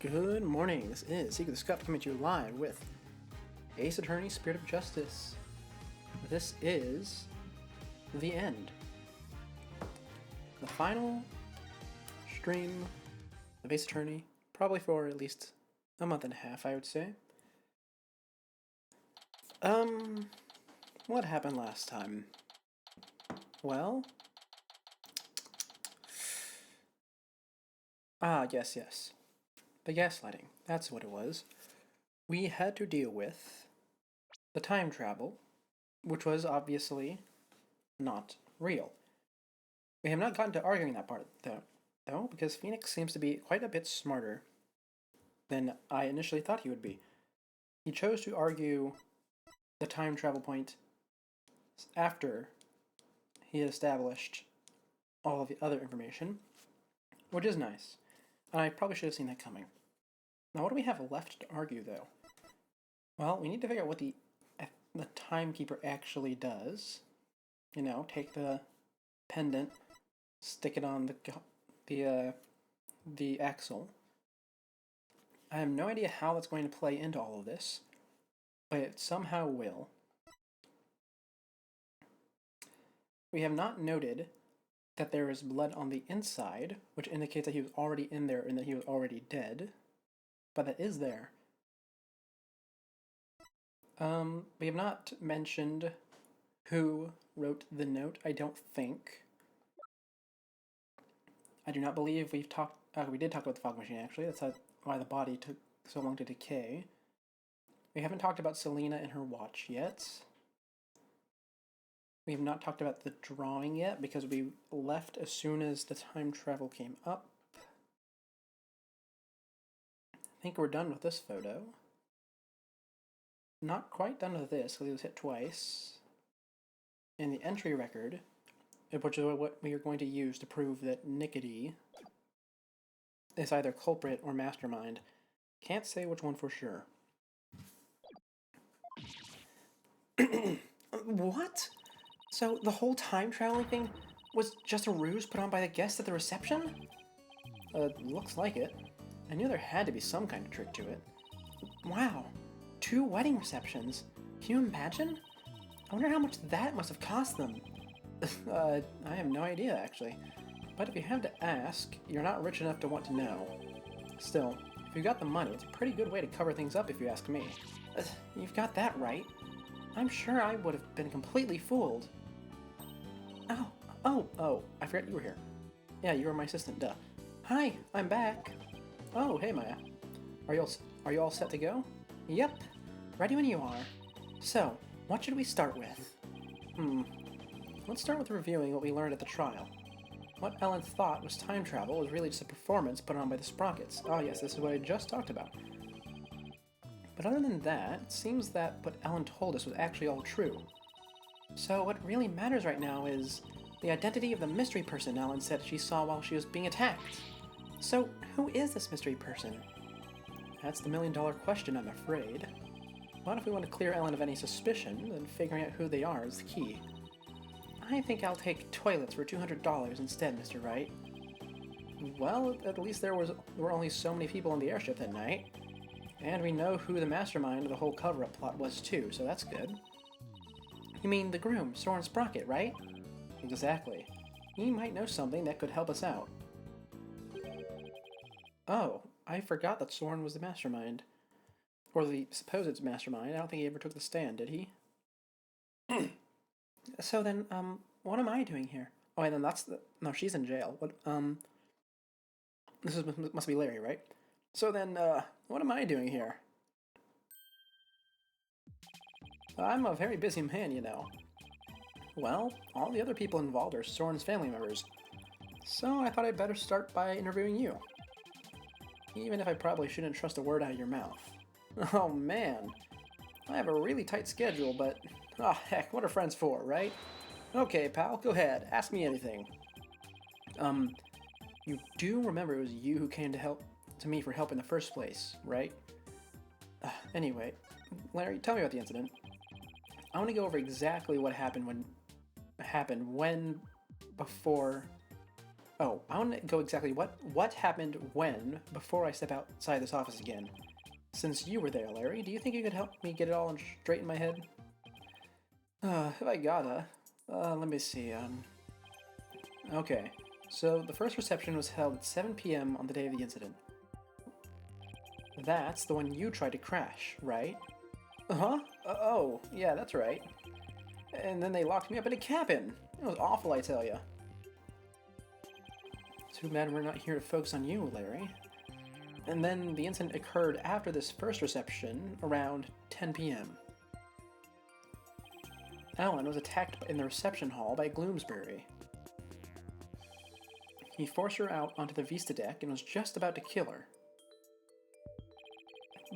Good morning. This is Secret the Scuff coming to you live with Ace Attorney Spirit of Justice. This is the end. The final stream of Ace Attorney, probably for at least a month and a half, I would say. What happened last time? Well, yes. The gaslighting. That's what it was. We had to deal with the time travel, which was obviously not real. We have not gotten to arguing that part, though, because Phoenix seems to be quite a bit smarter than I initially thought he would be. He chose to argue the time travel point after he had established all of the other information, which is nice. And I probably should have seen that coming. Now, what do we have left to argue, though? Well, we need to figure out what the timekeeper actually does. You know, take the pendant, stick it on the axle. I have no idea how that's going to play into all of this, but it somehow will. We have not noted that there is blood on the inside, which indicates that he was already in there and that he was already dead. But that is there. We have not mentioned who wrote the note, I don't think. I do not believe we've talked... we did talk about the fog machine, actually. That's why the body took so long to decay. We haven't talked about Selena and her watch yet. We have not talked about the drawing yet, because we left as soon as the time travel came up. I think we're done with this photo. Not quite done with this, because he was hit twice. And the entry record, which is what we are going to use to prove that Nickety is either culprit or mastermind. Can't say which one for sure. What? So the whole time traveling thing was just a ruse put on by the guests at the reception? Looks like it. I knew there had to be some kind of trick to it. Wow, 2 wedding receptions. Can you imagine? I wonder how much that must have cost them. I have no idea, actually. But if you have to ask, you're not rich enough to want to know. Still, if you got the money, it's a pretty good way to cover things up if you ask me. You've got that right. I'm sure I would have been completely fooled. Oh, I forgot you were here. Yeah, you were my assistant, duh. Hi, I'm back. Oh, hey Maya. Are you all set to go? Yep, ready when you are. So, what should we start with? Let's start with reviewing what we learned at the trial. What Ellen thought was time travel was really just a performance put on by the Sprockets. Oh yes, this is what I just talked about. But other than that, it seems that what Ellen told us was actually all true. So what really matters right now is the identity of the mystery person Ellen said she saw while she was being attacked. So, who is this mystery person? That's the million-dollar question, I'm afraid. But if we want to clear Ellen of any suspicion, then figuring out who they are is the key. I think I'll take toilets for $200 instead, Mr. Wright. Well, at least there were only so many people on the airship that night. And we know who the mastermind of the whole cover-up plot was too, so that's good. You mean the groom, Soren Sprocket, right? Exactly. He might know something that could help us out. Oh, I forgot that Soren was the mastermind. Or the supposed mastermind. I don't think he ever took the stand, did he? So then, what am I doing here? Oh, and then no, she's in jail. What, must be Larry, right? So then, what am I doing here? I'm a very busy man, you know. Well, all the other people involved are Soren's family members. So I thought I'd better start by interviewing you. Even if I probably shouldn't trust a word out of your mouth. Oh man, I have a really tight schedule, but... Oh heck, what are friends for, right? Okay, pal, go ahead, ask me anything. You do remember it was you who came to me for help in the first place, right? Anyway, Larry, tell me about the incident. I want to go over exactly what happened before Oh, I want to go exactly what happened when before I step outside this office again. Since you were there, Larry, do you think you could help me get it all straight in my head? If I gotta. Let me see, Okay, so the first reception was held at 7 p.m. on the day of the incident. That's the one you tried to crash, right? Uh-huh. Oh, yeah, that's right. And then they locked me up in a cabin. It was awful, I tell ya. Too bad we're not here to focus on you, Larry. And then the incident occurred after this first reception, around 10 p.m. Ellen was attacked in the reception hall by Gloomsbury. He forced her out onto the Vista deck and was just about to kill her.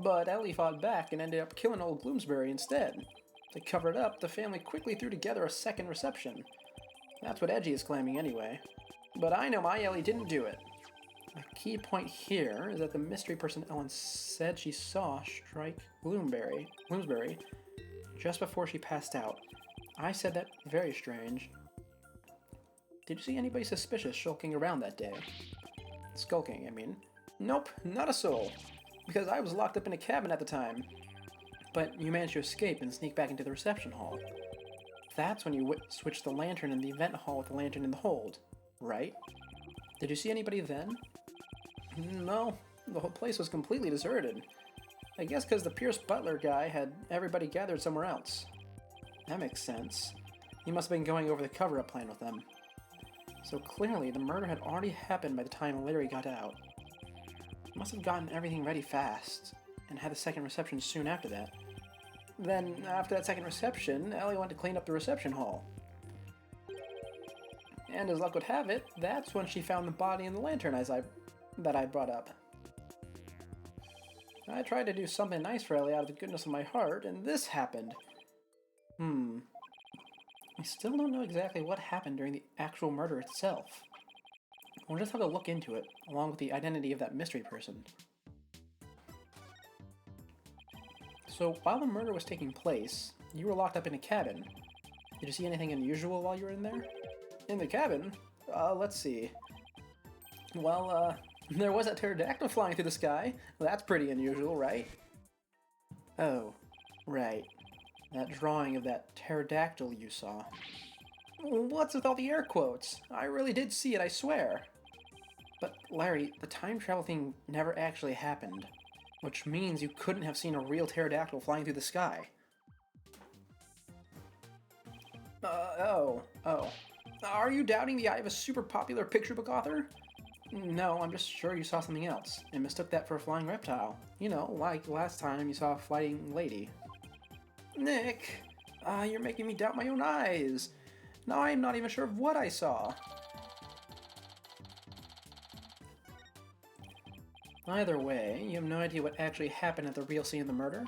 But Ellie fought back and ended up killing old Gloomsbury instead. To cover it up, the family quickly threw together a second reception. That's what Edgy is claiming anyway. But I know my Ellie didn't do it. A key point here is that the mystery person Ellen said she saw strike Gloomsbury just before she passed out. I said that very strange. Did you see anybody suspicious skulking around that day? Skulking, I mean. Nope, not a soul. Because I was locked up in a cabin at the time. But you managed to escape and sneak back into the reception hall. That's when you switched the lantern in the event hall with the lantern in the hold, right? Did you see anybody then? No, the whole place was completely deserted. I guess because the Pierce Butler guy had everybody gathered somewhere else. That makes sense. He must have been going over the cover-up plan with them. So clearly, the murder had already happened by the time Larry got out. He must have gotten everything ready fast, and had the second reception soon after that. Then, after that second reception, Ellie went to clean up the reception hall. And as luck would have it, that's when she found the body in the lantern that I brought up. I tried to do something nice for Ellie out of the goodness of my heart, and this happened. I still don't know exactly what happened during the actual murder itself. We'll just have to look into it, along with the identity of that mystery person. So, while the murder was taking place, you were locked up in a cabin. Did you see anything unusual while you were in there? In the cabin? Let's see. Well, there was that pterodactyl flying through the sky. That's pretty unusual, right? Oh, right. That drawing of that pterodactyl you saw. What's with all the air quotes? I really did see it, I swear. But, Larry, the time travel thing never actually happened. Which means you couldn't have seen a real pterodactyl flying through the sky. Oh. Are you doubting the eye of a super popular picture book author? No, I'm just sure you saw something else, and mistook that for a flying reptile. You know, like last time you saw a flying lady. Nick! You're making me doubt my own eyes. Now I'm not even sure of what I saw. Either way, you have no idea what actually happened at the real scene of the murder?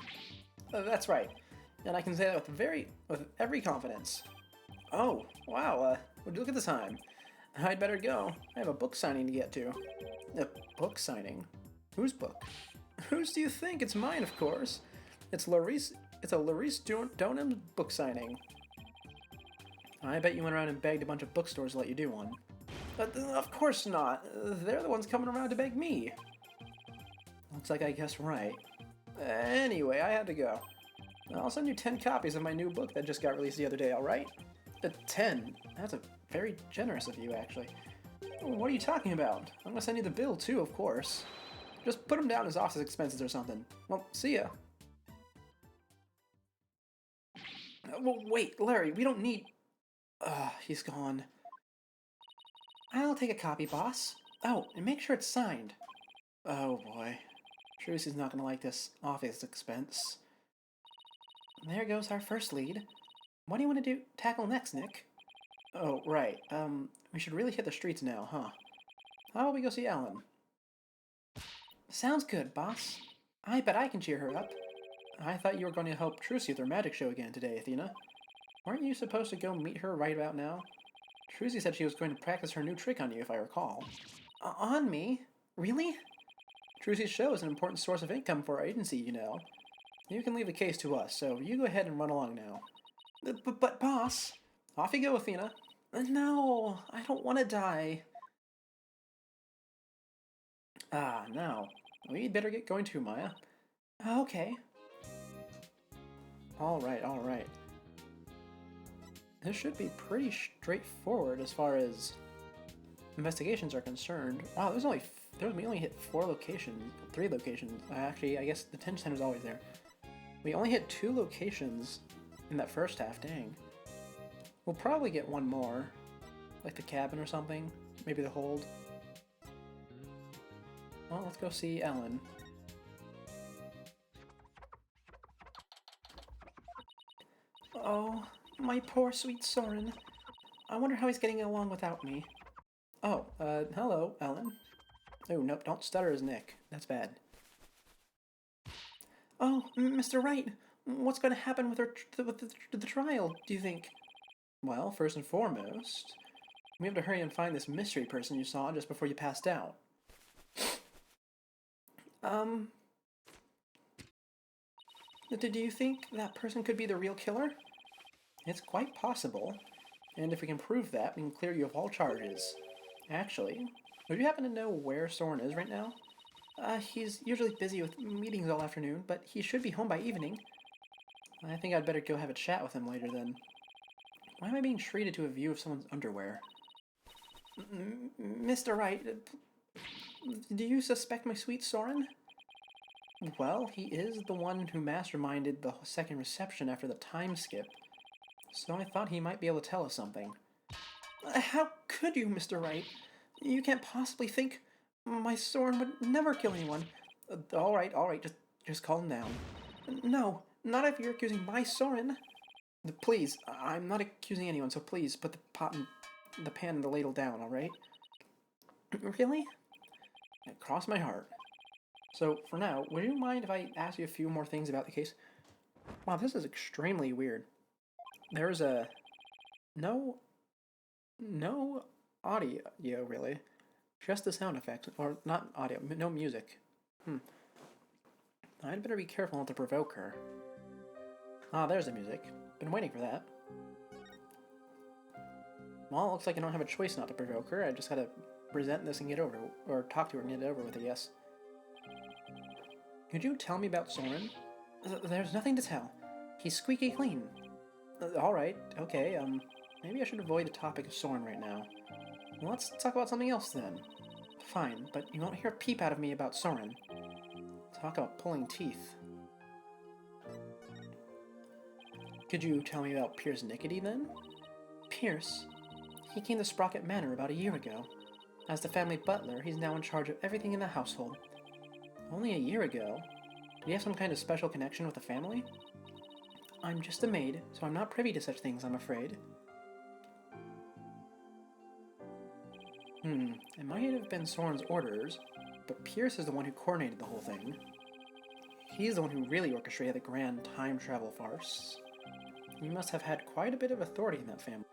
That's right, and I can say that with every confidence. Oh, wow, would you look at the time? I'd better go. I have a book signing to get to. A book signing? Whose book? Whose do you think? It's mine, of course. It's a Laurice Donham book signing. I bet you went around and begged a bunch of bookstores to let you do one. But of course not. They're the ones coming around to beg me. Looks like I guessed right. Anyway, I had to go. I'll send you 10 copies of my new book that just got released the other day, alright? 10? That's very generous of you, actually. What are you talking about? I'm gonna send you the bill, too, of course. Just put them down as office expenses or something. Well, see ya. Well, wait, Larry, we don't need... he's gone. I'll take a copy, boss. Oh, and make sure it's signed. Oh, boy. Trucy's not gonna like this office expense. There goes our first lead. What do you want to tackle next, Nick? Oh, right. We should really hit the streets now, huh? How about we go see Ellen? Sounds good, boss. I bet I can cheer her up. I thought you were going to help Trucy with her magic show again today, Athena. Weren't you supposed to go meet her right about now? Trucy said she was going to practice her new trick on you, if I recall. On me? Really? Trucy's show is an important source of income for our agency, you know. You can leave the case to us, so you go ahead and run along now. But boss! Off you go, Athena. No, I don't want to die. Ah, now. We'd better get going too, Maya. Okay. Alright, alright. This should be pretty straightforward as far as investigations are concerned. Wow, we only hit 4 locations, 3 locations. Actually, I guess the detention center is always there. We only hit 2 locations in that first half, dang. We'll probably get one more, like the cabin or something, maybe the hold. Well, let's go see Ellen. Oh, my poor sweet Soren. I wonder how he's getting along without me. Oh, hello, Ellen. Oh, nope, don't stutter as Nick. That's bad. Oh, Mr. Wright, what's going to happen with the trial, do you think? Well, first and foremost, we have to hurry and find this mystery person you saw just before you passed out. Do you think that person could be the real killer? It's quite possible, and if we can prove that, we can clear you of all charges. Actually, would you happen to know where Soren is right now? He's usually busy with meetings all afternoon, but he should be home by evening. I think I'd better go have a chat with him later then. Why am I being treated to a view of someone's underwear? Mr. Wright, do you suspect my sweet Soren? Well, he is the one who masterminded the second reception after the time skip, so I thought he might be able to tell us something. How could you, Mr. Wright? You can't possibly think my Soren would never kill anyone. All right, just calm down. No, not if you're accusing my Soren. Please, I'm not accusing anyone, so please put the pan and the ladle down, all right? Really? Cross my heart. So, for now, would you mind if I ask you a few more things about the case? Wow, this is extremely weird. There's no audio, really. Just the sound effects, or not audio, no music. I'd better be careful not to provoke her. Ah, there's the music. Been waiting for that. Well, it looks like I don't have a choice not to provoke her. I just gotta present this and get over it, or talk to her and get it over with, I guess. Could you tell me about Soren? There's nothing to tell. He's squeaky clean. Alright, okay, maybe I should avoid the topic of Soren right now. Well, let's talk about something else then. Fine, but you won't hear a peep out of me about Soren. Talk about pulling teeth. Could you tell me about Pierce Nickety then? Pierce? He came to Sprocket Manor about a year ago. As the family butler, he's now in charge of everything in the household. Only a year ago? Do you have some kind of special connection with the family? I'm just a maid, so I'm not privy to such things, I'm afraid. It might have been Soren's orders, but Pierce is the one who coordinated the whole thing. He's the one who really orchestrated the grand time travel farce. He must have had quite a bit of authority in that family.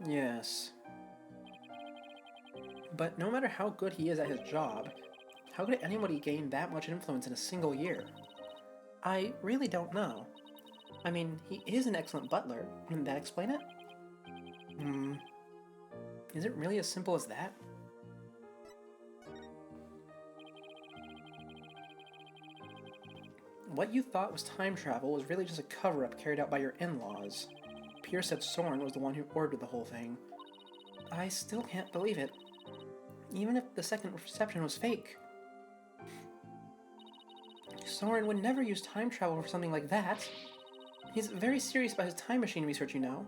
Yes. But no matter how good he is at his job, how could anybody gain that much influence in a single year? I really don't know. I mean, he is an excellent butler. Wouldn't that explain it? Is it really as simple as that? What you thought was time travel was really just a cover-up carried out by your in-laws. Pierce said Soren was the one who ordered the whole thing. I still can't believe it. Even if the second reception was fake. Soren would never use time travel for something like that. He's very serious about his time machine research, you know.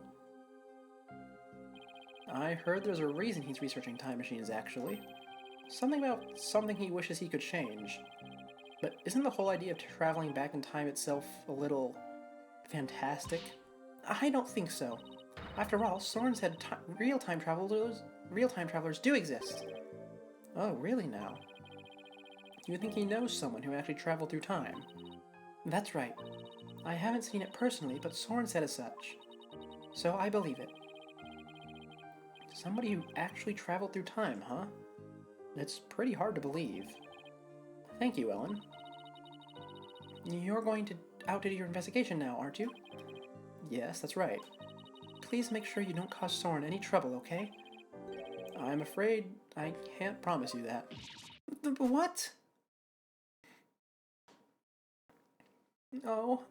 I heard there's a reason he's researching time machines, actually. Something about something he wishes he could change. But isn't the whole idea of traveling back in time itself a little fantastic? I don't think so. After all, Soren said real time travelers do exist. Oh, really now? You think he knows someone who actually traveled through time? That's right. I haven't seen it personally, but Soren said as such. So I believe it. Somebody who actually traveled through time, huh? It's pretty hard to believe. Thank you, Ellen. You're going out to do your investigation now, aren't you? Yes, that's right. Please make sure you don't cause Soren any trouble, okay? I'm afraid I can't promise you that. What? Oh,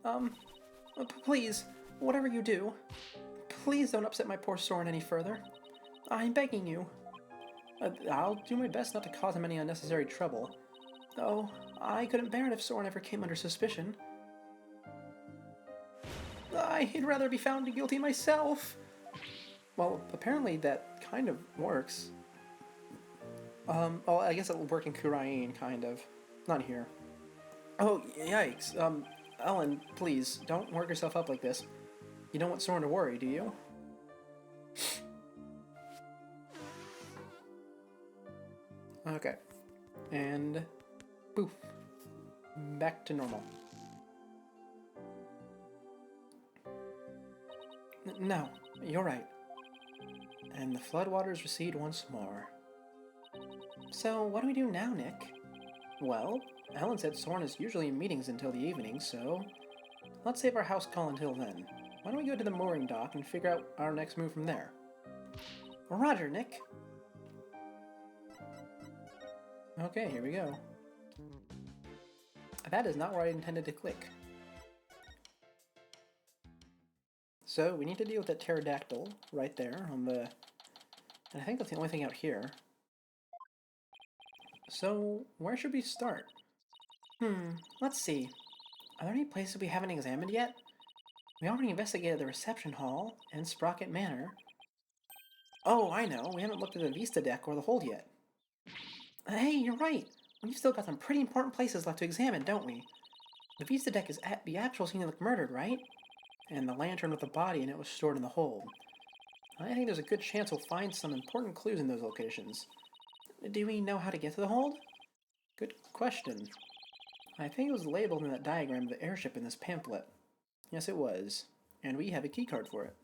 please, whatever you do, please don't upset my poor Soren any further. I'm begging you. I'll do my best not to cause him any unnecessary trouble. Oh, I couldn't bear it if Soren ever came under suspicion. I'd rather be found guilty myself. Well, apparently that kind of works. Well, I guess it'll work in Kurain, kind of. Not here. Oh, yikes. Ellen, please, don't work yourself up like this. You don't want Soren to worry, do you? Okay. And poof. Back to normal. No, you're right. And the floodwaters recede once more. So, what do we do now, Nick? Well, Ellen said Soren is usually in meetings until the evening, so let's save our house call until then. Why don't we go to the mooring dock and figure out our next move from there? Roger, Nick. Okay, here we go. That is not where I intended to click. So, we need to deal with that pterodactyl right there on the... And I think that's the only thing out here. So, where should we start? Let's see. Are there any places we haven't examined yet? We already investigated the reception hall and Sprocket Manor. Oh, I know. We haven't looked at the Vista deck or the hold yet. Hey, you're right. We've still got some pretty important places left to examine, don't we? The Vista deck is at the actual scene of the murder, right? And the lantern with the body in it was stored in the hold. I think there's a good chance we'll find some important clues in those locations. Do we know how to get to the hold? Good question. I think it was labeled in that diagram of the airship in this pamphlet. Yes, it was. And we have a keycard for it.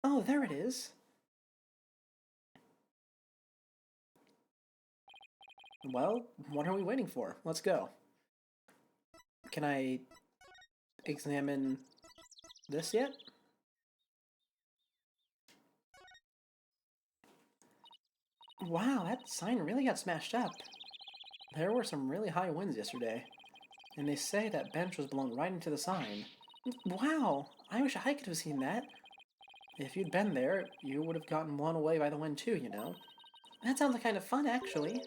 Oh, there it is. Well, what are we waiting for? Let's go. Can I examine this yet? Wow, that sign really got smashed up. There were some really high winds yesterday, and they say that bench was blown right into the sign. Wow, I wish I could have seen that. If you'd been there, you would have gotten blown away by the wind too, you know. That sounds kind of fun, actually.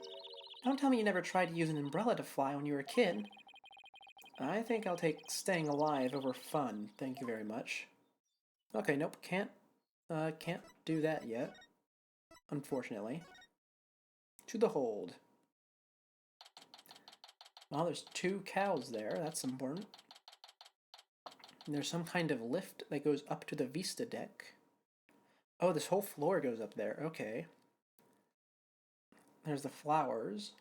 Don't tell me you never tried to use an umbrella to fly when you were a kid. I think I'll take staying alive over fun, thank you very much. Okay, nope, can't do that yet. Unfortunately. To the hold. Well, there's 2 cows there, that's important. And there's some kind of lift that goes up to the Vista deck. Oh, this whole floor goes up there, okay. There's the flowers.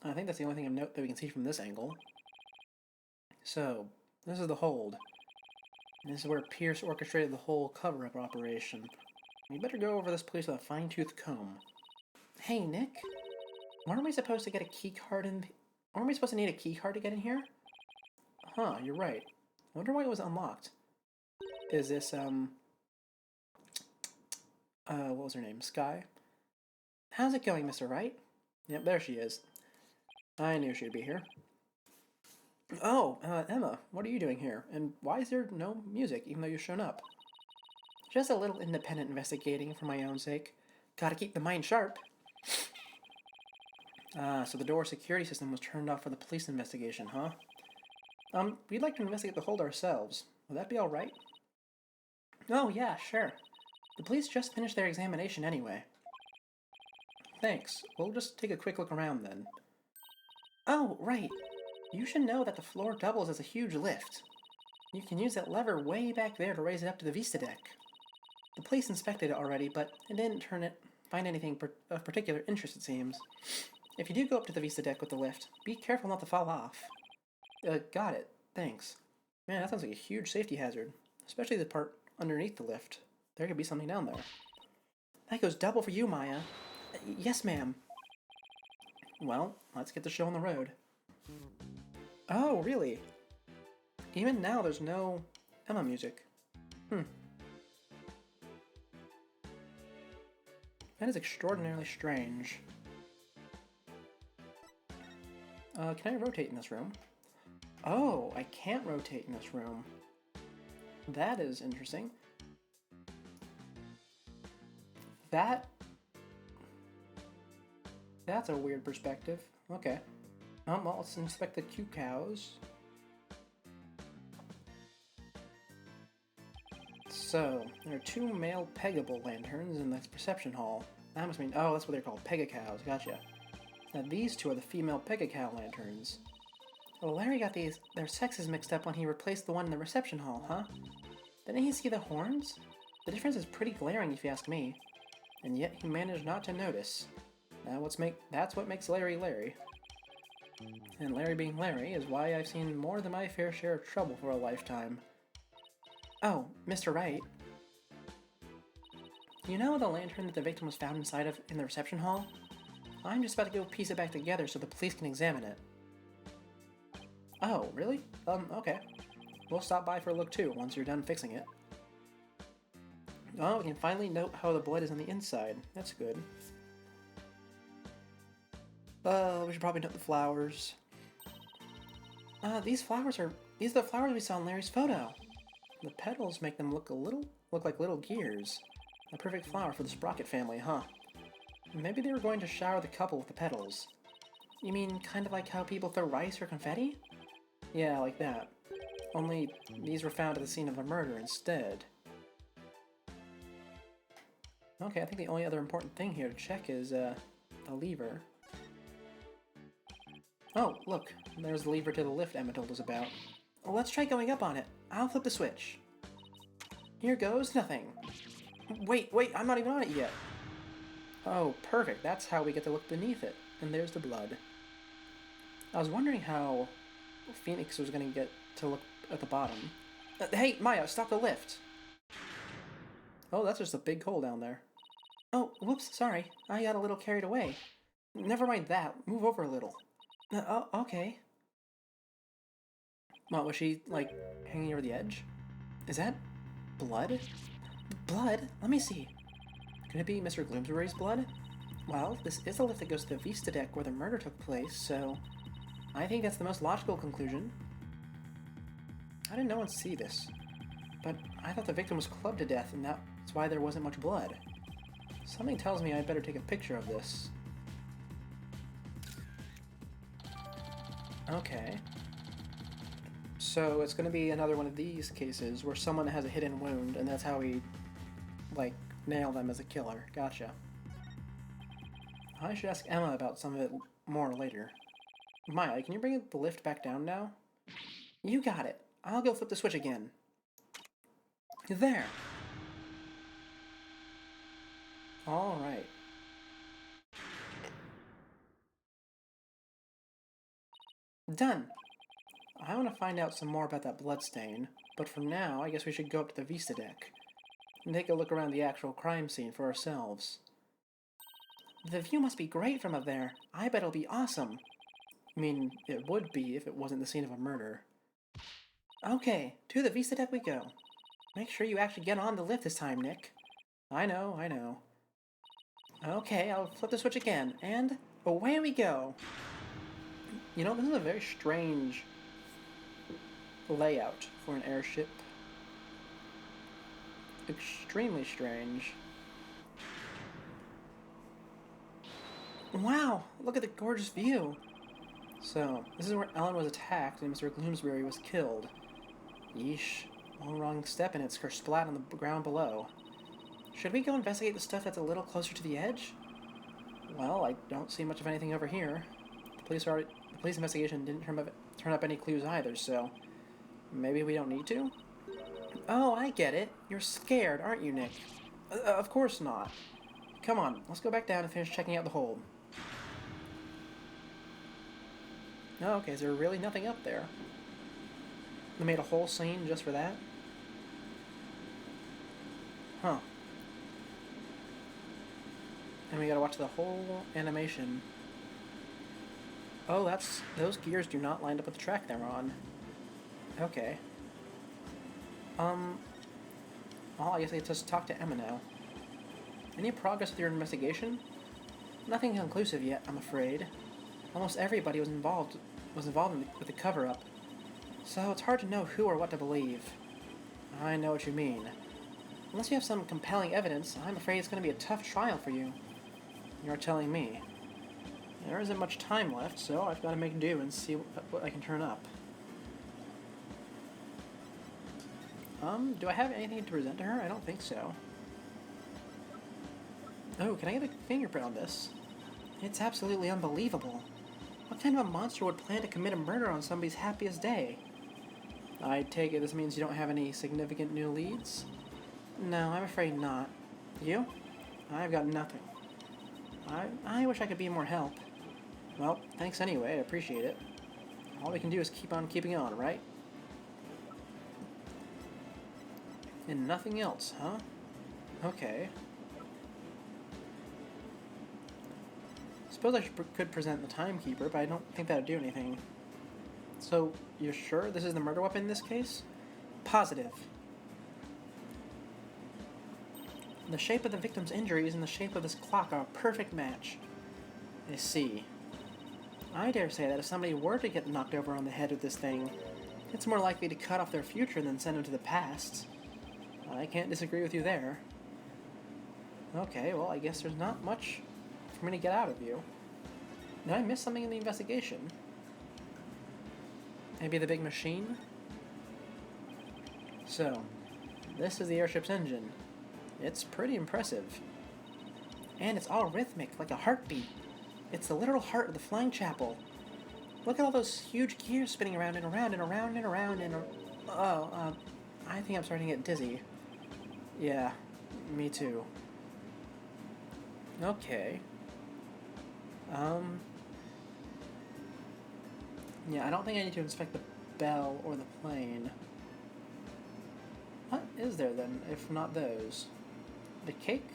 I think that's the only thing of note that we can see from this angle. So, this is the hold. And this is where Pierce orchestrated the whole cover-up operation. We better go over this place with a fine-tooth comb. Hey, Nick. Weren't we supposed to get a key card in... Aren't we supposed to need a key card to get in here? Huh, you're right. I wonder why it was unlocked. Is this, what was her name? Sky? How's it going, Mr. Wright? Yep, there she is. I knew she'd be here. Oh, Emma, what are you doing here? And why is there no music, even though you've shown up? Just a little independent investigating for my own sake. Gotta keep the mind sharp. So the door security system was turned off for the police investigation, huh? We'd like to investigate the hold ourselves. Would that be alright? Oh, yeah, sure. The police just finished their examination anyway. Thanks. We'll just take a quick look around then. Oh, right. You should know that the floor doubles as a huge lift. You can use that lever way back there to raise it up to the Vista deck. The police inspected it already, but it didn't find anything of particular interest, it seems. If you do go up to the Vista deck with the lift, be careful not to fall off. Got it. Thanks. Man, that sounds like a huge safety hazard, especially the part underneath the lift. There could be something down there. That goes double for you, Maya. Yes, ma'am. Well, let's get the show on the road. Oh, really? Even now there's no Emma music. That is extraordinarily strange. Can I rotate in this room? Oh, I can't rotate in this room. That is interesting. That's a weird perspective. Okay. Well, let's inspect the Q cows. So, there are 2 male peggable lanterns in the reception hall. That must mean, oh, that's what they're called, pega-cows, gotcha. Now these 2 are the female pega-cow lanterns. Well, Larry got their sexes mixed up when he replaced the one in the reception hall, huh? Didn't he see the horns? The difference is pretty glaring if you ask me. And yet he managed not to notice. That's what makes Larry Larry. And Larry being Larry is why I've seen more than my fair share of trouble for a lifetime. Oh, Mr. Wright. You know the lantern that the victim was found inside of in the reception hall? I'm just about to go piece it back together so the police can examine it. Oh, really? Okay. We'll stop by for a look too, once you're done fixing it. Oh, we can finally note how the blood is on the inside. That's good. We should probably note the flowers. These are the flowers we saw in Larry's photo. The petals make them look like little gears. A perfect flower for the Sprocket family, huh? Maybe they were going to shower the couple with the petals. You mean kind of like how people throw rice or confetti? Yeah, like that. Only these were found at the scene of a murder instead. Okay, I think the only other important thing here to check is, the lever. Oh, look, there's the lever to the lift Emma told us about. Well, let's try going up on it. I'll flip the switch. Here goes nothing. Wait, I'm not even on it yet. Oh, perfect. That's how we get to look beneath it. And there's the blood. I was wondering how Phoenix was going to get to look at the bottom. Hey, Maya, stop the lift! Oh, that's just a big hole down there. Oh, whoops, sorry. I got a little carried away. Never mind that. Move over a little. Oh, okay. What, was she, like, hanging over the edge? Is that blood? Blood? Let me see. Could it be Mr. Gloomsbury's blood? Well, this is the lift that goes to the Vista deck where the murder took place, so I think that's the most logical conclusion. How did no one see this? But I thought the victim was clubbed to death, and that's why there wasn't much blood. Something tells me I'd better take a picture of this. Okay. So it's going to be another one of these cases where someone has a hidden wound, and that's how we, like, nail them as a killer. Gotcha. I should ask Emma about some of it more later. Maya, can you bring the lift back down now? You got it. I'll go flip the switch again. There! Alright. Done! I want to find out some more about that bloodstain, but for now, I guess we should go up to the Vista deck and take a look around the actual crime scene for ourselves. The view must be great from up there. I bet it'll be awesome. I mean, it would be if it wasn't the scene of a murder. Okay, to the Vista deck we go. Make sure you actually get on the lift this time, Nick. I know. Okay, I'll flip the switch again, and away we go! You know, this is a very strange layout for an airship. Extremely strange. Wow, look at the gorgeous view! So, this is where Ellen was attacked and Mr. Gloomsbury was killed. Yeesh, one wrong step and it's splat on the ground below. Should we go investigate the stuff that's a little closer to the edge? Well, I don't see much of anything over here. The police investigation didn't turn up any clues either, so maybe we don't need to? Oh, I get it. You're scared, aren't you, Nick? Of course not. Come on, let's go back down and finish checking out the hold. Oh, okay, is there really nothing up there? They made a whole scene just for that? Huh. And we gotta watch the whole animation. Oh, those gears do not line up with the track they're on. Okay. Well, I guess I just talk to Emma now. Any progress with your investigation? Nothing conclusive yet, I'm afraid. Almost everybody was involved with the cover-up, so it's hard to know who or what to believe. I know what you mean. Unless you have some compelling evidence, I'm afraid it's going to be a tough trial for you. You're telling me. There isn't much time left, so I've got to make do and see what I can turn up. Do I have anything to present to her? I don't think so. Oh, can I get a fingerprint on this? It's absolutely unbelievable. What kind of a monster would plan to commit a murder on somebody's happiest day? I take it this means you don't have any significant new leads? No, I'm afraid not. You? I've got nothing. I wish I could be more help. Well, thanks anyway, I appreciate it. All we can do is keep on keeping on, right? And nothing else, huh? Okay. Suppose I could present the timekeeper, but I don't think that would do anything. So, you're sure this is the murder weapon in this case? Positive. The shape of the victim's injuries and the shape of this clock are a perfect match. I see. I dare say that if somebody were to get knocked over on the head with this thing, it's more likely to cut off their future than send them to the past. I can't disagree with you there. Okay, well, I guess there's not much for me to get out of you. Did I miss something in the investigation? Maybe the big machine? So, this is the airship's engine. It's pretty impressive. And it's all rhythmic, like a heartbeat. It's the literal heart of the flying chapel. Look at all those huge gears spinning around and around and around and around and... I think I'm starting to get dizzy. Yeah, me too. Okay. Yeah, I don't think I need to inspect the bell or the plane. What is there then, if not those? The cake?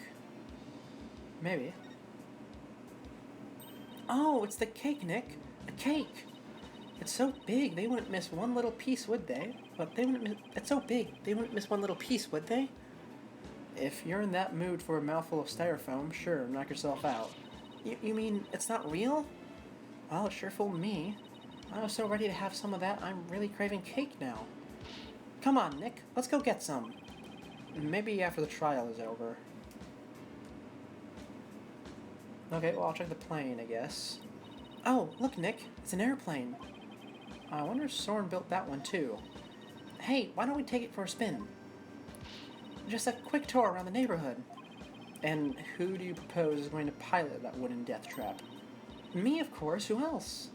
Maybe. Oh, it's the cake, Nick! A cake! It's so big, they wouldn't miss one little piece, would they? But they wouldn't miss... It's so big, they wouldn't miss one little piece, would they? If you're in that mood for a mouthful of styrofoam, sure, knock yourself out. You mean it's not real? Well, it sure fooled me. I was so ready to have some of that, I'm really craving cake now. Come on, Nick, let's go get some. Maybe after the trial is over. Okay, well, I'll check the plane, I guess. Oh, look, Nick, it's an airplane. I wonder if Soren built that one, too. Hey, why don't we take it for a spin? Just a quick tour around the neighborhood. And who do you propose is going to pilot that wooden death trap? Me, of course, who else?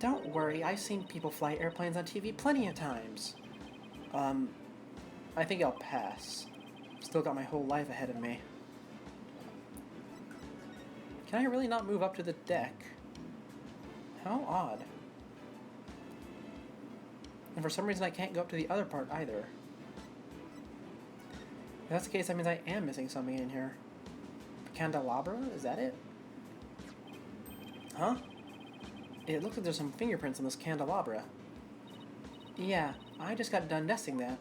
Don't worry, I've seen people fly airplanes on TV plenty of times. I think I'll pass. Still got my whole life ahead of me. Can I really not move up to the deck? How odd. And for some reason I can't go up to the other part either. If that's the case, that means I am missing something in here. Candelabra? Is that it? Huh? It looks like there's some fingerprints on this candelabra. Yeah, I just got done nesting that.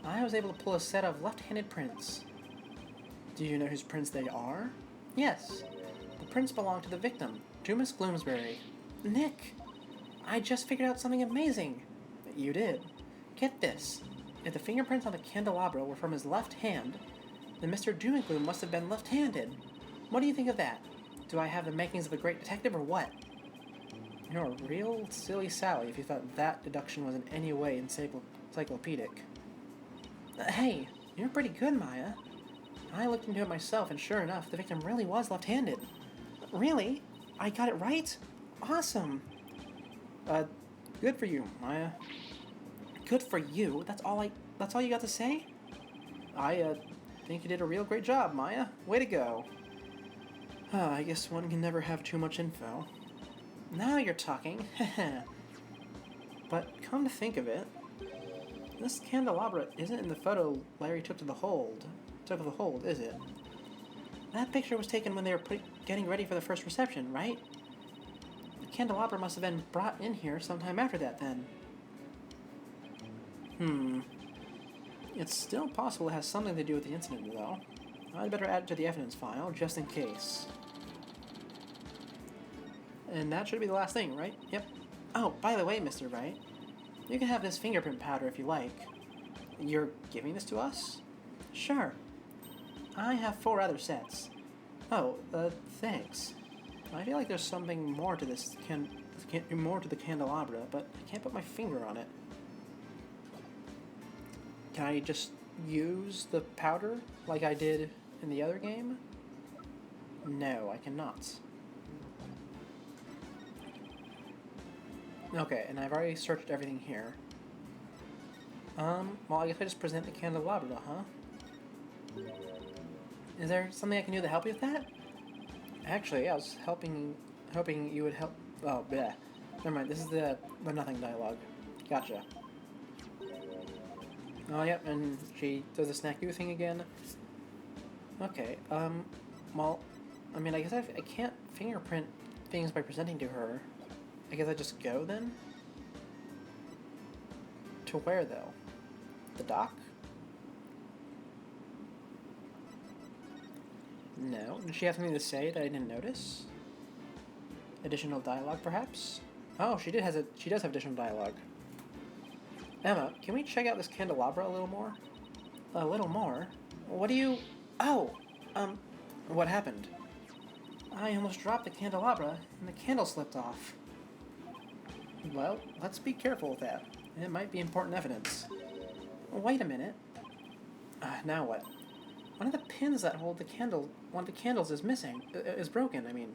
I was able to pull a set of left-handed prints. Do you know whose prints they are? Yes. The prints belong to the victim, to Miss Bloomsbury. Nick! I just figured out something amazing. You did. Get this. If the fingerprints on the candelabra were from his left hand, then Mr. Doomgloom must have been left-handed. What do you think of that? Do I have the makings of a great detective or what? You're a real silly Sally if you thought that deduction was in any way encyclopedic. Hey, you're pretty good, Maya. I looked into it myself, and sure enough, the victim really was left-handed. Really? I got it right? Awesome! Good for you, Maya. Good for you? That's all you got to say? I think you did a real great job, Maya. Way to go. I guess one can never have too much info. Now you're talking. But come to think of it, this candelabra isn't in the photo Larry took of the hold, is it? That picture was taken when they were getting ready for the first reception, right? The candelabra must have been brought in here sometime after that, then. It's still possible it has something to do with the incident, though. I'd better add it to the evidence file, just in case. And that should be the last thing, right? Yep. Oh, by the way, Mr. Wright, you can have this fingerprint powder if you like. You're giving this to us? Sure. I have 4 other sets. Oh, thanks. I feel like there's something more to this more to the candelabra, but I can't put my finger on it. Can I just use the powder like I did in the other game? No, I cannot. Okay, and I've already searched everything here. Well, I guess I just present the candelabra, huh? Is there something I can do to help you with that? Actually, I was hoping you would help. Oh, yeah. Never mind. This is the nothing dialogue. Gotcha. Oh, yep, and she does the snack you thing again. Okay. Well, I mean, I guess I can't fingerprint things by presenting to her. I guess I just go then. To where though? The dock? No. Did she have something to say that I didn't notice? Additional dialogue, perhaps? Oh, she does have additional dialogue. Emma, can we check out this candelabra a little more? A little more? What do you... Oh! What happened? I almost dropped the candelabra, and the candle slipped off. Well, let's be careful with that. It might be important evidence. Wait a minute. Now what? One of the pins that hold the candle, one of the candles is missing, is broken, I mean.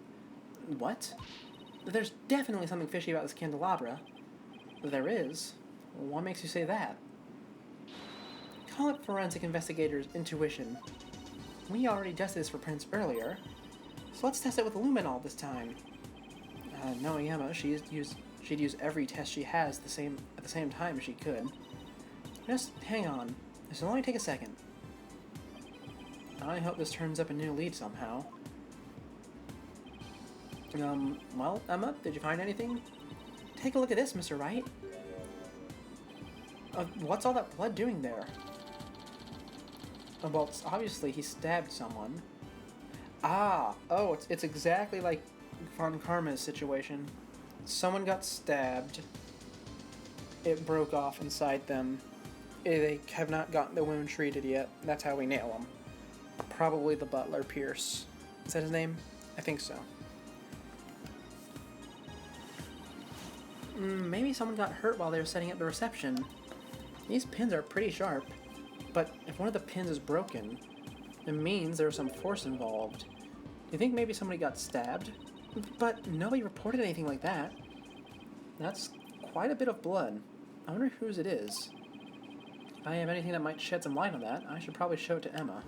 What? There's definitely something fishy about this candelabra. There is. What makes you say that? Call it forensic investigator's intuition. We already tested this for prints earlier, so let's test it with luminol this time. Knowing Emma, she'd use every test she has at the same time if she could. Just hang on. This will only take a second. I hope this turns up a new lead somehow. Well, Emma, did you find anything? Take a look at this, Mr. Wright. What's all that blood doing there? Well, obviously he stabbed someone. Oh, it's exactly like Von Karma's situation. Someone got stabbed. It broke off inside them. They have not gotten the wound treated yet. That's how we nail them. Probably the butler, Pierce. Is that his name? I think so. Maybe someone got hurt while they were setting up the reception. These pins are pretty sharp. But if one of the pins is broken, it means there's some force involved. Do you think maybe somebody got stabbed? But nobody reported anything like that. That's quite a bit of blood. I wonder whose it is. If I have anything that might shed some light on that, I should probably show it to Emma.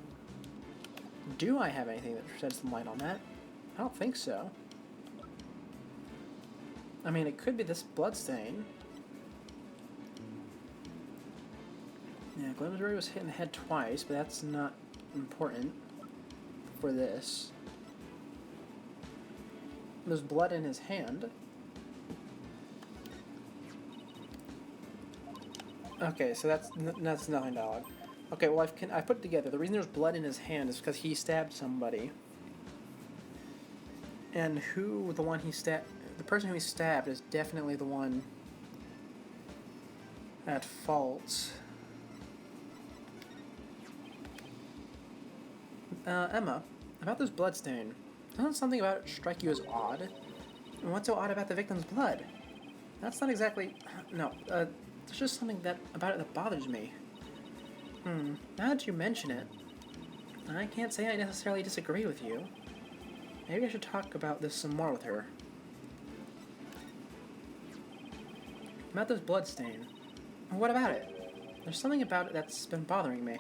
Do I have anything that sheds some light on that? I don't think so. I mean, it could be this bloodstain. Yeah, Glenn was hit in the head twice, but that's not important for this. There's blood in his hand. Okay, so that's nothing, dog. Okay, well I put it together. The reason there's blood in his hand is because he stabbed somebody. And the person who he stabbed is definitely the one at fault. Emma, about this bloodstain, doesn't something about it strike you as odd? And what's so odd about the victim's blood? That's not exactly... No, there's just something about it that bothers me. Now that you mention it, I can't say I necessarily disagree with you. Maybe I should talk about this some more with her. About this bloodstain. What about it? There's something about it that's been bothering me.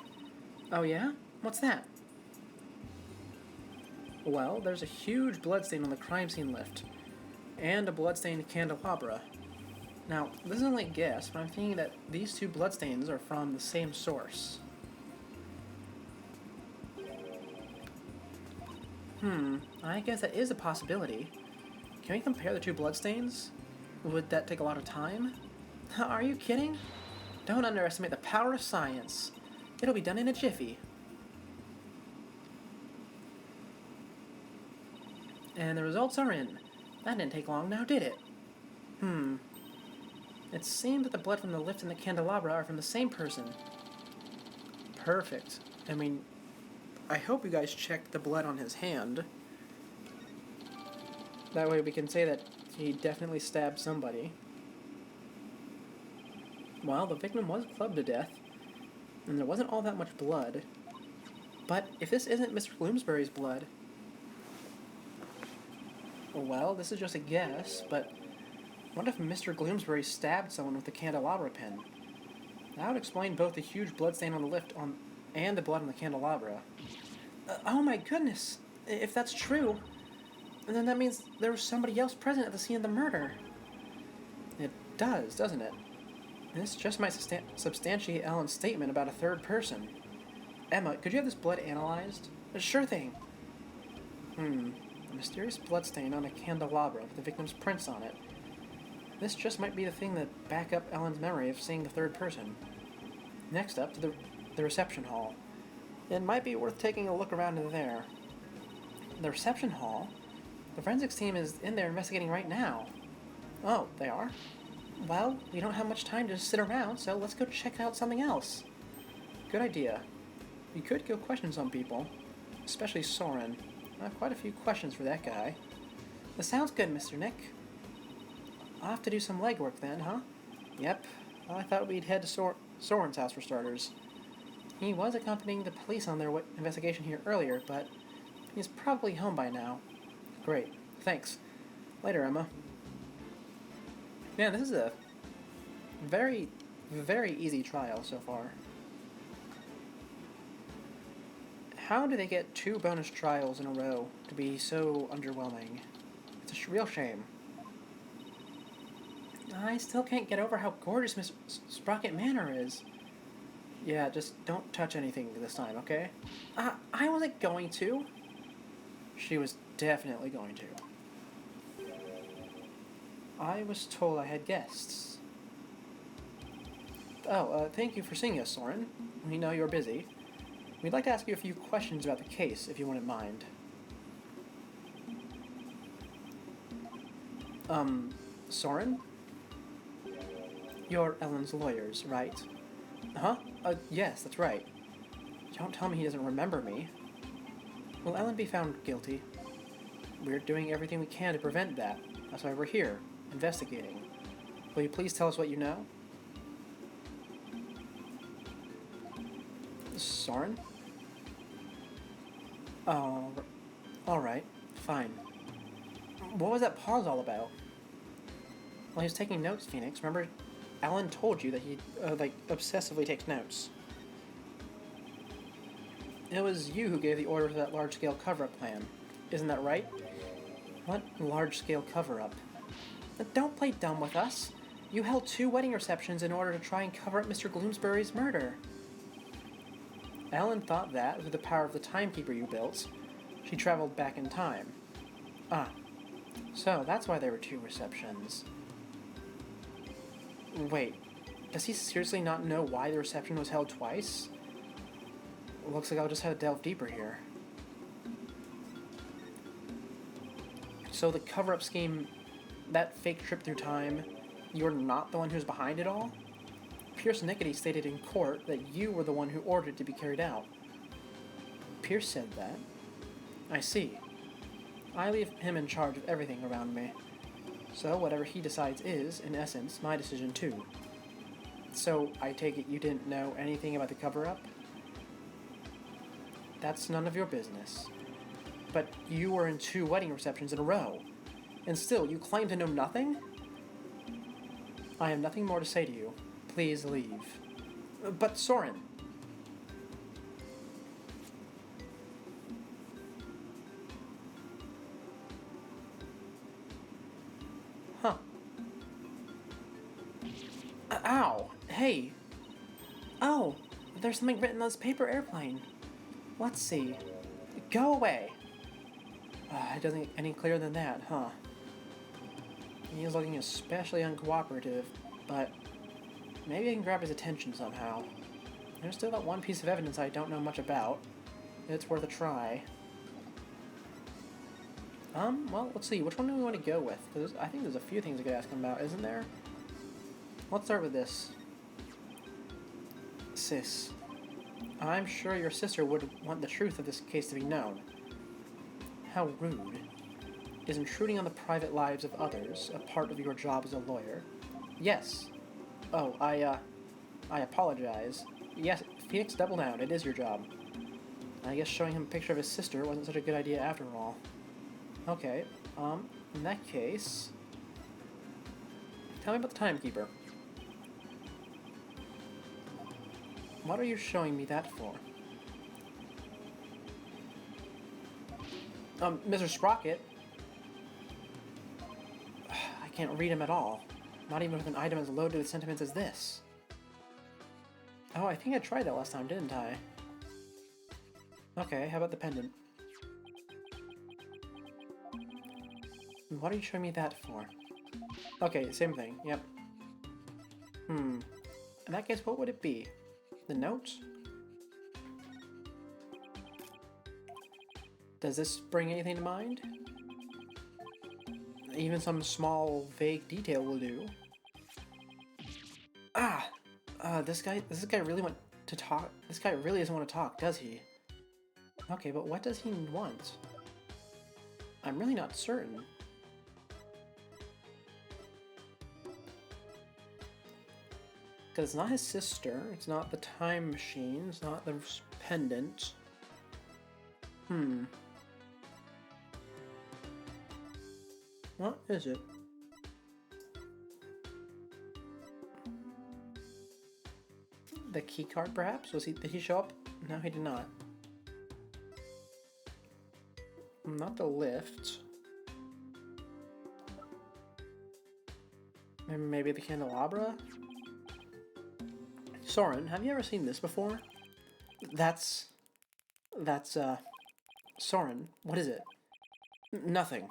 Oh yeah? What's that? Well, there's a huge bloodstain on the crime scene lift, and a bloodstained candelabra. Now, this is only a guess, but I'm thinking that these two bloodstains are from the same source. I guess that is a possibility. Can we compare the two bloodstains? Would that take a lot of time? Are you kidding? Don't underestimate the power of science. It'll be done in a jiffy. And the results are in. That didn't take long now, did it? It seemed that the blood from the lift and the candelabra are from the same person. Perfect. I mean, I hope you guys checked the blood on his hand. That way we can say that he definitely stabbed somebody. Well, the victim was clubbed to death, and there wasn't all that much blood. But if this isn't Mr. Bloomsbury's blood... Well, this is just a guess, but what if Mr. Bloomsbury stabbed someone with a candelabra pin? That would explain both the huge bloodstain on the lift and the blood on the candelabra. Oh my goodness! If that's true, then that means there was somebody else present at the scene of the murder. It does, doesn't it? This just might substantiate Ellen's statement about a third person. Emma, could you have this blood analyzed? Sure thing. A mysterious bloodstain on a candelabra with the victim's prints on it. This just might be the thing that back up Ellen's memory of seeing the third person. Next up, to the reception hall. It might be worth taking a look around in there. The reception hall? The forensics team is in there investigating right now. Oh, they are? Well, we don't have much time to sit around, so let's go check out something else. Good idea. We could go question some people, especially Soren. I have quite a few questions for that guy. That sounds good, Mr. Nick. I'll have to do some legwork then, huh? Yep. Well, I thought we'd head to Soren's house for starters. He was accompanying the police on their investigation here earlier, but he's probably home by now. Great. Thanks. Later, Emma. Man, this is a very, very easy trial so far. How do they get 2 bonus trials in a row to be so underwhelming? It's a real shame. I still can't get over how gorgeous Miss Sprocket Manor is. Yeah, just don't touch anything this time, okay? I wasn't going to. She was definitely going to. I was told I had guests. Oh, thank you for seeing us, Soren. We know you're busy. We'd like to ask you a few questions about the case, if you wouldn't mind. Soren? You're Ellen's lawyers, right? Huh? Yes, that's right. Don't tell me he doesn't remember me. Will Ellen be found guilty? We're doing everything we can to prevent that. That's why we're here, investigating. Will you please tell us what you know? Soren? Oh, alright, fine. What was that pause all about? Well, he was taking notes, Phoenix. Remember, Ellen told you that he, obsessively takes notes. It was you who gave the order for that large-scale cover-up plan. Isn't that right? What large-scale cover-up? Don't play dumb with us. You held 2 wedding receptions in order to try and cover up Mr. Bloomsbury's murder. Ellen thought that, with the power of the timekeeper you built, she traveled back in time. Ah, so that's why there were 2 receptions. Wait, does he seriously not know why the reception was held twice? Looks like I'll just have to delve deeper here. So the cover-up scheme, that fake trip through time, you're not the one who's behind it all? Pierce Nickety stated in court that you were the one who ordered it to be carried out. Pierce said that? I see. I leave him in charge of everything around me. So whatever he decides is, in essence, my decision too. So I take it you didn't know anything about the cover-up? That's none of your business. But you were in 2 wedding receptions in a row, and still you claim to know nothing? I have nothing more to say to you. Please leave. But Soren... Huh. Ow! Hey! Oh! There's something written on this paper airplane. Let's see. Go away! It doesn't get any clearer than that, huh? He's looking especially uncooperative, but maybe I can grab his attention somehow. There's still that one piece of evidence I don't know much about. It's worth a try. Well, let's see. Which one do we want to go with? Because I think there's a few things I could ask him about, isn't there? Let's start with this. Sis, I'm sure your sister would want the truth of this case to be known. How rude. Is intruding on the private lives of others a part of your job as a lawyer? Yes. Oh, I apologize. Yes, Phoenix, double down. It is your job. I guess showing him a picture of his sister wasn't such a good idea after all. Okay, in that case... Tell me about the timekeeper. What are you showing me that for? Mr. Sprocket? I can't read him at all. Not even with an item as loaded with sentiments as this. Oh, I think I tried that last time, didn't I? Okay, how about the pendant? What are you showing me that for? Okay, same thing, yep. In that case, what would it be? The note? Does this bring anything to mind? Even some small, vague detail will do. This guy really want to talk. This guy really doesn't want to talk, does he? Okay, but what does he want? I'm really not certain. Because it's not his sister, it's not the time machine, it's not the pendant. What is it? The key card, perhaps? Did he show up? No, he did not. Not the lift. Maybe the candelabra? Soren, have you ever seen this before? That's, Soren, what is it? Nothing.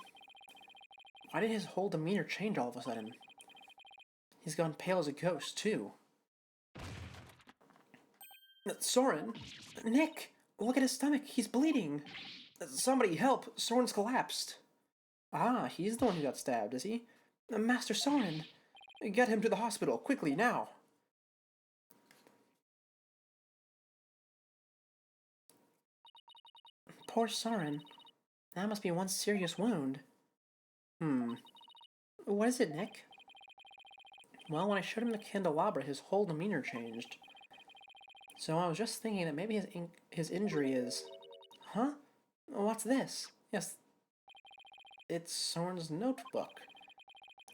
Why did his whole demeanor change all of a sudden? He's gone pale as a ghost, too. Soren! Nick! Look at his stomach, he's bleeding! Somebody help! Soren's collapsed! Ah, he's the one who got stabbed, is he? Master Soren! Get him to the hospital, quickly, now! Poor Soren. That must be one serious wound. What is it, Nick? Well, when I showed him the candelabra, his whole demeanor changed. So I was just thinking that maybe his injury is... Huh? What's this? Yes, it's Soren's notebook.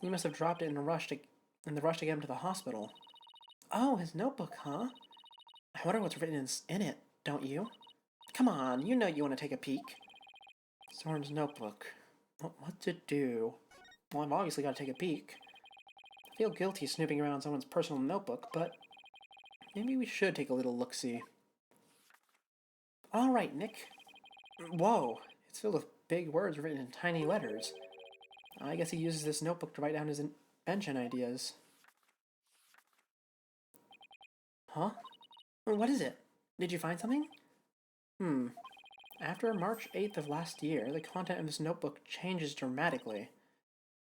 He must have dropped it in the rush to get him to the hospital. Oh, his notebook, huh? I wonder what's written in it, don't you? Come on, you know you want to take a peek. Soren's notebook. What to do? Well, I've obviously got to take a peek. I feel guilty snooping around someone's personal notebook, but maybe we should take a little look-see. All right, Nick. Whoa, it's filled with big words written in tiny letters. I guess he uses this notebook to write down his invention ideas. Huh? What is it? Did you find something? After March 8th of last year, the content of this notebook changes dramatically.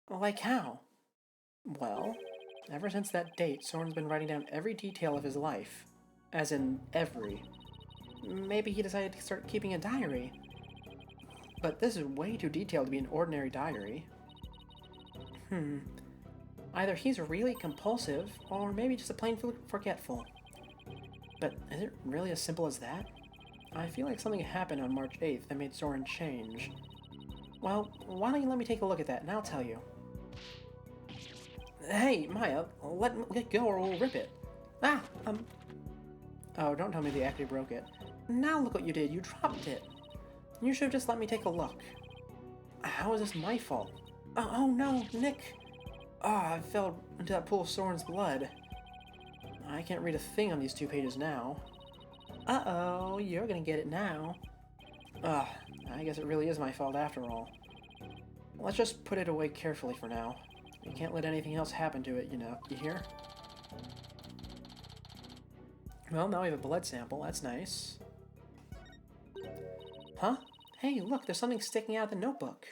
Like how? Well, ever since that date, Soren's been writing down every detail of his life. As in, every. Maybe he decided to start keeping a diary. But this is way too detailed to be an ordinary diary. Either he's really compulsive, or maybe just a plain forgetful. But is it really as simple as that? I feel like something happened on March 8th that made Soren change. Well, why don't you let me take a look at that, and I'll tell you. Hey, Maya, let go or we'll rip it. Oh, don't tell me they actually broke it. Now look what you did, you dropped it. You should have just let me take a look. How is this my fault? Oh no, Nick! I fell into that pool of Soren's blood. I can't read a thing on these 2 pages now. Uh-oh, you're gonna get it now. I guess it really is my fault after all. Let's just put it away carefully for now. You can't let anything else happen to it, you know. You hear? Well, now we have a blood sample. That's nice. Huh? Hey, look, there's something sticking out of the notebook.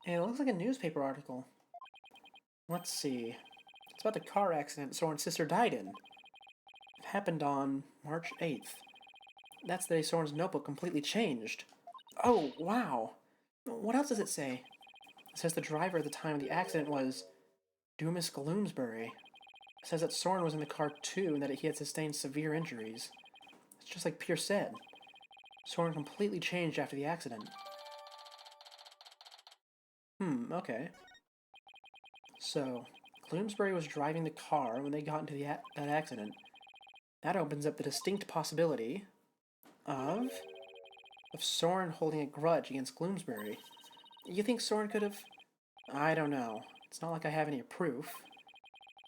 It looks like a newspaper article. Let's see. It's about the car accident Soren's sister died in. It happened on March 8th. That's the day Soren's notebook completely changed. Oh, wow. What else does it say? It says the driver at the time of the accident was Dumas Gloomsbury. It says that Soren was in the car too and that he had sustained severe injuries. It's just like Pierce said. Soren completely changed after the accident. Okay. So, Gloomsbury was driving the car when they got into that accident. That opens up the distinct possibility of Soren holding a grudge against Gloomsbury. You think Soren could have... I don't know. It's not like I have any proof.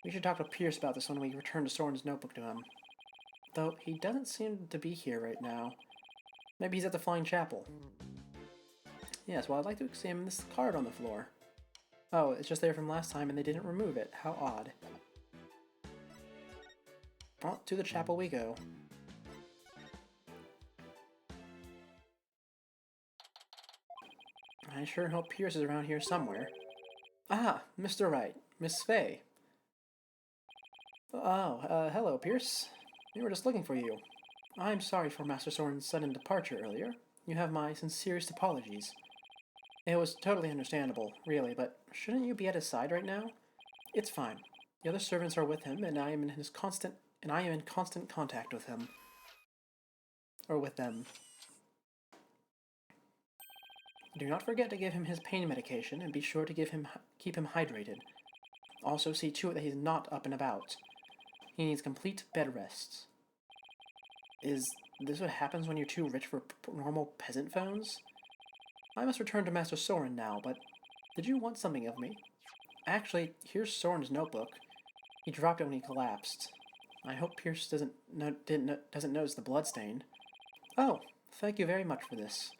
We should talk to Pierce about this when we return to Soren's notebook to him. Though he doesn't seem to be here right now. Maybe he's at the Flying Chapel. Yes, well, I'd like to examine this card on the floor. Oh, it's just there from last time and they didn't remove it. How odd. Well, to the chapel we go. I sure hope Pierce is around here somewhere. Ah, Mr. Wright. Miss Fay. Oh, hello, Pierce. We were just looking for you. I'm sorry for Master Soren's sudden departure earlier. You have my sincerest apologies. It was totally understandable, really, but shouldn't you be at his side right now? It's fine. The other servants are with him, and I am in constant contact with him. Or with them. Do not forget to give him his pain medication, and be sure to keep him hydrated. Also see to it that he's not up and about. He needs complete bed rest. Is this what happens when you're too rich for normal peasant phones? I must return to Master Soren now, but did you want something of me? Actually, here's Soren's notebook. He dropped it when he collapsed. I hope Pierce doesn't notice the bloodstain. Oh, thank you very much for this.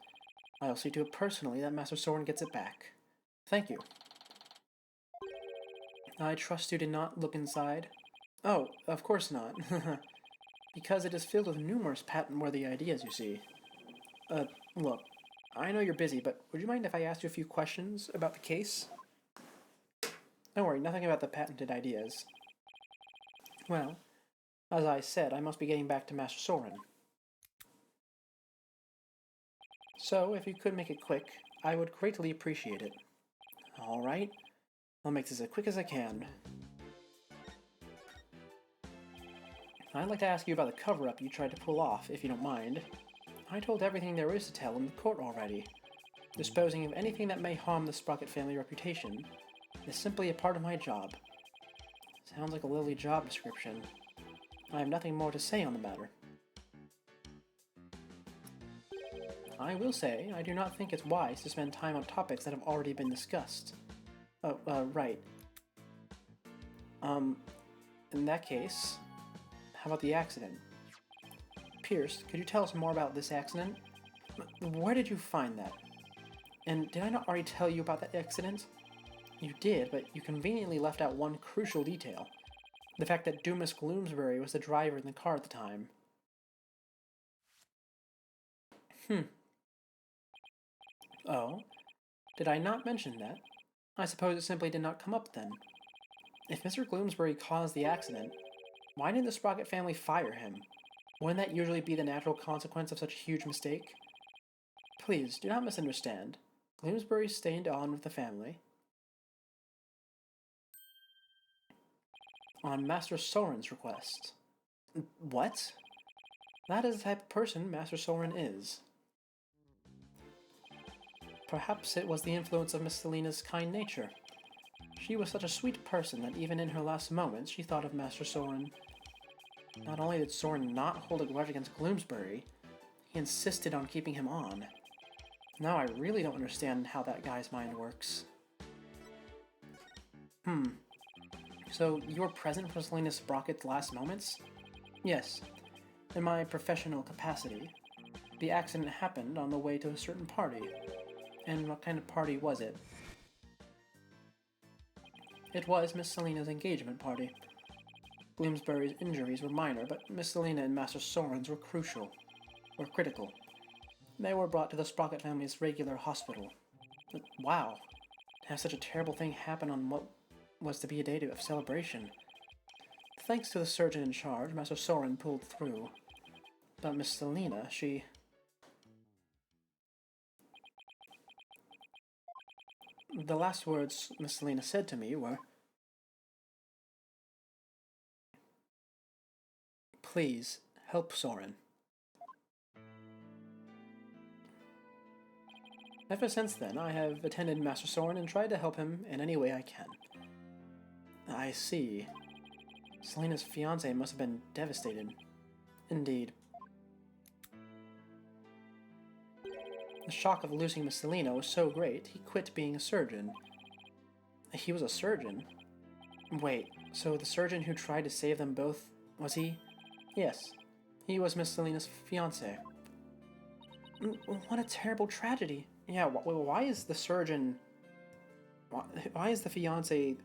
I'll see to it personally that Master Soren gets it back. Thank you. I trust you did not look inside. Oh, of course not. Because it is filled with numerous patent-worthy ideas, you see. Look, I know you're busy, but would you mind if I asked you a few questions about the case? Don't worry, nothing about the patented ideas. Well, as I said, I must be getting back to Master Soren. So, if you could make it quick, I would greatly appreciate it. Alright, I'll make this as quick as I can. I'd like to ask you about the cover-up you tried to pull off, if you don't mind. I told everything there is to tell in the court already. Disposing of anything that may harm the Sprocket family reputation is simply a part of my job. Sounds like a lovely job description. I have nothing more to say on the matter. I will say, I do not think it's wise to spend time on topics that have already been discussed. Oh, right. In that case, how about the accident? Pierce, could you tell us more about this accident? Where did you find that? And did I not already tell you about that accident? You did, but you conveniently left out one crucial detail. The fact that Dumas Gloomsbury was the driver in the car at the time. Oh? Did I not mention that? I suppose it simply did not come up then. If Mr. Gloomsbury caused the accident, why didn't the Sprocket family fire him? Wouldn't that usually be the natural consequence of such a huge mistake? Please, do not misunderstand. Gloomsbury stayed on with the family. On Master Soren's request. What? That is the type of person Master Soren is. Perhaps it was the influence of Miss Selena's kind nature. She was such a sweet person that even in her last moments she thought of Master Soren. Not only did Soren not hold a grudge against Gloomsbury, he insisted on keeping him on. Now I really don't understand how that guy's mind works. So you were present for Selena Sprocket's last moments? Yes, in my professional capacity. The accident happened on the way to a certain party. And what kind of party was it? It was Miss Selena's engagement party. Bloomsbury's injuries were minor, but Miss Selena and Master Soren's were critical. They were brought to the Sprocket family's regular hospital. But wow, to have such a terrible thing happen on what was to be a day of celebration. Thanks to the surgeon in charge, Master Soren pulled through. But Miss Selena, the last words Miss Selena said to me were, "Please, help Soren." Ever since then, I have attended Master Soren and tried to help him in any way I can. I see. Selena's fiance must have been devastated. Indeed. The shock of losing Miss Selena was so great, he quit being a surgeon. He was a surgeon? Wait, so the surgeon who tried to save them both, was he? Yes, he was Miss Selena's fiance. What a terrible tragedy. Yeah, why is the surgeon... Why is the fiance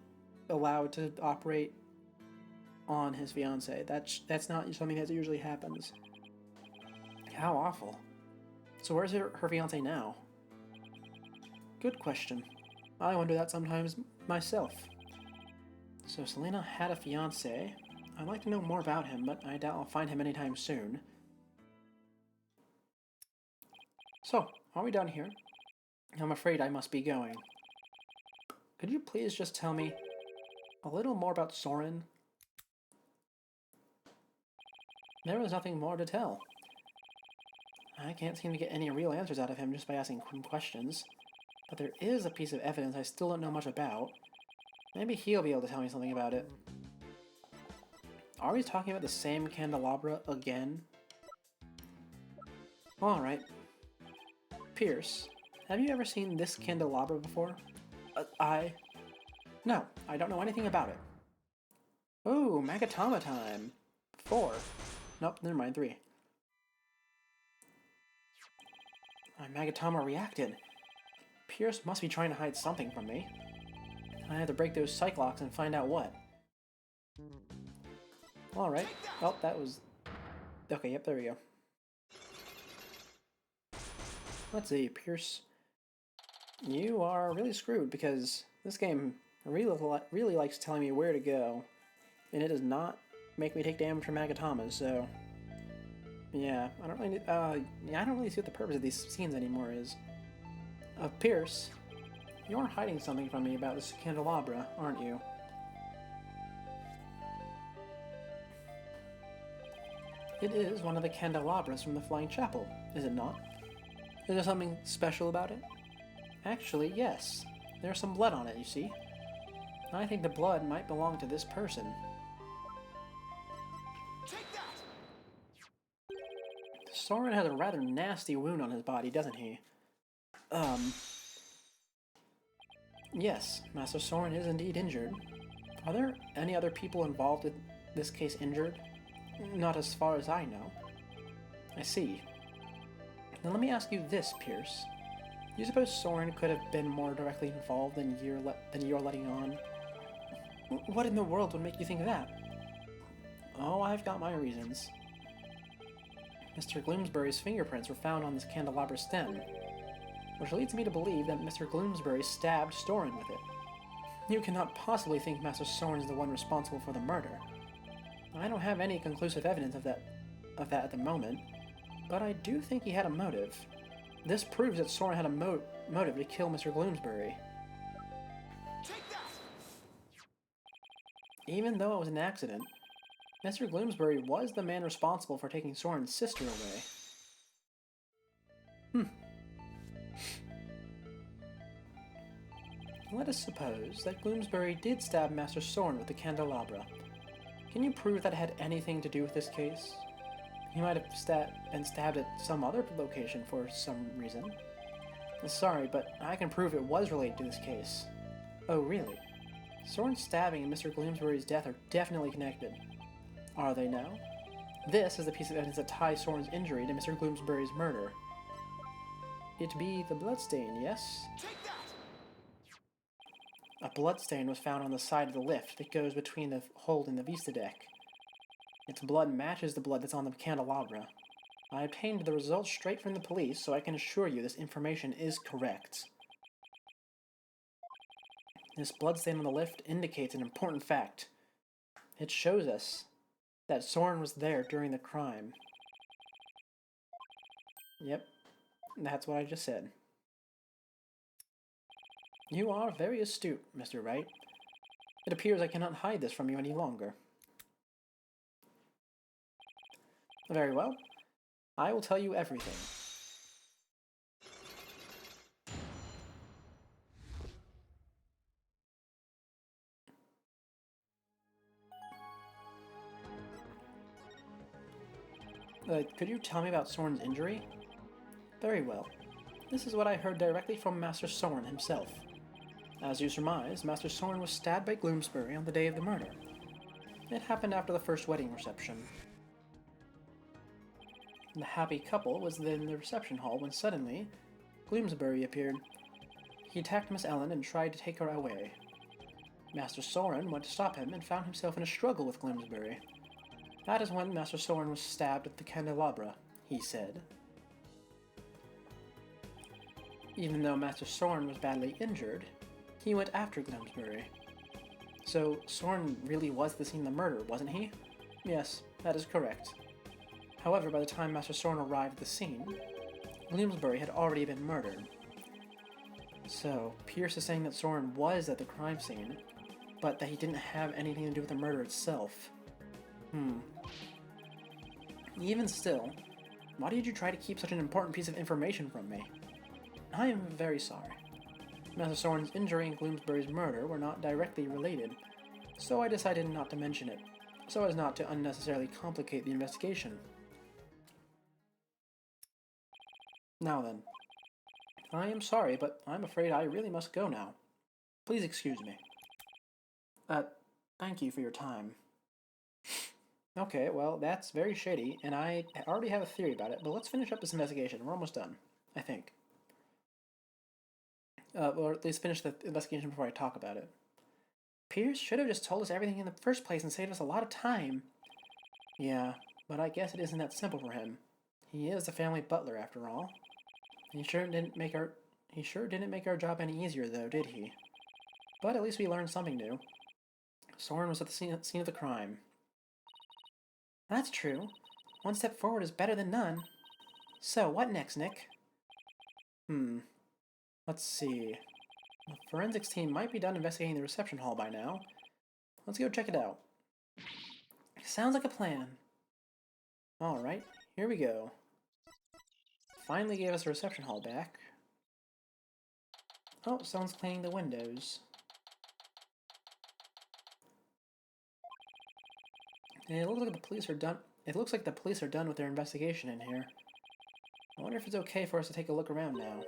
allowed to operate on his fiance? That's not something that usually happens. How awful. So where's her fiance now? Good question. I wonder that sometimes myself. So Selena had a fiance. I'd like to know more about him, but I doubt I'll find him anytime soon. So, are we done here? I'm afraid I must be going. Could you please just tell me a little more about Soren? There was nothing more to tell. I can't seem to get any real answers out of him just by asking him questions. But there is a piece of evidence I still don't know much about. Maybe he'll be able to tell me something about it. Are we talking about the same candelabra again? Alright. Pierce, have you ever seen this candelabra before? No, I don't know anything about it. Oh, Magatama time. 4. Nope, never mind, 3. My Magatama reacted. Pierce must be trying to hide something from me. I have to break those psych locks and find out what. Alright. Oh, that was... Okay, yep, there we go. Let's see, Pierce. You are really screwed because this game really likes telling me where to go. And it does not make me take damage from Magatamas, so... Yeah, I don't really see what the purpose of these scenes anymore is. Pierce, you're hiding something from me about this candelabra, aren't you? It is one of the candelabras from the Flying Chapel, is it not? Is there something special about it? Actually, yes. There's some blood on it, you see. I think the blood might belong to this person. Soren has a rather nasty wound on his body, doesn't he? Yes, Master Soren is indeed injured. Are there any other people involved in this case injured? Not as far as I know. I see. Now let me ask you this, Pierce. Do you suppose Soren could have been more directly involved than you're letting on? What in the world would make you think that? Oh, I've got my reasons. Mr. Gloomsbury's fingerprints were found on this candelabra stem, which leads me to believe that Mr. Gloomsbury stabbed Soren with it. You cannot possibly think Master Soren is the one responsible for the murder. I don't have any conclusive evidence of that at the moment, but I do think he had a motive. This proves that Soren had a motive to kill Mr. Gloomsbury. Even though it was an accident, Mr. Gloomsbury was the man responsible for taking Soren's sister away. Let us suppose that Gloomsbury did stab Master Soren with the candelabra. Can you prove that it had anything to do with this case? He might have been stabbed at some other location for some reason. Sorry, but I can prove it was related to this case. Oh, really? Soren's stabbing and Mr. Gloomsbury's death are definitely connected. Are they now? This is the piece of evidence that ties Soren's injury to Mr. Gloomsbury's murder. It be the bloodstain, yes? A bloodstain was found on the side of the lift that goes between the hold and the Vista deck. Its blood matches the blood that's on the candelabra. I obtained the results straight from the police, so I can assure you this information is correct. This bloodstain on the lift indicates an important fact. It shows us that Soren was there during the crime. Yep, that's what I just said. You are very astute, Mr. Wright. It appears I cannot hide this from you any longer. Very well. I will tell you everything. Could you tell me about Soren's injury? Very well. This is what I heard directly from Master Soren himself. As you surmise, Master Soren was stabbed by Gloomsbury on the day of the murder. It happened after the first wedding reception. The happy couple was in the reception hall when suddenly, Gloomsbury appeared. He attacked Miss Ellen and tried to take her away. Master Soren went to stop him and found himself in a struggle with Gloomsbury. That is when Master Soren was stabbed with the candelabra, he said. Even though Master Soren was badly injured, he went after Gloomsbury. So Soren really was the scene of the murder, wasn't he? Yes, that is correct. However, by the time Master Soren arrived at the scene, Gloomsbury had already been murdered. So, Pierce is saying that Soren was at the crime scene, but that he didn't have anything to do with the murder itself. Even still, why did you try to keep such an important piece of information from me? I am very sorry. Master Soren's injury and Gloomsbury's murder were not directly related, so I decided not to mention it, so as not to unnecessarily complicate the investigation. Now then, I am sorry, but I'm afraid I really must go now. Please excuse me. Thank you for your time. Okay, well, that's very shady, and I already have a theory about it, but let's finish up this investigation. We're almost done, I think. Or at least finish the investigation before I talk about it. Pierce should have just told us everything in the first place and saved us a lot of time. Yeah, but I guess it isn't that simple for him. He is the family butler, after all. He sure didn't make our job any easier, though, did he? But at least we learned something new. Soren was at the scene of the crime. That's true. One step forward is better than none. So, what next, Nick? Let's see. The forensics team might be done investigating the reception hall by now. Let's go check it out. Sounds like a plan. Alright, here we go. Finally gave us the reception hall back. Oh, someone's cleaning the windows. And it looks like the police are done. It looks like the police are done with their investigation in here. I wonder if it's okay for us to take a look around now.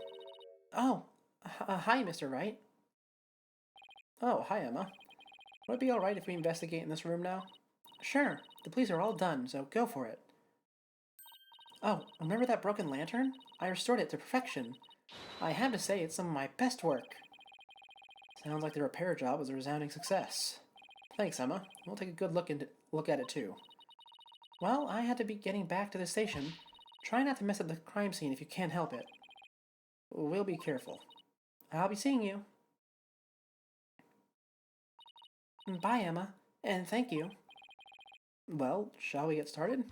Oh, hi, Mr. Wright. Oh, hi, Emma. Would it be alright if we investigate in this room now? Sure, the police are all done, so go for it. Oh, remember that broken lantern? I restored it to perfection. I have to say, it's some of my best work. Sounds like the repair job was a resounding success. Thanks, Emma. We'll take a good look at it too. Well, I had to be getting back to the station. Try not to mess up the crime scene if you can't help it. We'll be careful. I'll be seeing you. Bye, Emma, and thank you. Well, shall we get started?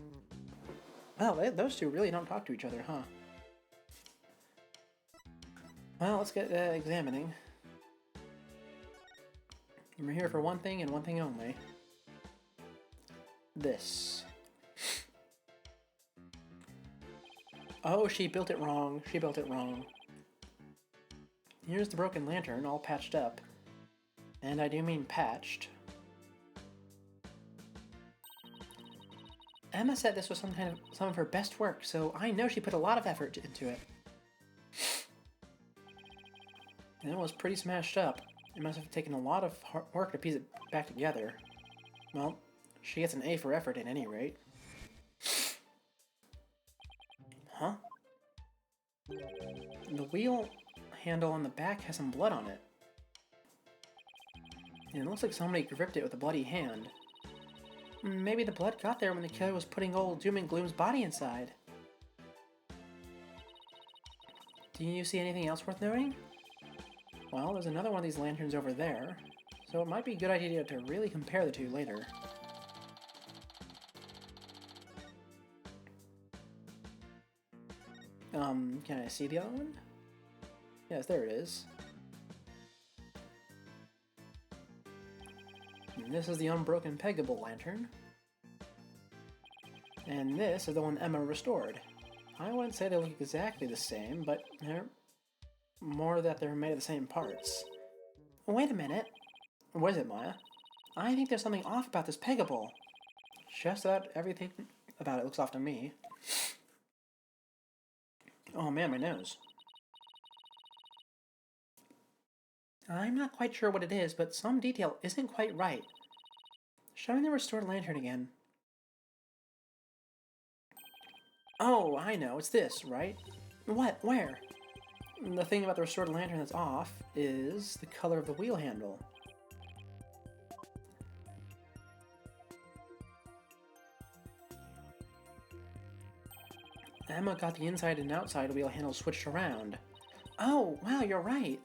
Well, those two really don't talk to each other, huh? Well, let's get examining. We're here for one thing and one thing only. This. Oh, she built it wrong. She built it wrong. Here's the broken lantern, all patched up. And I do mean patched. Emma said this was some of her best work, so I know she put a lot of effort into it. And it was pretty smashed up. It must have taken a lot of hard work to piece it back together. Well, she gets an A for effort at any rate. Huh? The wheel handle on the back has some blood on it. And it looks like somebody gripped it with a bloody hand. Maybe the blood got there when the killer was putting old Doom and Gloom's body inside. Do you see anything else worth noting? Well, there's another one of these lanterns over there, so it might be a good idea to really compare the two later. Can I see the other one? Yes, there it is. And this is the unbroken peggable lantern. And this is the one Emma restored. I wouldn't say they look exactly the same, but they're more that they're made of the same parts. Wait a minute. What is it, Maya? I think there's something off about this peggable. Just that everything about it looks off to me. Oh man, my nose. I'm not quite sure what it is, but some detail isn't quite right. Show me the restored lantern again. Oh, I know, it's this, right? What? Where? The thing about the restored lantern that's off is the color of the wheel handle. Emma got the inside and outside wheel handle switched around. Oh, wow, you're right.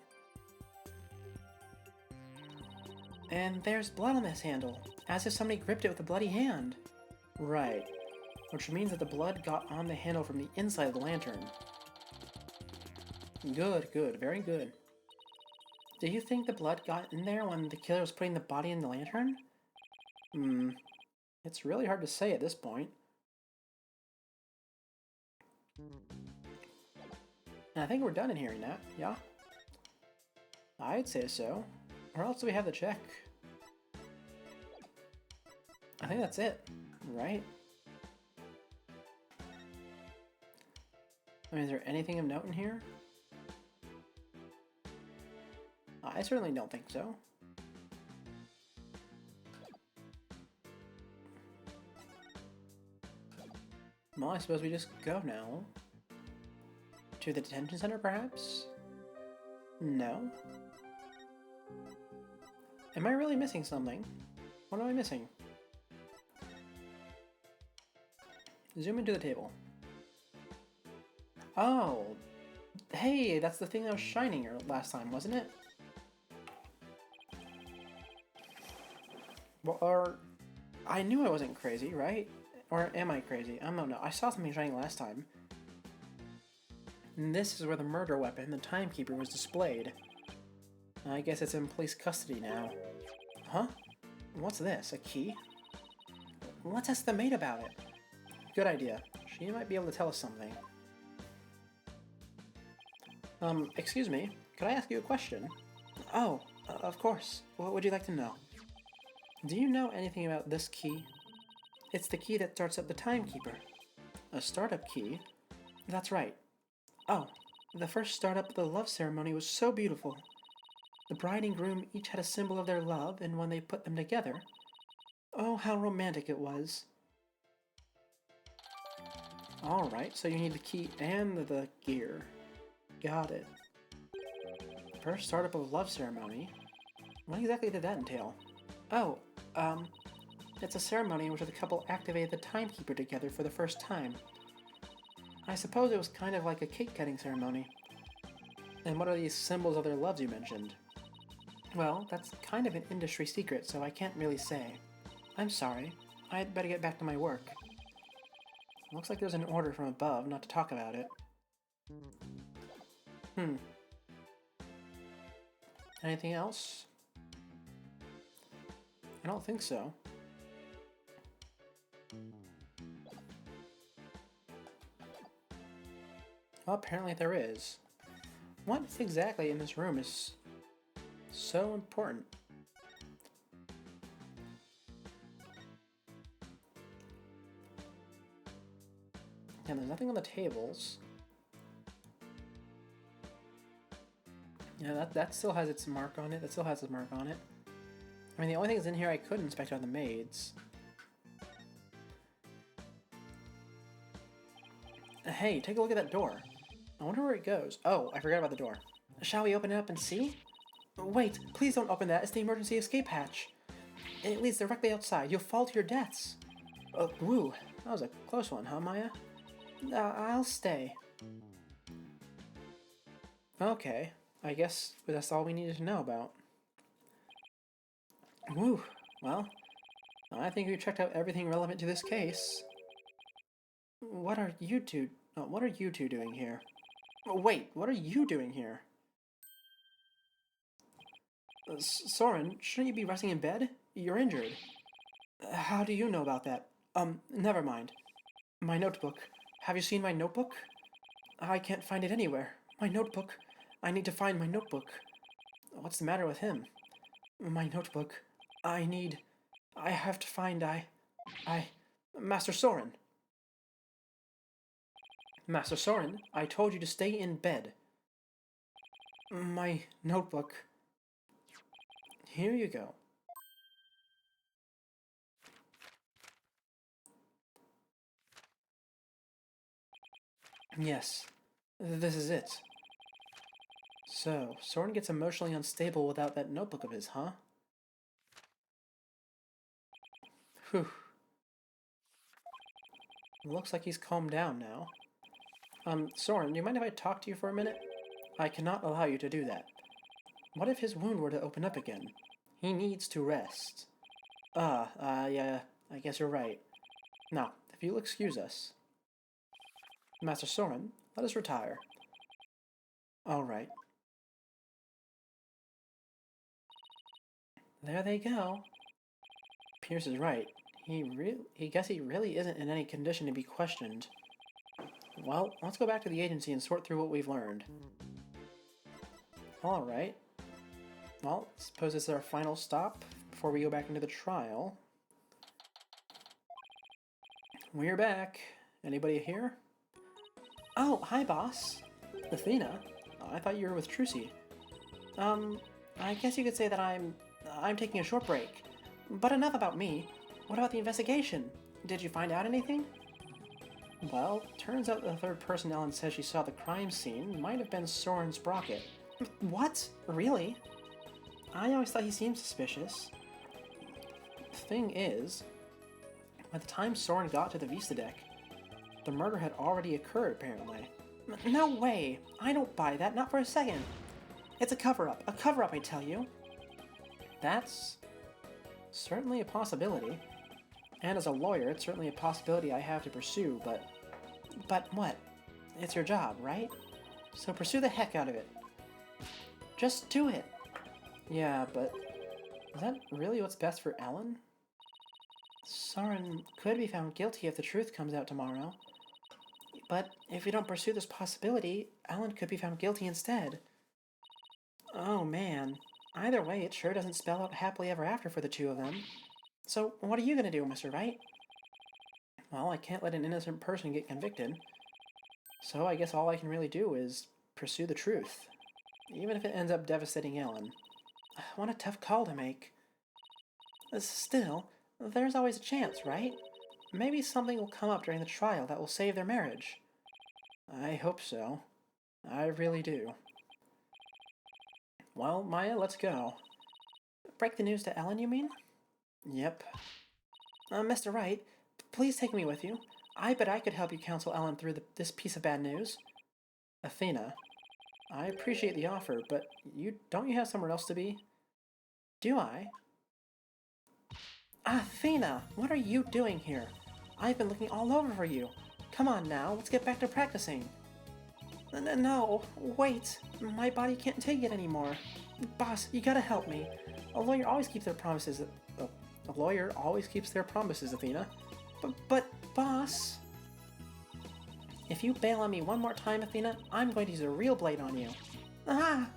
And there's blood on this handle, as if somebody gripped it with a bloody hand. Right, which means that the blood got on the handle from the inside of the lantern. Good, good, very good. Do you think the blood got in there when the killer was putting the body in the lantern? It's really hard to say at this point. And I think we're done in here, Nat, yeah? I'd say so. Or else do we have to check? I think that's it, right? I mean, is there anything of note in here? I certainly don't think so. Well, I suppose we just go now. To the detention center, perhaps? No? Am I really missing something? What am I missing? Zoom into the table. Oh! Hey, that's the thing that was shining last time, wasn't it? Well, or... I knew I wasn't crazy, right? Or am I crazy? I don't know. I saw something shining last time. And this is where the murder weapon, the Timekeeper, was displayed. I guess it's in police custody now. Huh? What's this? A key? Let's ask the maid about it. Good idea. She might be able to tell us something. Excuse me. Could I ask you a question? Oh, of course. What would you like to know? Do you know anything about this key? It's the key that starts up the Timekeeper. A startup key? That's right. Oh, the first startup of the love ceremony was so beautiful. The bride and groom each had a symbol of their love, and when they put them together... Oh, how romantic it was. Alright, so you need the key and the gear. Got it. First startup of love ceremony? What exactly did that entail? Oh, it's a ceremony in which the couple activated the Timekeeper together for the first time. I suppose it was kind of like a cake-cutting ceremony. And what are these symbols of their loves you mentioned? Well, that's kind of an industry secret, so I can't really say. I'm sorry. I'd better get back to my work. Looks like there's an order from above not to talk about it. Anything else? I don't think so. Well, apparently there is. What exactly in this room is so important? And there's nothing on the tables. Yeah, that still has its mark on it. That still has its mark on it. I mean, the only things in here I could inspect are the maids. Hey, take a look at that door. I wonder where it goes. Oh, I forgot about the door. Shall we open it up and see? Wait, please don't open that. It's the emergency escape hatch. It leads directly outside. You'll fall to your deaths. Woo. That was a close one, huh, Maya? I'll stay. Okay. I guess that's all we needed to know about. Woo. Well, I think we've checked out everything relevant to this case. What are you two... what are you two doing here? Wait, what are you doing here? Soren, shouldn't you be resting in bed? You're injured. How do you know about that? Never mind. My notebook. Have you seen my notebook? I can't find it anywhere. My notebook. I need to find my notebook. What's the matter with him? My notebook. I have to find Master Soren. Master Soren, I told you to stay in bed. My notebook. Here you go. Yes, this is it. So, Soren gets emotionally unstable without that notebook of his, huh? Whew. Looks like he's calmed down now. Soren, do you mind if I talk to you for a minute? I cannot allow you to do that. What if his wound were to open up again? He needs to rest. Yeah, I guess you're right. Now, if you'll excuse us. Master Soren, let us retire. All right. There they go. Pierce is right. He guess he really isn't in any condition to be questioned. Well, let's go back to the agency and sort through what we've learned. All right. Well, suppose this is our final stop before we go back into the trial. We're back. Anybody here? Oh, hi, boss. Athena? I thought you were with Trucy. I guess you could say that I'm taking a short break. But enough about me. What about the investigation? Did you find out anything? Well, turns out the third person Ellen says she saw the crime scene might have been Soren Sprocket. What? Really? I always thought he seemed suspicious. The thing is, by the time Soren got to the Vista deck, the murder had already occurred, apparently. No way! I don't buy that, not for a second! It's a cover-up, I tell you! That's certainly a possibility. And as a lawyer, it's certainly a possibility I have to pursue, but... But what? It's your job, right? So pursue the heck out of it. Just do it! Yeah, but... is that really what's best for Ellen? Soren could be found guilty if the truth comes out tomorrow. But if we don't pursue this possibility, Ellen could be found guilty instead. Oh man. Either way, it sure doesn't spell out happily ever after for the two of them. So, what are you gonna do, Mr. Wright? Well, I can't let an innocent person get convicted. So I guess all I can really do is pursue the truth. Even if it ends up devastating Ellen. What a tough call to make. Still, there's always a chance, right? Maybe something will come up during the trial that will save their marriage. I hope so. I really do. Well, Maya, let's go. Break the news to Ellen, you mean? Yep. Mr. Wright, please take me with you. I bet I could help you counsel Ellen through this piece of bad news. Athena, I appreciate the offer, but don't you have somewhere else to be? Do I? Athena, what are you doing here? I've been looking all over for you. Come on now, let's get back to practicing. No, wait. My body can't take it anymore. Boss, you gotta help me. A lawyer always keeps their promises. A lawyer always keeps their promises, Athena. But, boss... If you bail on me one more time, Athena, I'm going to use a real blade on you. Ah!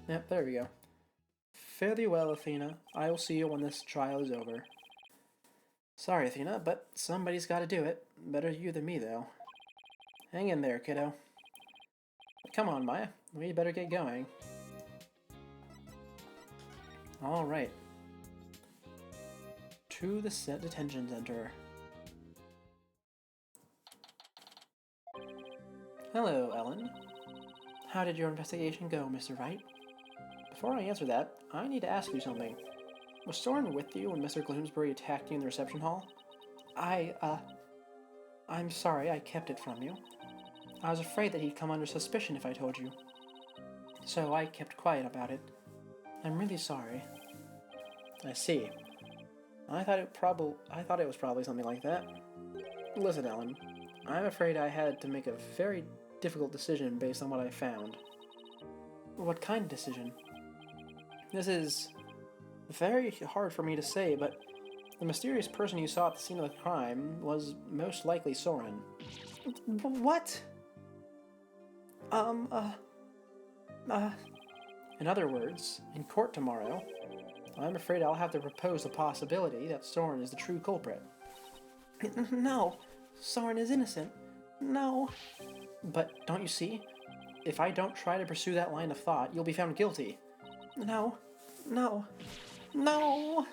Yep, there we go. Fare thee well, Athena. I will see you when this trial is over. Sorry, Athena, but somebody's gotta do it. Better you than me, though. Hang in there, kiddo. Come on, Maya. We better get going. Alright. To the detention center. Hello, Ellen. How did your investigation go, Mr. Wright? Before I answer that, I need to ask you something. Was Soren with you when Mr. Gloomsbury attacked you in the reception hall? I, I'm sorry I kept it from you. I was afraid that he'd come under suspicion if I told you. So I kept quiet about it. I'm really sorry. I see. I thought it was probably something like that. Listen, Ellen, I'm afraid I had to make a very difficult decision based on what I found. What kind of decision? This is very hard for me to say, but the mysterious person you saw at the scene of the crime was most likely Soren. What? In other words, in court tomorrow, I'm afraid I'll have to propose the possibility that Soren is the true culprit. No, Soren is innocent. No. But don't you see? If I don't try to pursue that line of thought, you'll be found guilty. No. No. No!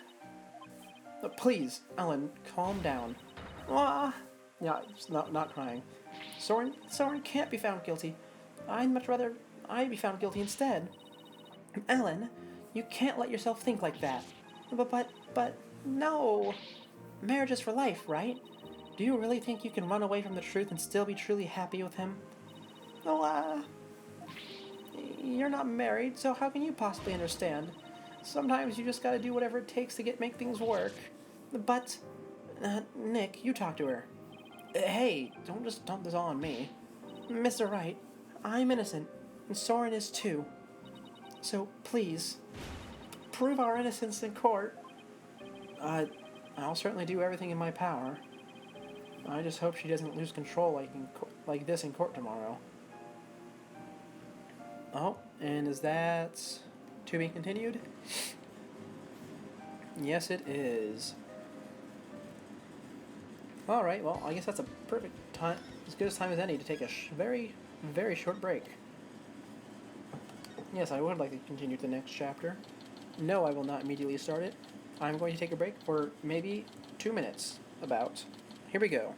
Please, Ellen, calm down. Ah! Yeah, just not crying. Soren can't be found guilty. I'd much rather I be found guilty instead. Ellen, you can't let yourself think like that. But, no! Marriage is for life, right? Do you really think you can run away from the truth and still be truly happy with him? Oh, you're not married, so how can you possibly understand? Sometimes you just gotta do whatever it takes to make things work. But, Nick, you talk to her. Hey, don't just dump this all on me. Mr. Wright, I'm innocent, and Soren is too. So, please, prove our innocence in court. I'll certainly do everything in my power. I just hope she doesn't lose control like this in court tomorrow. Oh, and is that to be continued? Yes, it is. Alright, well, I guess that's a perfect time, as good a time as any, to take a very, very short break. Yes, I would like to continue to the next chapter. No, I will not immediately start it. I'm going to take a break for maybe 2 minutes, about. Here we go.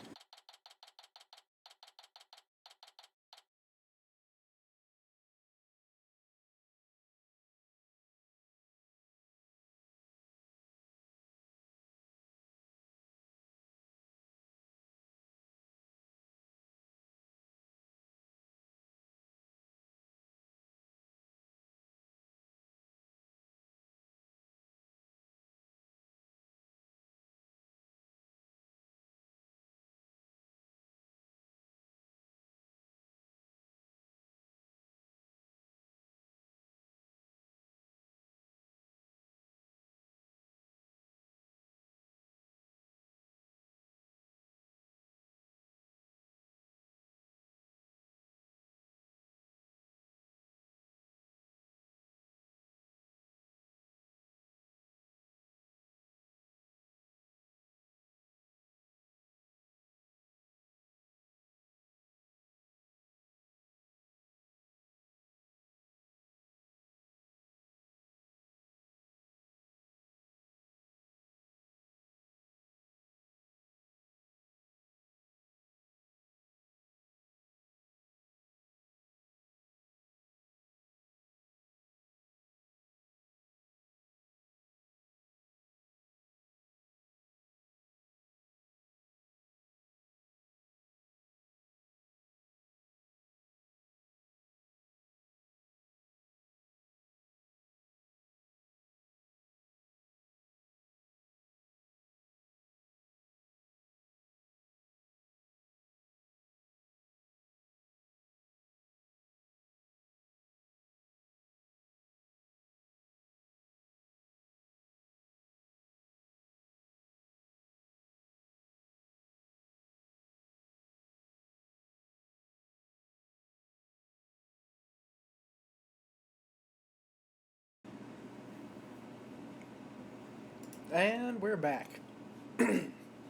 And we're back.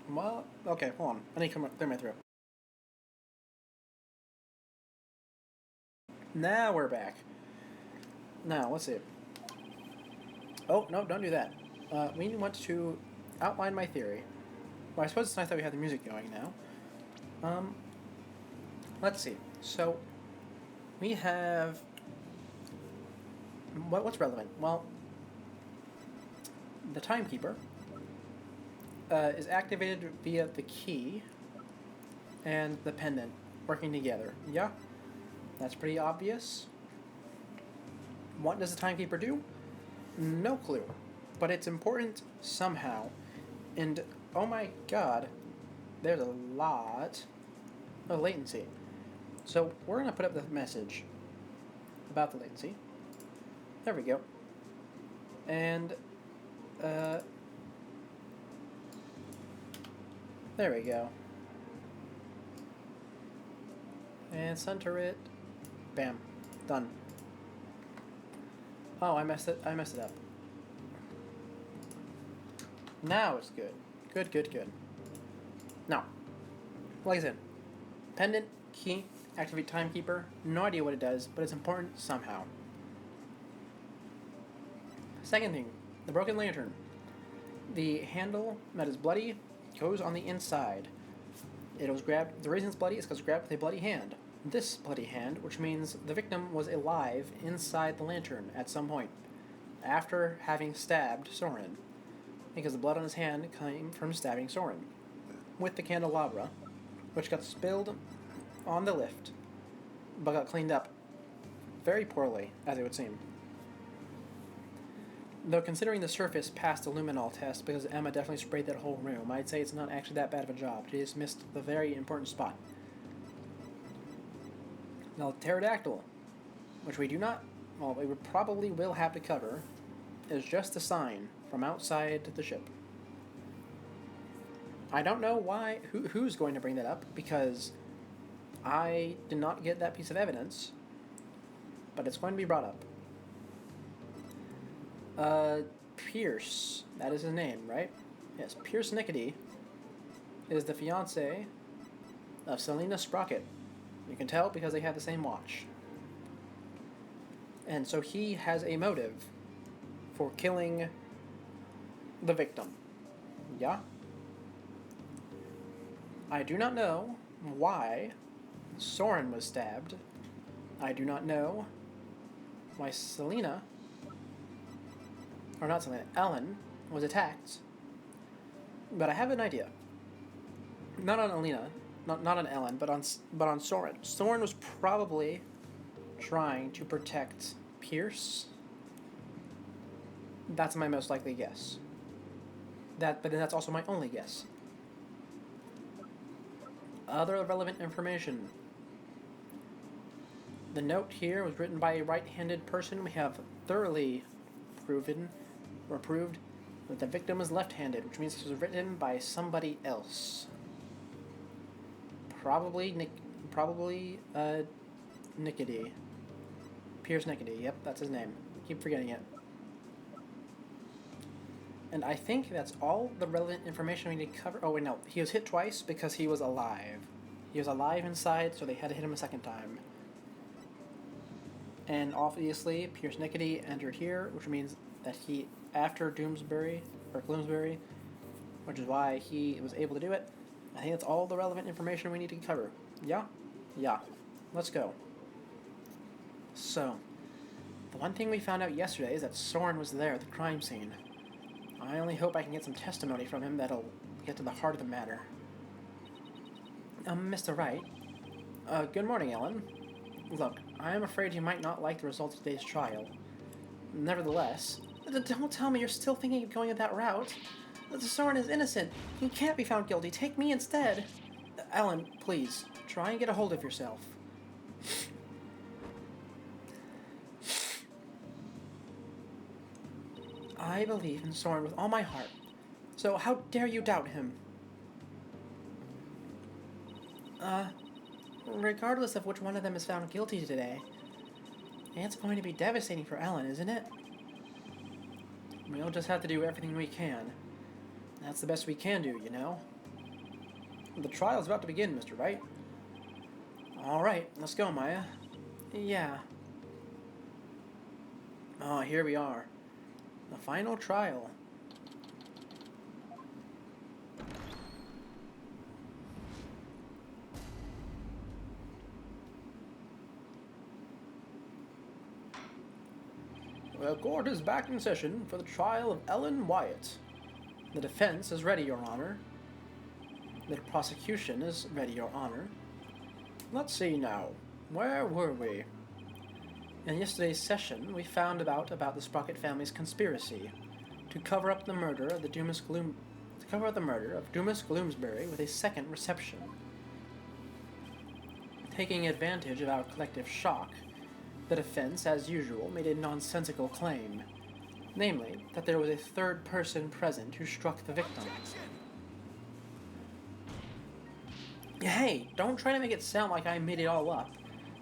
Well, okay, hold on. I need to clear my throat. Now we're back. Now, let's see. Oh, no, don't do that. We want to outline my theory. Well, I suppose it's nice that we have the music going now. Let's see. So, we have... what's relevant? Well, the timekeeper is activated via the key and the pendant working together. Yeah, that's pretty obvious. What does the timekeeper do? No clue, but it's important somehow. And oh my god, there's a lot of latency. So we're going to put up the message about the latency. There we go. And there we go. And center it. Bam. Done. Oh, I messed it up. Now it's good. Good. Now, like I said, pendant, key, activate timekeeper. No idea what it does, but it's important somehow. Second thing, the broken lantern. The handle that is bloody goes on the inside. It was grabbed. The reason it's bloody is because it's grabbed with a bloody hand. This bloody hand, which means the victim was alive inside the lantern at some point, after having stabbed Soren, because the blood on his hand came from stabbing Soren with the candelabra, which got spilled on the lift, but got cleaned up very poorly, as it would seem. Though considering the surface passed the luminol test because Emma definitely sprayed that whole room, I'd say it's not actually that bad of a job. She just missed the very important spot. Now, the pterodactyl, which we probably will have to cover, is just a sign from outside the ship. I don't know who's going to bring that up, because I did not get that piece of evidence, but it's going to be brought up. Pierce, that is his name, right? Yes, Pierce Nickety is the fiancé of Selena Sprocket. You can tell because they have the same watch. And so he has a motive for killing the victim. Yeah? I do not know why Soren was stabbed. I do not know why Ellen was attacked. But I have an idea. Not on Alina, not on Ellen, but on Soren. Soren was probably trying to protect Pierce. That's my most likely guess. But then that's also my only guess. Other relevant information. The note here was written by a right-handed person. We have thoroughly proved that the victim is left-handed, which means this was written by somebody else. Probably Nickety. Pierce Nickety. Yep, that's his name. I keep forgetting it. And I think that's all the relevant information we need to cover. Oh, wait, no. He was hit twice because he was alive. He was alive inside, so they had to hit him a second time. And obviously, Pierce Nickety entered here, which means that he, after Gloomsbury, which is why he was able to do it. I think that's all the relevant information we need to cover. Yeah? Yeah. Let's go. So, the one thing we found out yesterday is that Soren was there at the crime scene. I only hope I can get some testimony from him that'll get to the heart of the matter. Mr. Wright. Good morning, Ellen. Look, I am afraid you might not like the results of today's trial. Nevertheless, don't tell me you're still thinking of going that route. Soren is innocent. He can't be found guilty. Take me instead. Ellen, please, try and get a hold of yourself. I believe in Soren with all my heart. So how dare you doubt him? Regardless of which one of them is found guilty today, it's going to be devastating for Ellen, isn't it? We'll just have to do everything we can. That's the best we can do, you know? The trial's about to begin, Mr. Wright. Alright, let's go, Maya. Yeah. Oh, here we are. The final trial. The court is back in session for the trial of Ellen Wyatt. The defense is ready, Your Honor. The prosecution is ready, Your Honor. Let's see now. Where were we? In yesterday's session, we found out about the Sprocket family's conspiracy to cover up the murder of Dumas Gloomsbury with a second reception. Taking advantage of our collective shock, the defense, as usual, made a nonsensical claim, namely, that there was a third person present who struck the victim. Hey, don't try to make it sound like I made it all up.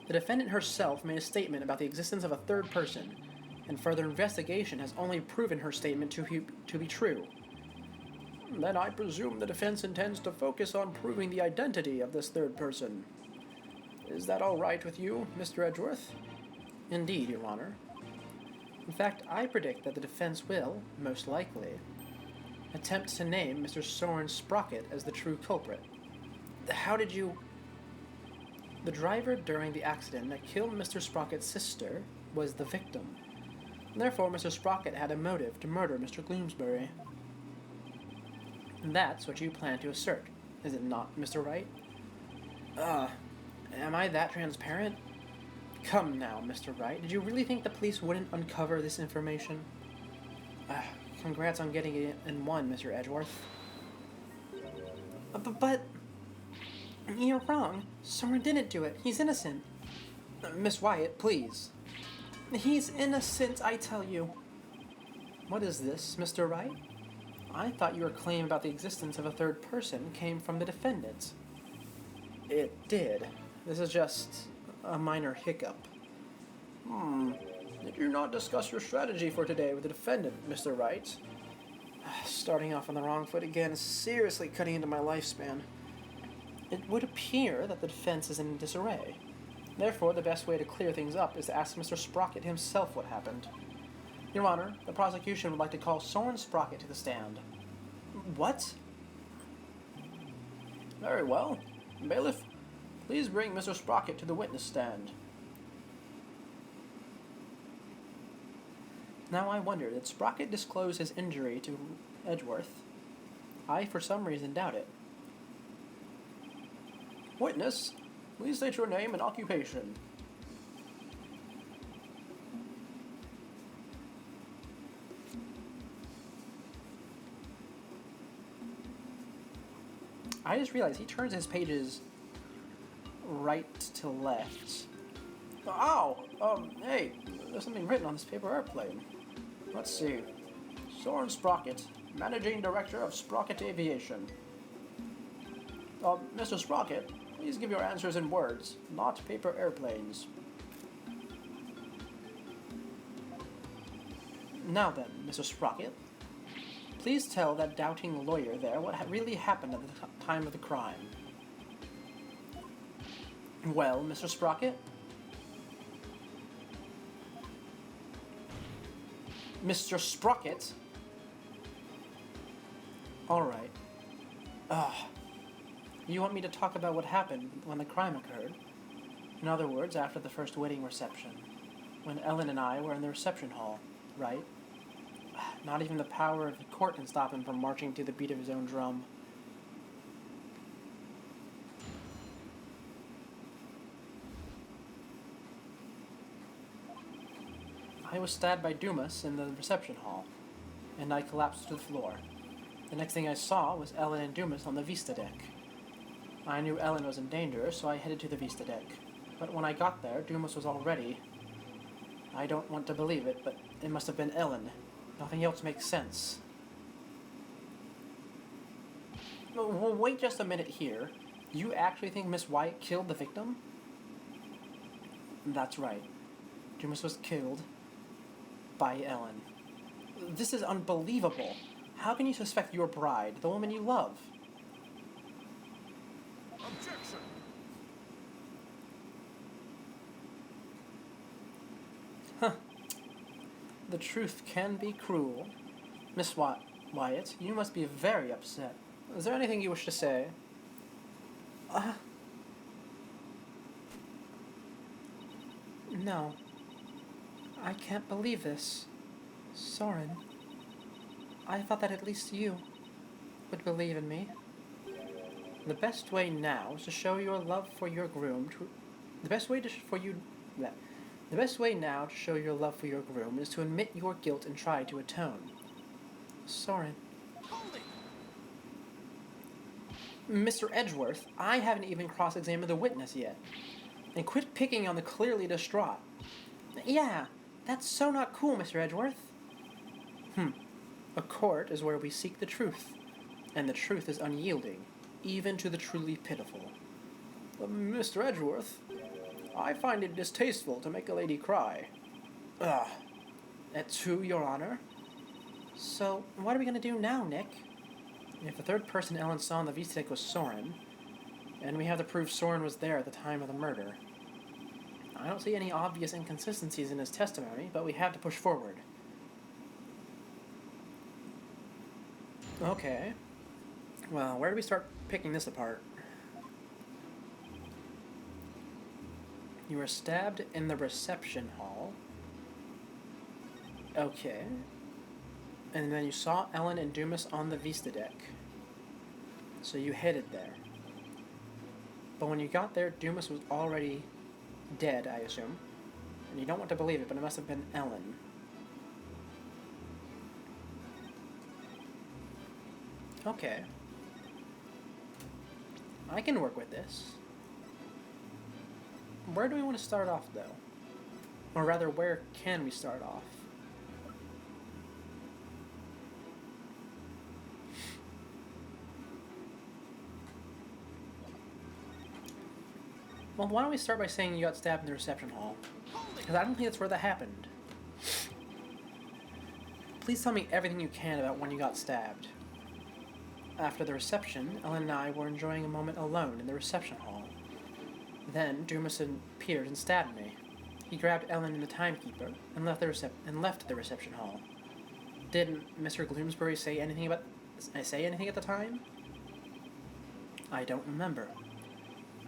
The defendant herself made a statement about the existence of a third person, and further investigation has only proven her statement to be true. Then I presume the defense intends to focus on proving the identity of this third person. Is that all right with you, Mr. Edgeworth? Indeed, Your Honor. In fact, I predict that the defense will, most likely, attempt to name Mr. Soren Sprocket as the true culprit. How did you... The driver during the accident that killed Mr. Sprocket's sister was the victim. Therefore, Mr. Sprocket had a motive to murder Mr. Gloomsbury. And that's what you plan to assert, is it not, Mr. Wright? Am I that transparent? Come now, Mr. Wright. Did you really think the police wouldn't uncover this information? Congrats on getting it in one, Mr. Edgeworth. But... You're wrong. Soren didn't do it. He's innocent. Miss Wyatt, please. He's innocent, I tell you. What is this, Mr. Wright? I thought your claim about the existence of a third person came from the defendant. It did. This is just a minor hiccup. Did you not discuss your strategy for today with the defendant, Mr. Wright? Starting off on the wrong foot again is seriously cutting into my lifespan. It would appear that the defense is in disarray. Therefore, the best way to clear things up is to ask Mr. Sprocket himself what happened. Your Honor, the prosecution would like to call Soren Sprocket to the stand. What? Very well. Bailiff, please bring Mr. Sprocket to the witness stand. Now I wonder, did Sprocket disclose his injury to Edgeworth? I, for some reason, doubt it. Witness, please state your name and occupation. I just realized he turns his pages right to left. Ow! Hey, there's something written on this paper airplane. Let's see. Soren Sprocket, Managing Director of Sprocket Aviation. Mr. Sprocket, please give your answers in words, not paper airplanes. Now then, Mr. Sprocket, please tell that doubting lawyer there what really happened at the time of the crime. Well, Mr. Sprocket? Mr. Sprocket? Alright. You want me to talk about what happened when the crime occurred? In other words, after the first wedding reception, when Ellen and I were in the reception hall, right? Not even the power of the court can stop him from marching to the beat of his own drum. I was stabbed by Dumas in the reception hall, and I collapsed to the floor. The next thing I saw was Ellen and Dumas on the Vista deck. I knew Ellen was in danger, so I headed to the Vista deck. But when I got there, Dumas was already... I don't want to believe it, but it must have been Ellen. Nothing else makes sense. Well, wait just a minute here. You actually think Miss Wyatt killed the victim? That's right. Dumas was killed by Ellen. This is unbelievable. How can you suspect your bride, the woman you love? Objection! Huh. The truth can be cruel. Miss Wyatt, you must be very upset. Is there anything you wish to say? No. I can't believe this. Soren, I thought that at least you would believe in me. The best way now is to show your love for your groom to... The best way to sh- for you... yeah. The best way now to show your love for your groom is to admit your guilt and try to atone. Soren. Mr. Edgeworth, I haven't even cross-examined the witness yet. And quit picking on the clearly distraught. Yeah, that's so not cool, Mr. Edgeworth. A court is where we seek the truth, and the truth is unyielding, even to the truly pitiful. Mr. Edgeworth, I find it distasteful to make a lady cry. Ugh. That's true, Your Honor. So, what are we gonna do now, Nick? If the third person Ellen saw on the V-stick was Soren, and we have to prove Soren was there at the time of the murder. I don't see any obvious inconsistencies in his testimony, but we have to push forward. Okay. Well, where do we start picking this apart? You were stabbed in the reception hall. Okay. And then you saw Ellen and Dumas on the Vista deck. So you headed there. But when you got there, Dumas was already dead, I assume. And you don't want to believe it, but it must have been Ellen. Okay. I can work with this. Where do we want to start off, though? Or rather, where can we start off? Well, why don't we start by saying you got stabbed in the reception hall? Because I don't think that's where that happened. Please tell me everything you can about when you got stabbed. After the reception, Ellen and I were enjoying a moment alone in the reception hall. Then, Dumas appeared and stabbed me. He grabbed Ellen and the timekeeper and left the reception hall. Didn't Mr. Gloomsbury say anything at the time? I don't remember.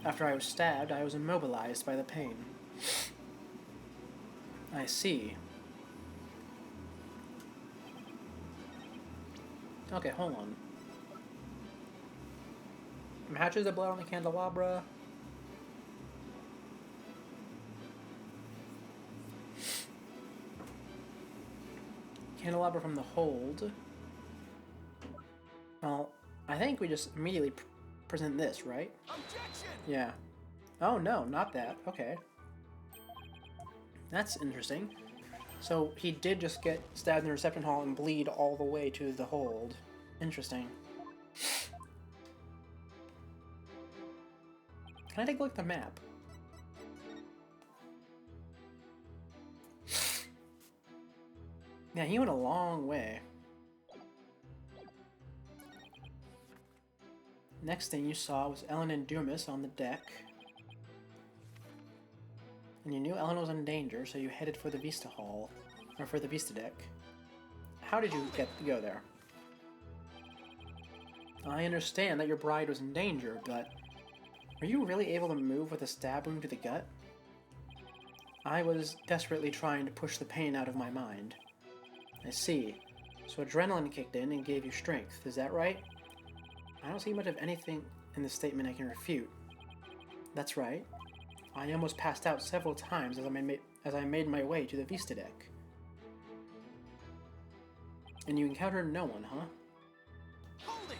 After I was stabbed, I was immobilized by the pain. I see. Okay, hold on. Matches of blood on the candelabra. Candelabra from the hold. Well, I think we just immediately present this, right? Objection! Yeah. Oh no, not that. Okay. That's interesting. So he did just get stabbed in the reception hall and bleed all the way to the hold. Interesting. Can I take a look at the map? Yeah, he went a long way. Next thing you saw was Ellen and Dumas on the deck. And you knew Ellen was in danger, so you headed for the Vista Hall. Or for the Vista deck. How did you go there? I understand that your bride was in danger, but... were you really able to move with a stab wound to the gut? I was desperately trying to push the pain out of my mind. I see. So adrenaline kicked in and gave you strength, is that right? I don't see much of anything in this statement I can refute. That's right. I almost passed out several times as I made my way to the Vista deck. And you encountered no one, huh? Hold it!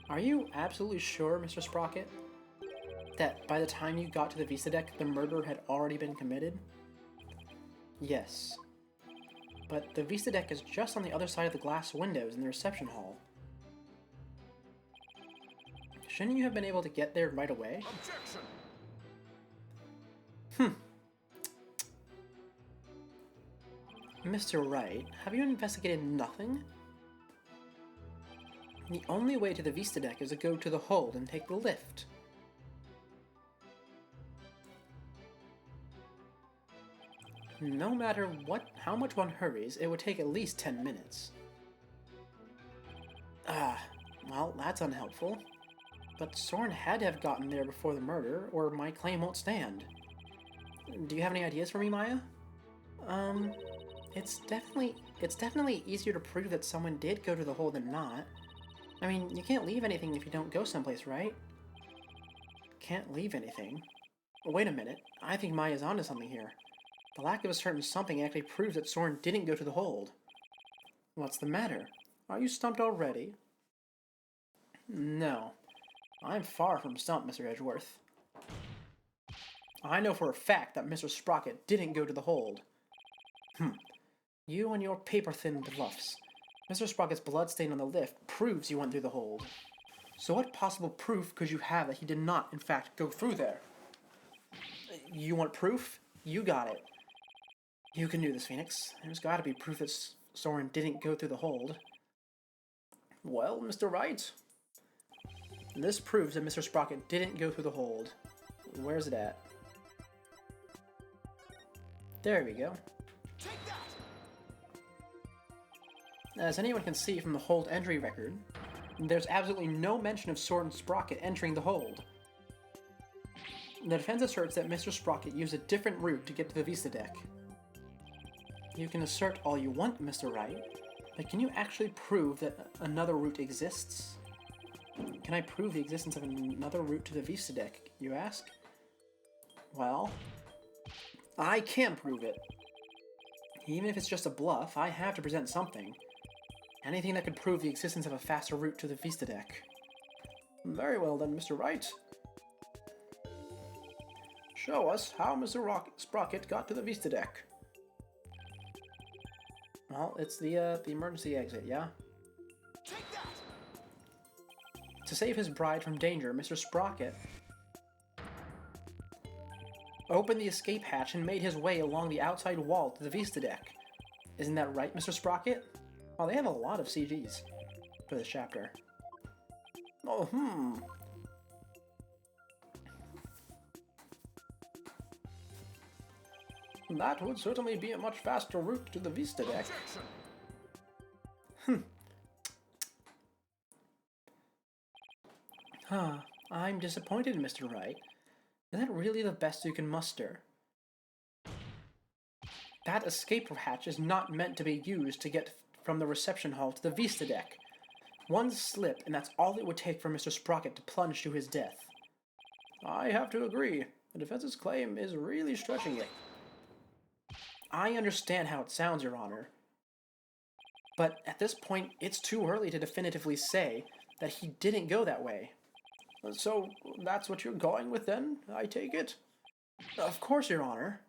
Are you absolutely sure, Mr. Sprocket, that by the time you got to the Vista deck, the murder had already been committed? Yes. But the Vista deck is just on the other side of the glass windows in the reception hall. Shouldn't you have been able to get there right away? Objection! Mr. Wright, have you investigated nothing? The only way to the Vista deck is to go to the hold and take the lift. No matter how much one hurries, it would take at least 10 minutes. Well, that's unhelpful. But Soren had to have gotten there before the murder, or my claim won't stand. Do you have any ideas for me, Maya? it's definitely easier to prove that someone did go to the hole than not. I mean, you can't leave anything if you don't go someplace, right? Can't leave anything. Wait a minute. I think Maya's onto something here. The lack of a certain something actually proves that Soren didn't go to the hold. What's the matter? Are you stumped already? No. I'm far from stumped, Mr. Edgeworth. I know for a fact that Mr. Sprocket didn't go to the hold. You and your paper-thin bluffs. Mr. Sprocket's bloodstain on the lift proves you went through the hold. So what possible proof could you have that he did not, in fact, go through there? You want proof? You got it. You can do this, Phoenix. There's gotta be proof that Soren didn't go through the hold. Well, Mr. Wright, this proves that Mr. Sprocket didn't go through the hold. Where's it at? There we go. As anyone can see from the hold entry record, there's absolutely no mention of Soren Sprocket entering the hold. The defense asserts that Mr. Sprocket used a different route to get to the Vista deck. You can assert all you want, Mr. Wright, but can you actually prove that another route exists? Can I prove the existence of another route to the Vista deck, you ask? Well, I can prove it. Even if it's just a bluff, I have to present something. Anything that could prove the existence of a faster route to the Vista deck. Very well then, Mr. Wright. Show us how Mr. Sprocket got to the Vista deck. Well, it's the emergency exit, yeah? To save his bride from danger, Mr. Sprocket opened the escape hatch and made his way along the outside wall to the Vista deck. Isn't that right, Mr. Sprocket? Oh, they have a lot of CGs for this chapter. Oh, That would certainly be a much faster route to the Vista deck. I'm disappointed, Mr. Wright. Is that really the best you can muster? That escape hatch is not meant to be used to get from the reception hall to the Vista deck. One slip, and that's all it would take for Mr. Sprocket to plunge to his death. I have to agree. The defense's claim is really stretching it. I understand how it sounds, Your Honor. But at this point, it's too early to definitively say that he didn't go that way. So, that's what you're going with then, I take it? Of course, Your Honor.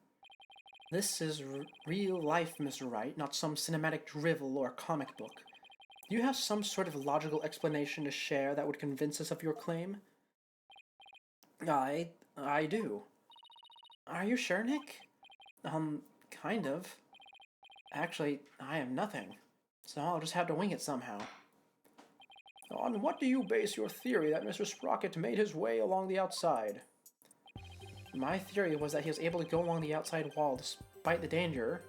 This is real life, Mr. Wright, not some cinematic drivel or comic book. Do you have some sort of logical explanation to share that would convince us of your claim? I do. Are you sure, Nick? Kind of. Actually, I am nothing, so I'll just have to wing it somehow. On what do you base your theory that Mr. Sprocket made his way along the outside? My theory was that he was able to go along the outside wall despite the danger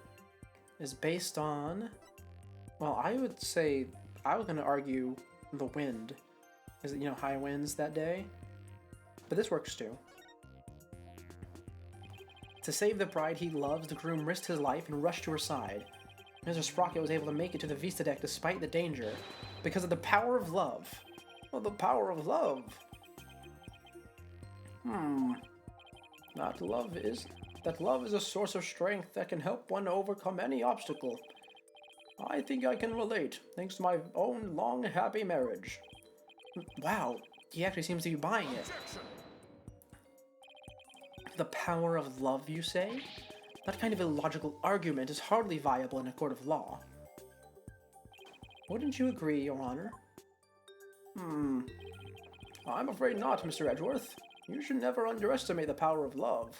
is based on... Well, I would say... I was going to argue the wind. Is it, high winds that day? But this works too. To save the bride he loves, the groom risked his life and rushed to her side. Mr. Sprocket was able to make it to the Vista deck despite the danger, because of the power of love. Well, the power of love. That love is a source of strength that can help one overcome any obstacle. I think I can relate, thanks to my own long, happy marriage. Wow, he actually seems to be buying it. The power of love, you say? That kind of illogical argument is hardly viable in a court of law. Wouldn't you agree, Your Honor? I'm afraid not, Mr. Edgeworth. You should never underestimate the power of love.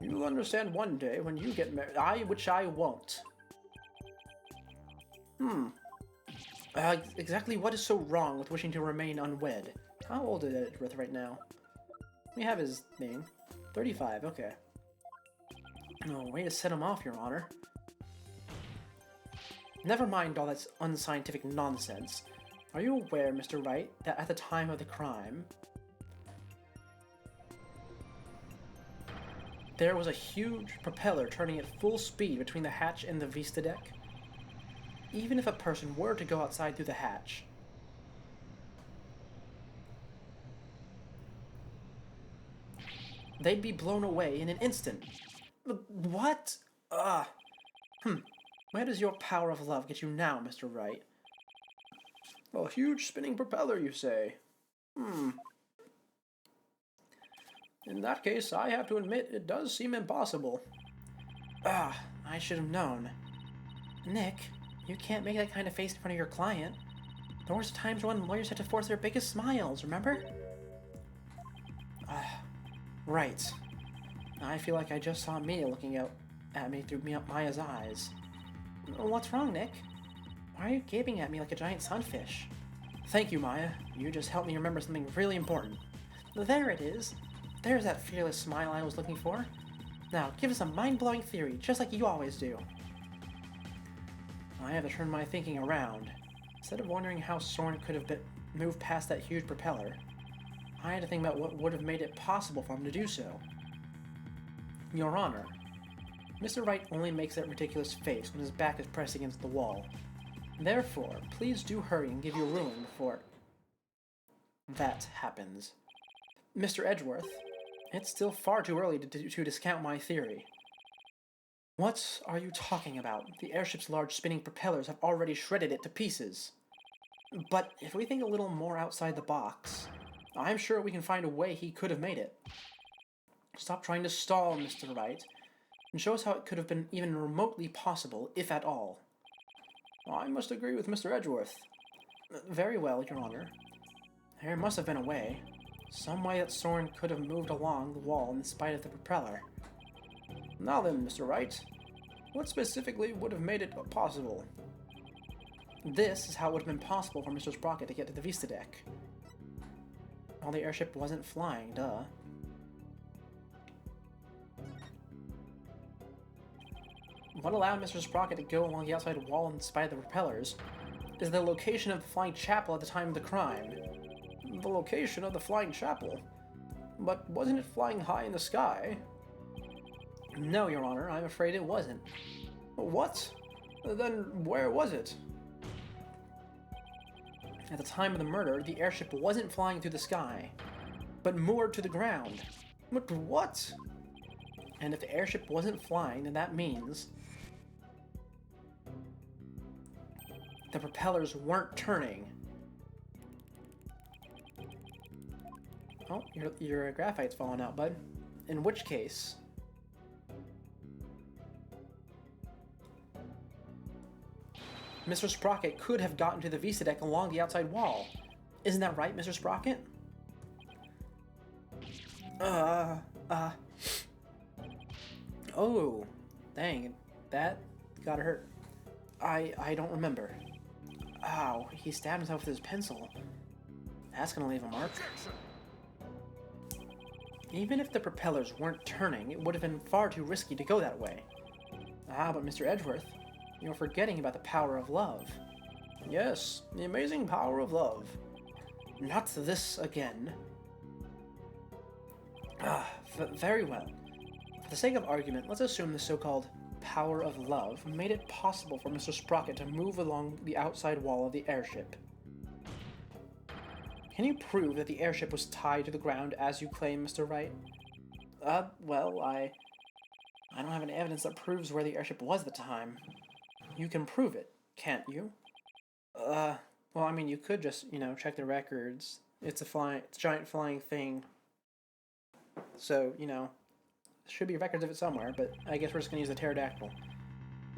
You'll understand one day when you get married, which I won't. Exactly what is so wrong with wishing to remain unwed? How old is Edgeworth right now? We have his name. 35, okay. No, way to set him off, Your Honor. Never mind all that unscientific nonsense. Are you aware, Mr. Wright, that at the time of the crime... there was a huge propeller turning at full speed between the hatch and the Vista deck. Even if a person were to go outside through the hatch, they'd be blown away in an instant. What? Where does your power of love get you now, Mr. Wright? A huge spinning propeller, you say? In that case, I have to admit, it does seem impossible. I should have known. Nick, you can't make that kind of face in front of your client. There were times when lawyers had to force their biggest smiles, remember? Right. I feel like I just saw Mia looking out at me through Maya's eyes. What's wrong, Nick? Why are you gaping at me like a giant sunfish? Thank you, Maya. You just helped me remember something really important. There it is. There's that fearless smile I was looking for. Now, give us a mind-blowing theory, just like you always do. I have to turn my thinking around. Instead of wondering how Soren could have moved past that huge propeller, I had to think about what would have made it possible for him to do so. Your Honor, Mr. Wright only makes that ridiculous face when his back is pressed against the wall. Therefore, please do hurry and give your ruling before that happens. Mr. Edgeworth, it's still far too early to discount my theory. What are you talking about? The airship's large spinning propellers have already shredded it to pieces. But if we think a little more outside the box, I'm sure we can find a way he could have made it. Stop trying to stall, Mr. Wright, and show us how it could have been even remotely possible, if at all. I must agree with Mr. Edgeworth. Very well, Your Honor. There must have been a way. Some way that Soren could have moved along the wall in spite of the propeller. Now then, Mr. Wright, what specifically would have made it possible? This is how it would have been possible for Mr. Sprocket to get to the Vista deck. While the airship wasn't flying, duh. What allowed Mr. Sprocket to go along the outside wall in spite of the propellers is the location of the flying chapel at the time of the crime. The location of the flying chapel? But wasn't it flying high in the sky? No, Your Honor, I'm afraid it wasn't. What? Then where was it? At the time of the murder, the airship wasn't flying through the sky, but moored to the ground. But what? And if the airship wasn't flying, then that means the propellers weren't turning. Oh, your graphite's falling out, bud. In which case, Mr. Sprocket could have gotten to the Vista deck along the outside wall. Isn't that right, Mr. Sprocket? Oh, dang, that gotta hurt. I don't remember. Ow, he stabbed himself with his pencil. That's gonna leave a mark. Even if the propellers weren't turning, it would have been far too risky to go that way. But Mr. Edgeworth, you're forgetting about the power of love. Yes, the amazing power of love. Not this again. Very well. For the sake of argument, let's assume the so-called power of love made it possible for Mr. Sprocket to move along the outside wall of the airship. Can you prove that the airship was tied to the ground as you claim, Mr. Wright? Well, I don't have any evidence that proves where the airship was at the time. You can prove it, can't you? Well, I mean, you could just, check the records. It's a giant flying thing. So, there should be records of it somewhere, but I guess we're just gonna use the pterodactyl.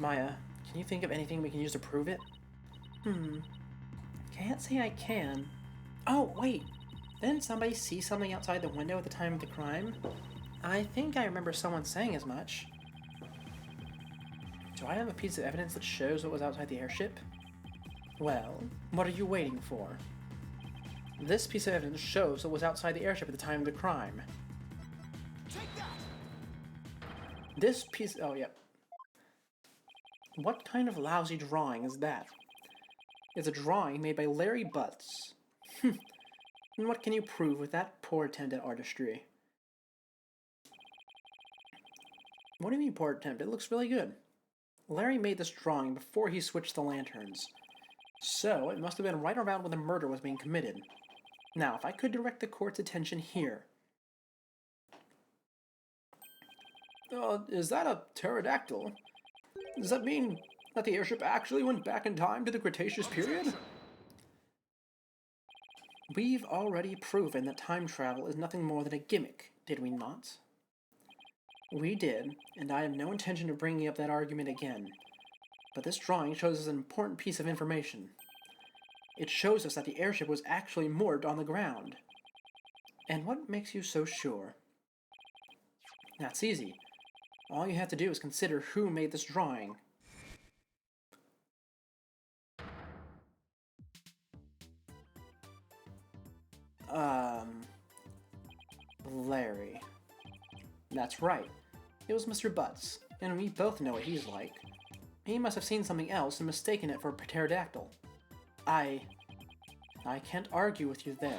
Maya, can you think of anything we can use to prove it? Can't say I can. Oh, wait! Didn't somebody see something outside the window at the time of the crime? I think I remember someone saying as much. Do I have a piece of evidence that shows what was outside the airship? Well, what are you waiting for? This piece of evidence shows what was outside the airship at the time of the crime. Take that! This piece... oh, yeah. What kind of lousy drawing is that? It's a drawing made by Larry Butts. And what can you prove with that poor attempt at artistry? What do you mean, poor attempt? It looks really good. Larry made this drawing before he switched the lanterns, so it must have been right around when the murder was being committed. Now, if I could direct the court's attention here. Is that a pterodactyl? Does that mean that the airship actually went back in time to the Cretaceous period? We've already proven that time travel is nothing more than a gimmick, did we not? We did, and I have no intention of bringing up that argument again. But this drawing shows us an important piece of information. It shows us that the airship was actually moored on the ground. And what makes you so sure? That's easy. All you have to do is consider who made this drawing. Larry. That's right. It was Mr. Butts, and we both know what he's like. He must have seen something else and mistaken it for a pterodactyl. I can't argue with you there.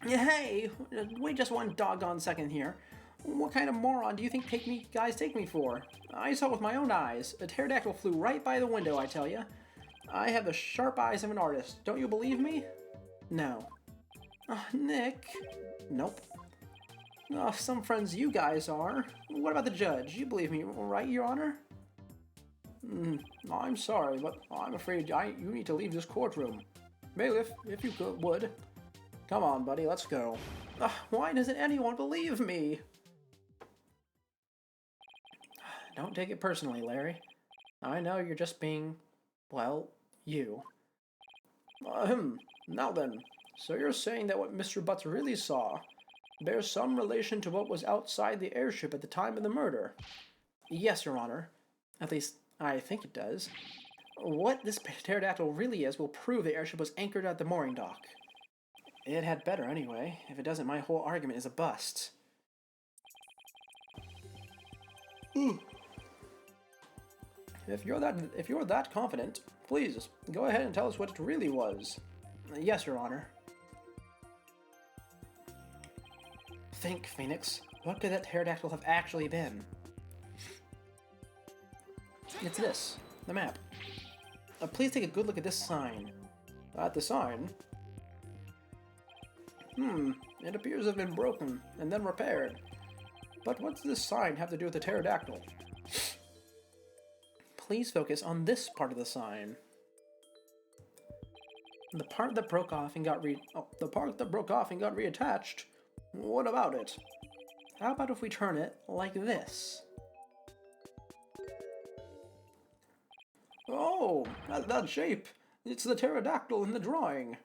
Hey, wait just one doggone second here. What kind of moron do you think guys take me for? I saw with my own eyes. A pterodactyl flew right by the window, I tell ya. I have the sharp eyes of an artist. Don't you believe me? No. Nick? Nope. Some friends you guys are. What about the judge? You believe me, right, Your Honor? I'm sorry, but I'm afraid you need to leave this courtroom. Bailiff, if you would. Come on, buddy, let's go. Why doesn't anyone believe me? Don't take it personally, Larry. I know you're just being, well, you. Now then, so you're saying that what Mr. Butts really saw bears some relation to what was outside the airship at the time of the murder? Yes, Your Honor. At least, I think it does. What this pterodactyl really is will prove the airship was anchored at the mooring dock. It had better, anyway. If it doesn't, my whole argument is a bust. If you're that confident, please, go ahead and tell us what it really was. Yes, Your Honor. Think, Phoenix. What could that pterodactyl have actually been? It's this. The map. Please take a good look at this sign. At the sign? It appears to have been broken and then repaired. But what does this sign have to do with the pterodactyl? Please focus on this part of the sign. The part that broke off and got reattached. What about it? How about if we turn it like this? Oh, that shape. It's the pterodactyl in the drawing.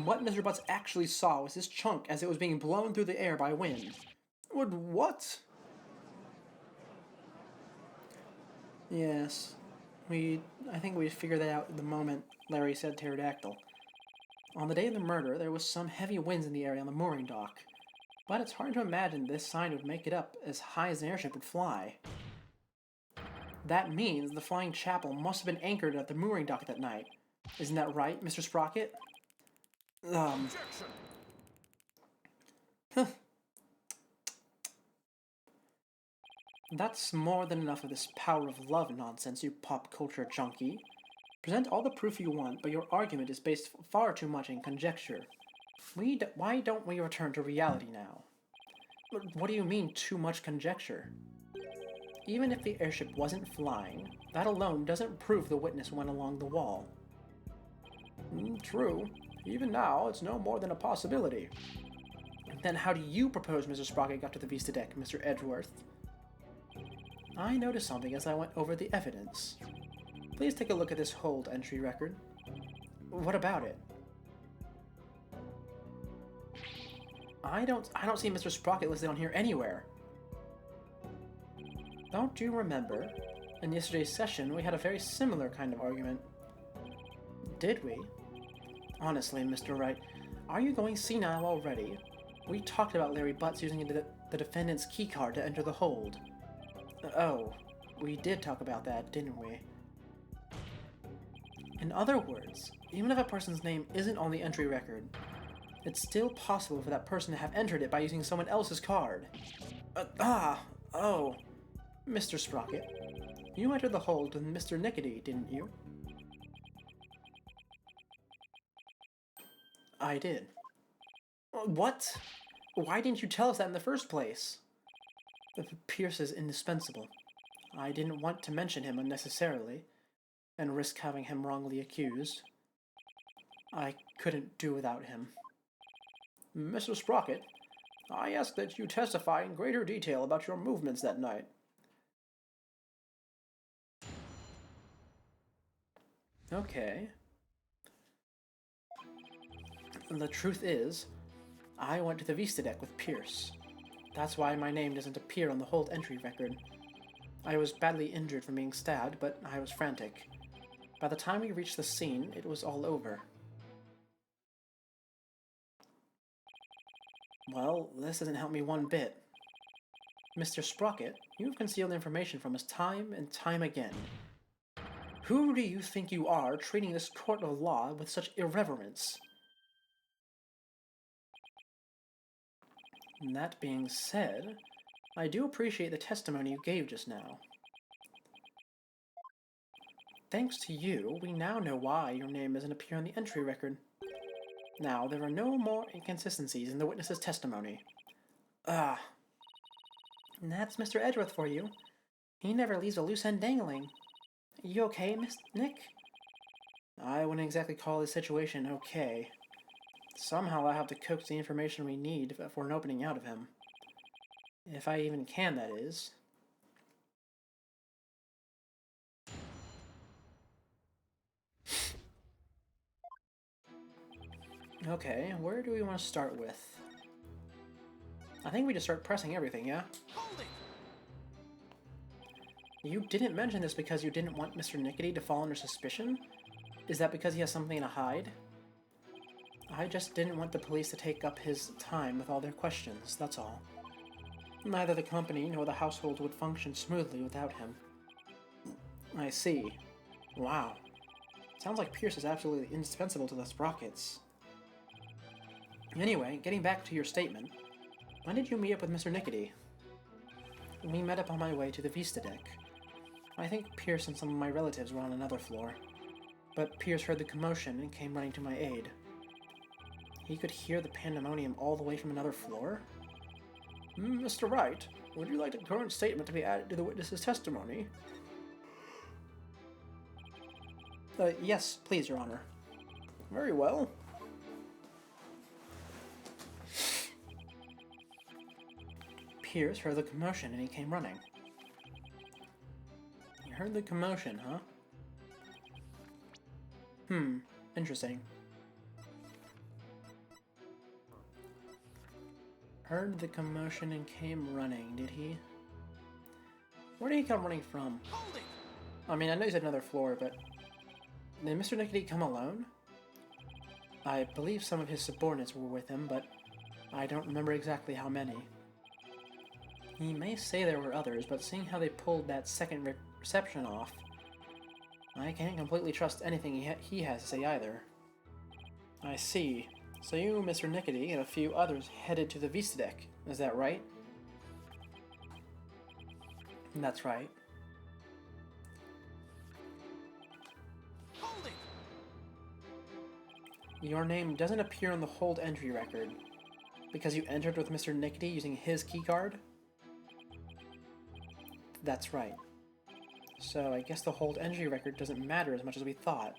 What Mr. Butts actually saw was this chunk as it was being blown through the air by wind. What? Yes. I think we figured that out the moment Larry said pterodactyl. On the day of the murder, there was some heavy winds in the area on the mooring dock. But it's hard to imagine this sign would make it up as high as an airship would fly. That means the flying chapel must have been anchored at the mooring dock that night. Isn't that right, Mr. Sprocket? That's more than enough of this power of love nonsense, you pop culture junkie. Present all the proof you want, but your argument is based far too much in conjecture. Why don't we return to reality now? What do you mean, too much conjecture? Even if the airship wasn't flying, that alone doesn't prove the witness went along the wall. True. Even now, it's no more than a possibility. Then how do you propose Mr. Sprocket got to the Vista deck, Mr. Edgeworth? I noticed something as I went over the evidence. Please take a look at this hold entry record. What about it? I don't see Mr. Sprocket listed on here anywhere. Don't you remember? In yesterday's session, we had a very similar kind of argument. Did we? Honestly, Mr. Wright, are you going senile already? We talked about Larry Butts using the defendant's keycard to enter the hold. Oh, we did talk about that, didn't we? In other words, even if a person's name isn't on the entry record, It's still possible for that person to have entered it by using someone else's card. Oh. Mr. Sprocket, you entered the hold with Mr. Nickety, didn't you? I did. What? Why didn't you tell us that in the first place? Pierce is indispensable. I didn't want to mention him unnecessarily, and risk having him wrongly accused. I couldn't do without him. Mr. Sprocket, I ask that you testify in greater detail about your movements that night. Okay. The truth is, I went to the Vista deck with Pierce. That's why my name doesn't appear on the hold entry record. I was badly injured from being stabbed, but I was frantic. By the time we reached the scene, it was all over. Well, this doesn't help me one bit. Mr. Sprocket, you've concealed information from us time and time again. Who do you think you are, treating this court of law with such irreverence? And that being said, I do appreciate the testimony you gave just now. Thanks to you, we now know why your name doesn't appear on the entry record. Now, there are no more inconsistencies in the witness's testimony. And that's Mr. Edgeworth for you. He never leaves a loose end dangling. You okay, Miss Nick? I wouldn't exactly call this situation okay. Somehow I have to coax the information we need for an opening out of him. If I even can, that is. Okay, where do we want to start with? I think we just start pressing everything, yeah? Hold it! You didn't mention this because you didn't want Mr. Nickety to fall under suspicion? Is that because he has something to hide? I just didn't want the police to take up his time with all their questions, that's all. Neither the company nor the household would function smoothly without him. I see. Wow. Sounds like Pierce is absolutely indispensable to the Sprockets. Anyway, getting back to your statement, when did you meet up with Mr. Nickety? We met up on my way to the Vista deck. I think Pierce and some of my relatives were on another floor, but Pierce heard the commotion and came running to my aid. He could hear the pandemonium all the way from another floor? Mr. Wright, would you like the current statement to be added to the witness's testimony? Yes, please, Your Honor. Very well. Pierce heard the commotion and he came running. You heard the commotion, huh? Interesting. Heard the commotion and came running, did he? Where did he come running from? Hold it! I mean, I know he's at another floor, but... Did Mr. Nickety come alone? I believe some of his subordinates were with him, but I don't remember exactly how many. He may say there were others, but seeing how they pulled that second reception off, I can't completely trust anything he has to say either. I see. So you, Mr. Nickety, and a few others headed to the Vista deck, is that right? That's right. Hold it! Your name doesn't appear on the hold entry record. Because you entered with Mr. Nickety using his keycard? That's right. So I guess the hold entry record doesn't matter as much as we thought.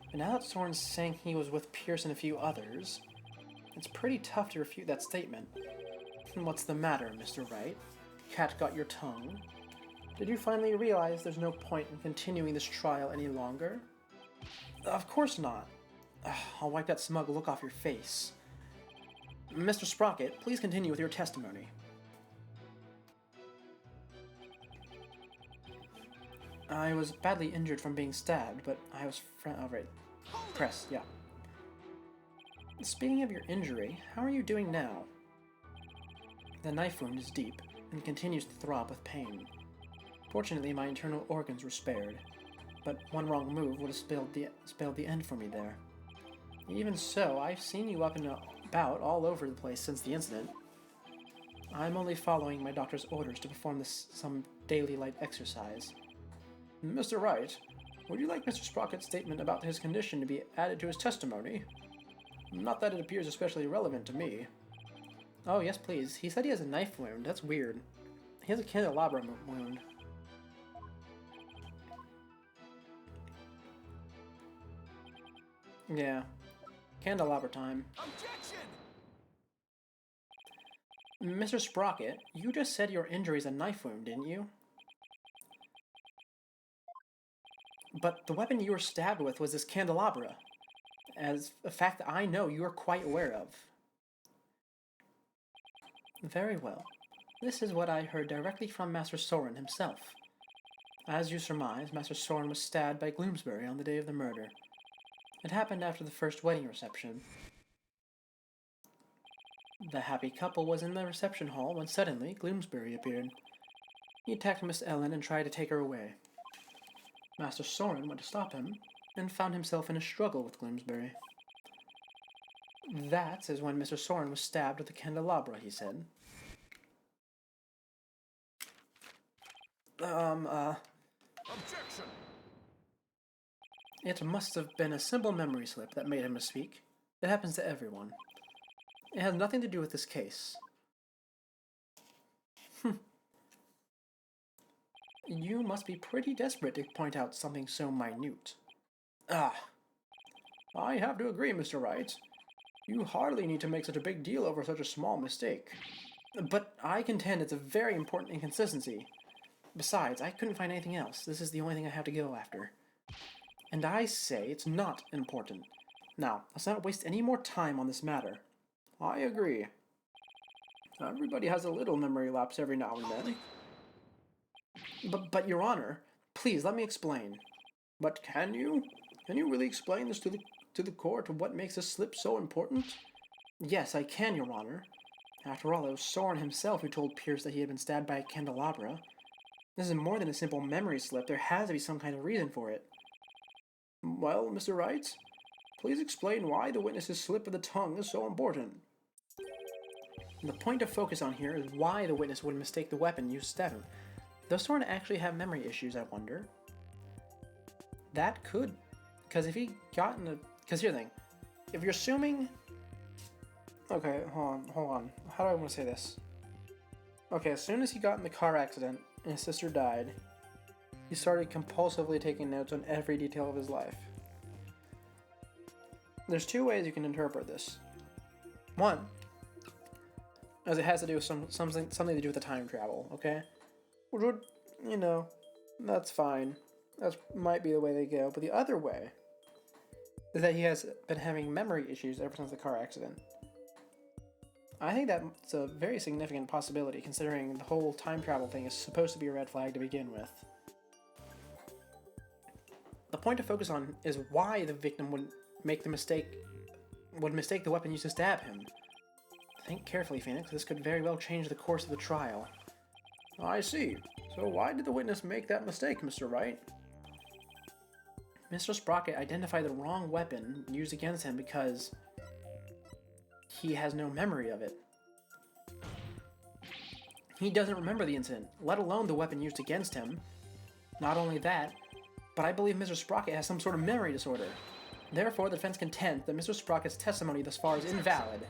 But now that Soren's saying he was with Pierce and a few others, it's pretty tough to refute that statement. What's the matter, Mr. Wright? Cat got your tongue? Did you finally realize there's no point in continuing this trial any longer? Of course not. I'll wipe that smug look off your face. Mr. Sprocket, please continue with your testimony. I was badly injured from being stabbed, but I was press, yeah. Speaking of your injury, how are you doing now? The knife wound is deep, and continues to throb with pain. Fortunately, my internal organs were spared, but one wrong move would have spelled the end for me there. Even so, I've seen you up and about all over the place since the incident. I'm only following my doctor's orders to perform some daily light exercise. Mr. Wright, would you like Mr. Sprocket's statement about his condition to be added to his testimony? Not that it appears especially relevant to me. Oh, yes, please. He said he has a knife wound. That's weird. He has a candelabra wound. Yeah. Candelabra time. Objection! Mr. Sprocket, you just said your injury is a knife wound, didn't you? But the weapon you were stabbed with was this candelabra, as a fact that I know you are quite aware of. Very well. This is what I heard directly from Master Soren himself. As you surmise, Master Soren was stabbed by Gloomsbury on the day of the murder. It happened after the first wedding reception. The happy couple was in the reception hall when suddenly Gloomsbury appeared. He attacked Miss Ellen and tried to take her away. Master Soren went to stop him and found himself in a struggle with Gloomsbury. That is when Mr. Soren was stabbed with a candelabra, he said. Objection! It must have been a simple memory slip that made him misspeak. It happens to everyone. It has nothing to do with this case. You must be pretty desperate to point out something so minute. Ah. I have to agree, Mr. Wright. You hardly need to make such a big deal over such a small mistake. But I contend it's a very important inconsistency. Besides, I couldn't find anything else. This is the only thing I have to go after. And I say it's not important. Now, let's not waste any more time on this matter. I agree. Everybody has a little memory lapse every now and then. But Your Honor, please let me explain. But can you? Can you really explain this to the court of what makes this slip so important? Yes, I can, Your Honor. After all, it was Soren himself who told Pierce that he had been stabbed by a candelabra. This is more than a simple memory slip. There has to be some kind of reason for it. Well, Mr. Wright, please explain why the witness's slip of the tongue is so important. The point to focus on here is why the witness would mistake the weapon used to stab him. Does Soren actually have memory issues, I wonder? That could. Because if he got in a... Because here's the thing. If you're assuming... Okay, hold on. How do I want to say this? Okay, as soon as he got in the car accident and his sister died, he started compulsively taking notes on every detail of his life. There's two ways you can interpret this. One, as it has to do with something to do with the time travel, okay? Which would, that's fine. That might be the way they go. But the other way is that he has been having memory issues ever since the car accident. I think that's a very significant possibility, considering the whole time travel thing is supposed to be a red flag to begin with. The point to focus on is why the victim would mistake the weapon used to stab him. Think carefully, Phoenix. This could very well change the course of the trial. I see. So why did the witness make that mistake, Mr. Wright? Mr. Sprocket identified the wrong weapon used against him because he has no memory of it. He doesn't remember the incident, let alone the weapon used against him. Not only that, but I believe Mr. Sprocket has some sort of memory disorder. Therefore, the defense contends that Mr. Sprocket's testimony thus far is invalid.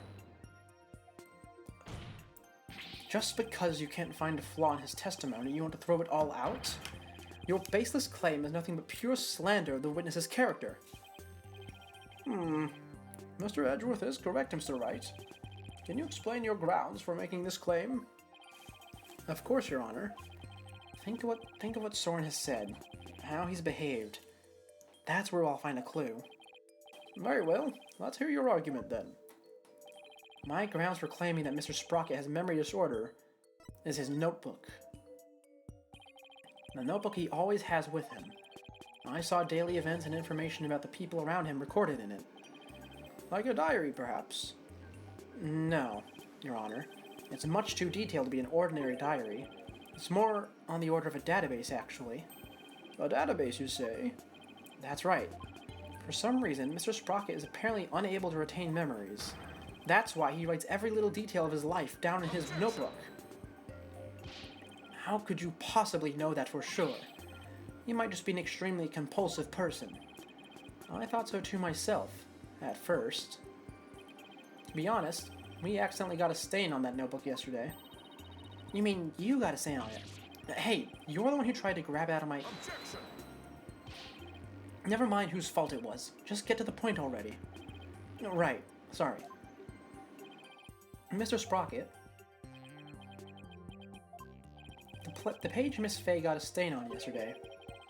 Just because you can't find a flaw in his testimony, you want to throw it all out? Your baseless claim is nothing but pure slander of the witness's character. Mr. Edgeworth is correct, Mr. Wright. Can you explain your grounds for making this claim? Of course, Your Honor. Think of what Soren has said, how he's behaved. That's where I'll find a clue. Very well. Let's hear your argument then. My grounds for claiming that Mr. Sprocket has memory disorder is his notebook. The notebook he always has with him. I saw daily events and information about the people around him recorded in it. Like a diary, perhaps? No, Your Honor. It's much too detailed to be an ordinary diary. It's more on the order of a database, actually. A database, you say? That's right. For some reason, Mr. Sprocket is apparently unable to retain memories. That's why he writes every little detail of his life down in his notebook. How could you possibly know that for sure? You might just be an extremely compulsive person. I thought so too myself, at first. To be honest, we accidentally got a stain on that notebook yesterday. You mean you got a stain on it? Hey, you're the one who tried to grab it out of my... Objection! Never mind whose fault it was. Just get to the point already. Right, sorry. Mr. Sprocket, the page Miss Fay got a stain on yesterday,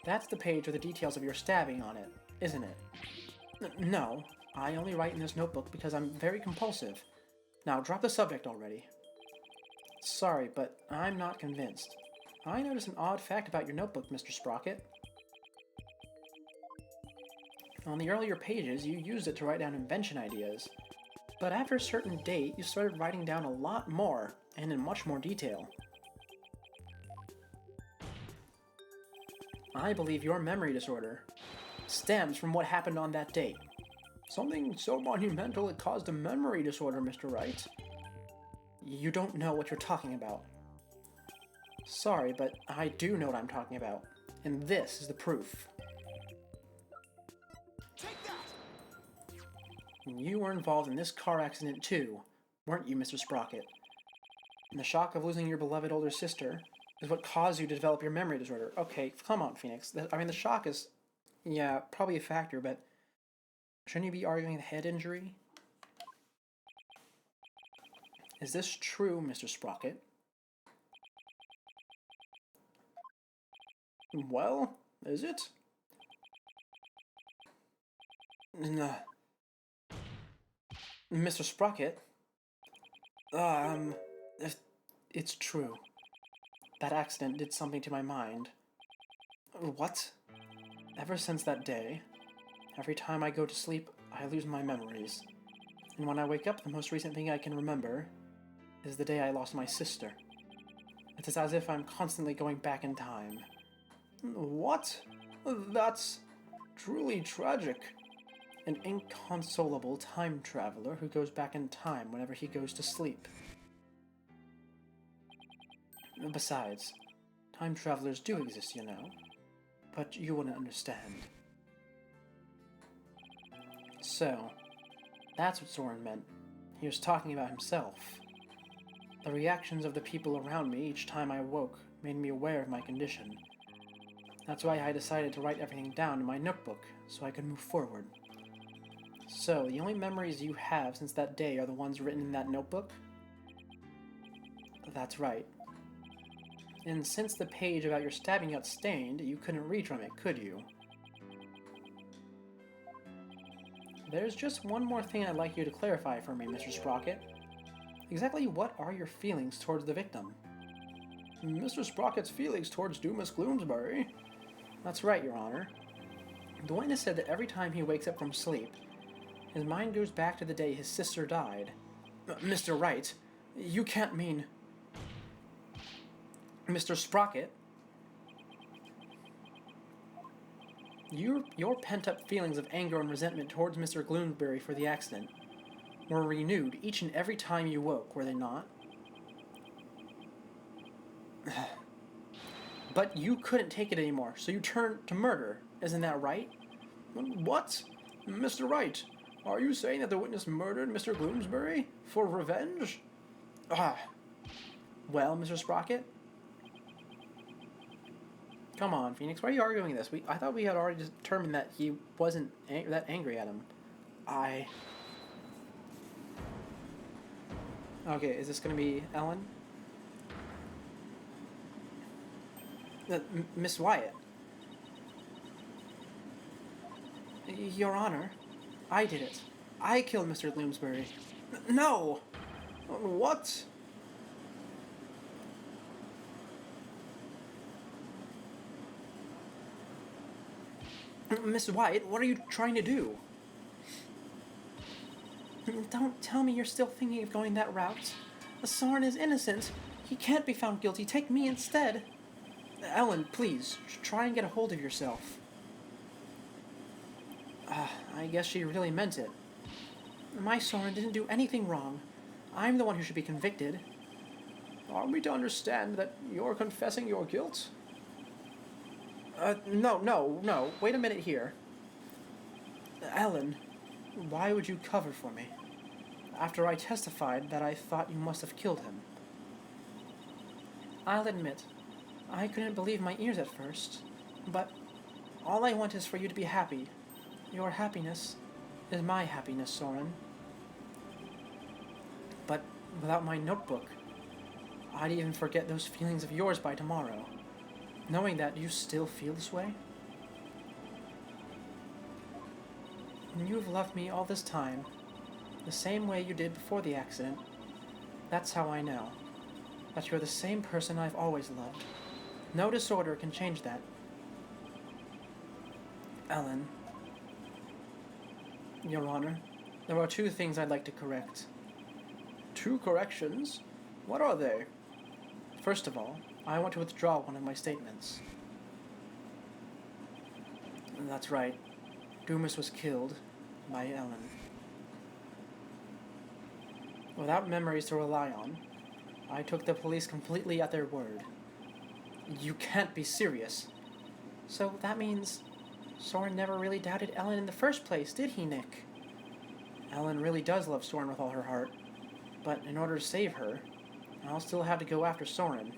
that's the page with the details of your stabbing on it, isn't it? No, I only write in this notebook because I'm very compulsive. Now drop the subject already. Sorry, but I'm not convinced. I noticed an odd fact about your notebook, Mr. Sprocket. On the earlier pages, you used it to write down invention ideas. But after a certain date, you started writing down a lot more, and in much more detail. I believe your memory disorder stems from what happened on that date. Something so monumental it caused a memory disorder, Mr. Wright. You don't know what you're talking about. Sorry, but I do know what I'm talking about, and this is the proof. Take that! You were involved in this car accident too, weren't you, Mr. Sprocket? And the shock of losing your beloved older sister is what caused you to develop your memory disorder. Okay, come on, Phoenix. The shock is, yeah, probably a factor, but shouldn't you be arguing the head injury? Is this true, Mr. Sprocket? Well, is it? No. Mr. Sprocket? It's true. That accident did something to my mind. What? Ever since that day, every time I go to sleep, I lose my memories. And when I wake up, the most recent thing I can remember is the day I lost my sister. It's as if I'm constantly going back in time. What? That's truly tragic. An inconsolable time traveler who goes back in time whenever he goes to sleep. Besides, time travelers do exist, you know. But you wouldn't understand. So, that's what Soren meant. He was talking about himself. The reactions of the people around me each time I woke made me aware of my condition. That's why I decided to write everything down in my notebook, so I could move forward. So, the only memories you have since that day are the ones written in that notebook? That's right. And since the page about your stabbing got stained, you couldn't read from it, could you? There's just one more thing I'd like you to clarify for me, Mr. Sprocket. Exactly what are your feelings towards the victim? Mr. Sprocket's feelings towards Dumas Gloomsbury? That's right, Your Honor. The witness said that every time he wakes up from sleep, his mind goes back to the day his sister died. Mr. Wright, you can't mean... Mr. Sprocket? Your pent-up feelings of anger and resentment towards Mr. Gloomsbury for the accident were renewed each and every time you woke, were they not? But you couldn't take it anymore, so you turned to murder. Isn't that right? What? Mr. Wright, are you saying that the witness murdered Mr. Gloomsbury for revenge? Well, Mr. Sprocket? Come on, Phoenix, why are you arguing this? I thought we had already determined that he wasn't that angry at him. Okay, is this going to be Ellen? Miss Wyatt. Your Honor, I did it. I killed Mr. Gloomsbury. No! What? Miss Wyatt, what are you trying to do? Don't tell me you're still thinking of going that route. Soren is innocent. He can't be found guilty. Take me instead. Ellen, please, try and get a hold of yourself. I guess she really meant it. My Soren didn't do anything wrong. I'm the one who should be convicted. Are we to understand that you're confessing your guilt? No. Wait a minute here. Ellen, why would you cover for me? After I testified that I thought you must have killed him. I'll admit, I couldn't believe my ears at first, but all I want is for you to be happy. Your happiness is my happiness, Soren. But without my notebook, I'd even forget those feelings of yours by tomorrow. Knowing that you still feel this way? And you've loved me all this time, the same way you did before the accident. That's how I know that you're the same person I've always loved. No disorder can change that. Ellen. Your Honor, there are two things I'd like to correct. 2 corrections? What are they? First of all, I want to withdraw one of my statements. That's right. Dumas was killed by Ellen. Without memories to rely on, I took the police completely at their word. You can't be serious. So that means Soren never really doubted Ellen in the first place, did he, Nick? Ellen really does love Soren with all her heart, but in order to save her, I'll still have to go after Soren.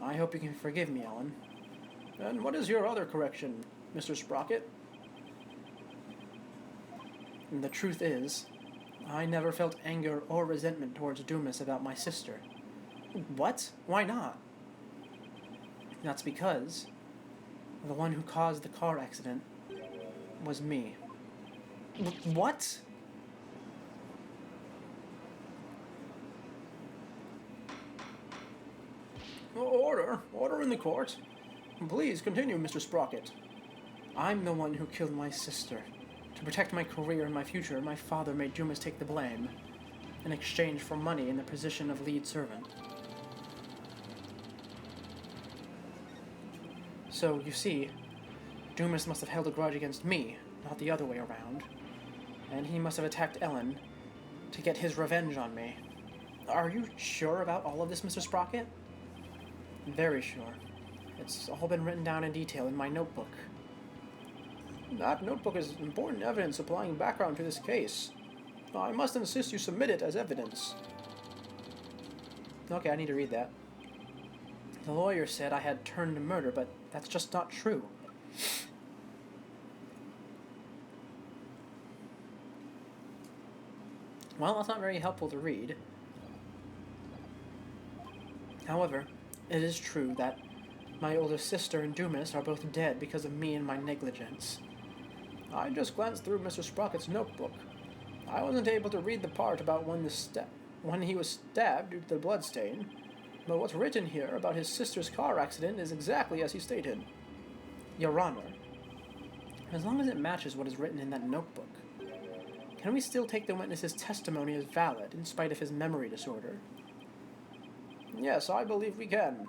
I hope you can forgive me, Ellen. And what is your other correction, Mr. Sprocket? And the truth is, I never felt anger or resentment towards Dumas about my sister. What? Why not? That's because the one who caused the car accident was me. What? Order in the court. Please continue, Mr. Sprocket. I'm the one who killed my sister. To protect my career and my future, my father made Dumas take the blame, in exchange for money in the position of lead servant. So, you see, Dumas must have held a grudge against me, not the other way around. And he must have attacked Ellen to get his revenge on me. Are you sure about all of this, Mr. Sprocket? Very sure. It's all been written down in detail in my notebook. That notebook is important evidence supplying background to this case. I must insist you submit it as evidence. Okay, I need to read that. The lawyer said I had turned to murder, but that's just not true. Well, that's not very helpful to read. However, it is true that my older sister and Dumas are both dead because of me and my negligence. I just glanced through Mr. Sprocket's notebook. I wasn't able to read the part about when he was stabbed due to the bloodstain, but what's written here about his sister's car accident is exactly as he stated. Your Honor, as long as it matches what is written in that notebook, can we still take the witness's testimony as valid in spite of his memory disorder? Yes, I believe we can.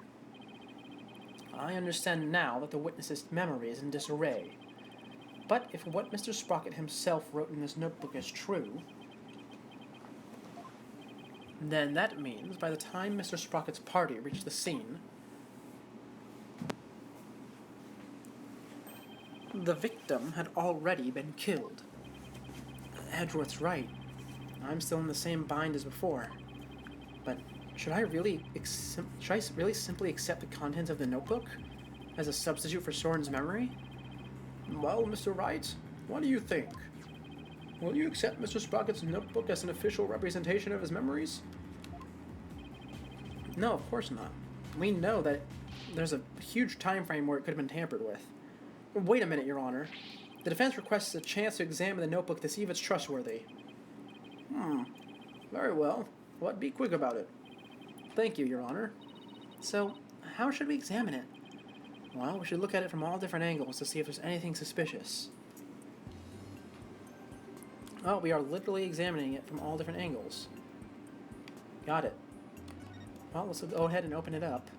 I understand now that the witness's memory is in disarray. But if what Mr. Sprocket himself wrote in this notebook is true, then that means by the time Mr. Sprocket's party reached the scene, the victim had already been killed. Edgeworth's right. I'm still in the same bind as before. But should I really simply accept the contents of the notebook as a substitute for Soren's memory? Well, Mr. Wright, what do you think? Will you accept Mr. Sprocket's notebook as an official representation of his memories? No, of course not. We know that there's a huge time frame where it could have been tampered with. Wait a minute, Your Honor. The defense requests a chance to examine the notebook to see if it's trustworthy. Very well. But be quick about it. Thank you, Your Honor. So, how should we examine it? Well, we should look at it from all different angles to see if there's anything suspicious. Oh, we are literally examining it from all different angles. Got it. Well, let's go ahead and open it up.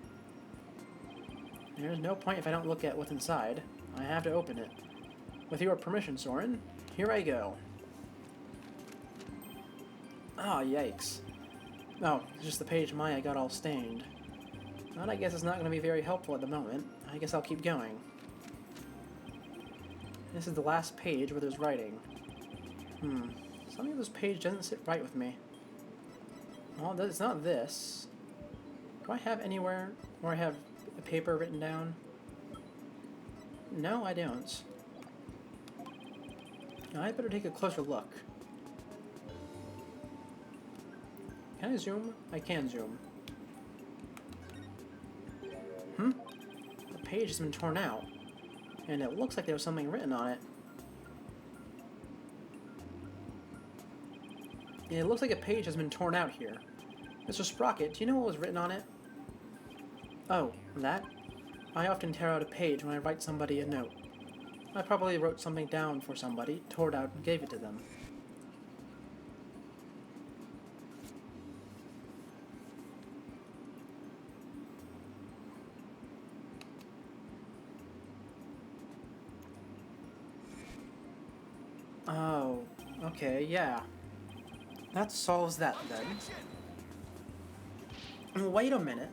There's no point if I don't look at what's inside. I have to open it. With your permission, Soren, here I go. Ah, yikes. Oh, it's just the page Maya got all stained. Well, I guess it's not going to be very helpful at the moment. I guess I'll keep going. This is the last page where there's writing. Something on this page doesn't sit right with me. Well, it's not this. Do I have anywhere where I have a paper written down? No, I don't. Now, I better take a closer look. Can I zoom? I can zoom. The page has been torn out, and it looks like there was something written on it. It looks like a page has been torn out here. Mr. Sprocket, do you know what was written on it? Oh, that? I often tear out a page when I write somebody a note. I probably wrote something down for somebody, tore it out, and gave it to them. Oh, okay, yeah. That solves that then. Wait a minute.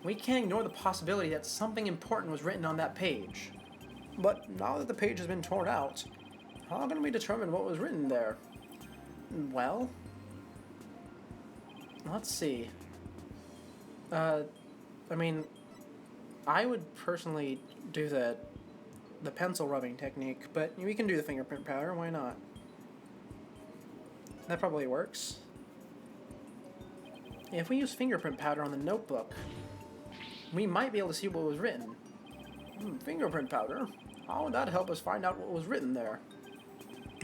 We can't ignore the possibility that something important was written on that page. But now that the page has been torn out, how can we determine what was written there? Well, let's see. I mean, I would personally do the pencil rubbing technique, but we can do the fingerprint powder, why not? That probably works. If we use fingerprint powder on the notebook, we might be able to see what was written. Fingerprint powder? How would that help us find out what was written there?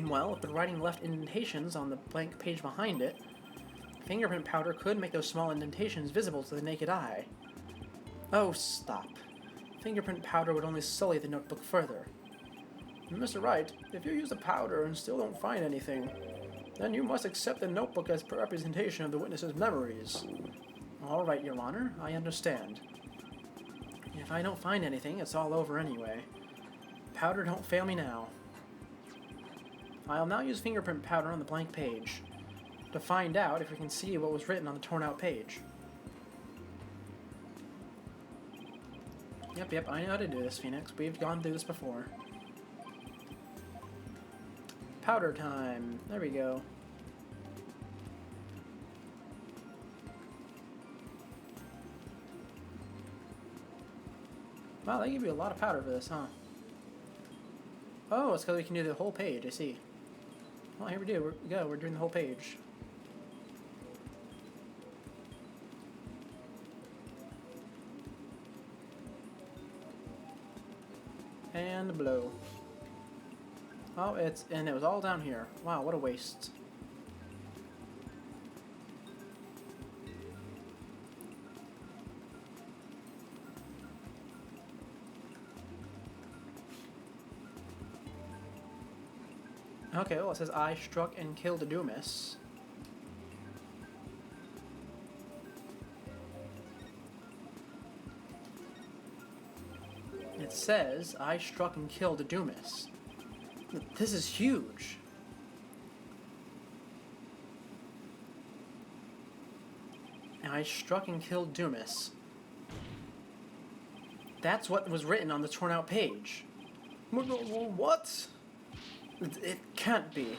Well, if the writing left indentations on the blank page behind it, fingerprint powder could make those small indentations visible to the naked eye. Oh, stop. Fingerprint powder would only sully the notebook further. Mr. Wright, if you use the powder and still don't find anything, then you must accept the notebook as a representation of the witness's memories. All right, Your Honor, I understand. If I don't find anything, it's all over anyway. Powder don't fail me now. I'll now use fingerprint powder on the blank page to find out if we can see what was written on the torn out page. Yep, I know how to do this, Phoenix. We've gone through this before. Powder time. There we go. Wow, they give you a lot of powder for this, huh? Oh, it's because we can do the whole page, I see. Well, here we do. We're doing the whole page. And blow. Oh, it was all down here. Wow, what a waste. Okay, well, it says I struck and killed Dumas. It says I struck and killed Dumas. This is huge. I struck and killed Dumas. That's what was written on the torn out page. What? It can't be.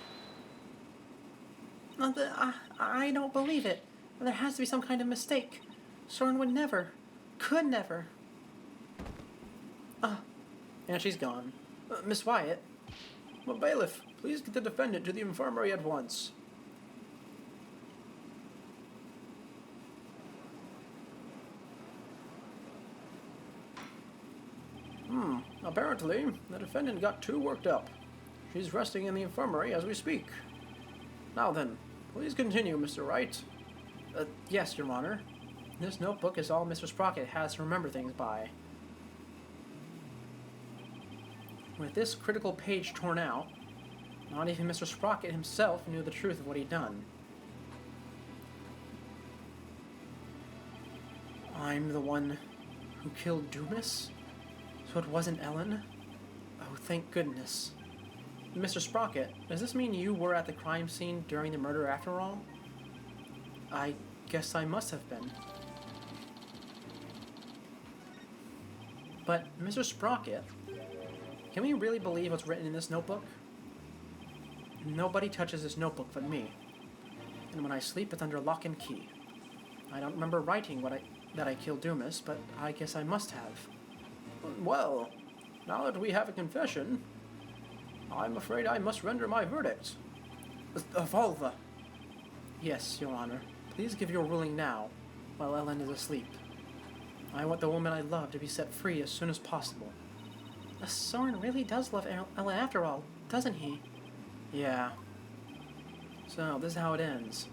I don't believe it. There has to be some kind of mistake. Soren would never, could never. And she's gone. Miss Wyatt. Well, bailiff, please get the defendant to the infirmary at once. Apparently, the defendant got too worked up. She's resting in the infirmary as we speak. Now then, please continue, Mr. Wright. Yes, Your Honor. This notebook is all Mr. Sprocket has to remember things by. With this critical page torn out, not even Mr. Sprocket himself knew the truth of what he'd done. I'm the one who killed Dumas? So it wasn't Ellen? Oh, thank goodness. Mr. Sprocket, does this mean you were at the crime scene during the murder after all? I guess I must have been. But, Mr. Sprocket, can we really believe what's written in this notebook? Nobody touches this notebook but me. And when I sleep, it's under lock and key. I don't remember writing that I killed Dumas, but I guess I must have. Well, now that we have a confession, I'm afraid I must render my verdict. A vulva. Yes, Your Honor. Please give your ruling now, while Ellen is asleep. I want the woman I love to be set free as soon as possible. Soren really does love Ellen after all, doesn't he? Yeah. So, this is how it ends.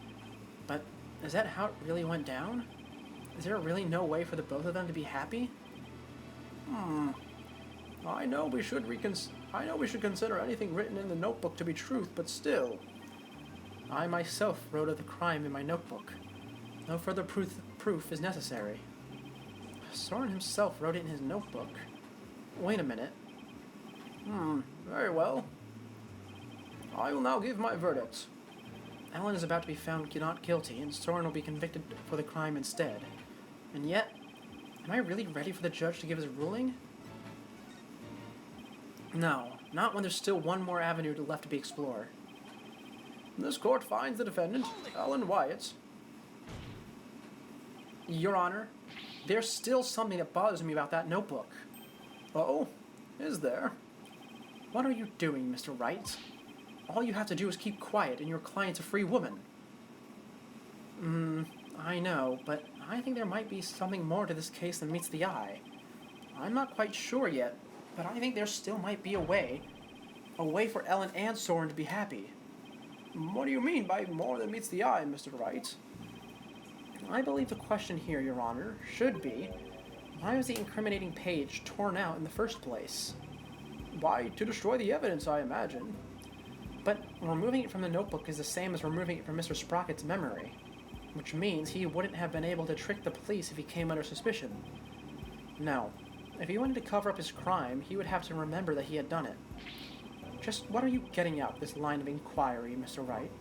But, is that how it really went down? Is there really no way for the both of them to be happy? I know we should consider anything written in the notebook to be truth, but still. I myself wrote of the crime in my notebook. No further proof is necessary. Soren himself wrote it in his notebook. Wait a minute. Very well. I will now give my verdict. Ellen is about to be found not guilty, and Soren will be convicted for the crime instead. And yet, am I really ready for the judge to give his ruling? No, not when there's still one more avenue left to be explored. This court finds the defendant, Ellen Wyatt. Your Honor, there's still something that bothers me about that notebook. Oh, is there? What are you doing, Mr. Wright? All you have to do is keep quiet, and your client's a free woman. I know, but I think there might be something more to this case than meets the eye. I'm not quite sure yet, but I think there still might be a way for Ellen and Soren to be happy. What do you mean by more than meets the eye, Mr. Wright? I believe the question here, Your Honor, should be, why was the incriminating page torn out in the first place? Why, to destroy the evidence, I imagine. But removing it from the notebook is the same as removing it from Mr. Sprocket's memory, which means he wouldn't have been able to trick the police if he came under suspicion. No, if he wanted to cover up his crime, he would have to remember that he had done it. Just what are you getting at with this line of inquiry, Mr. Wright?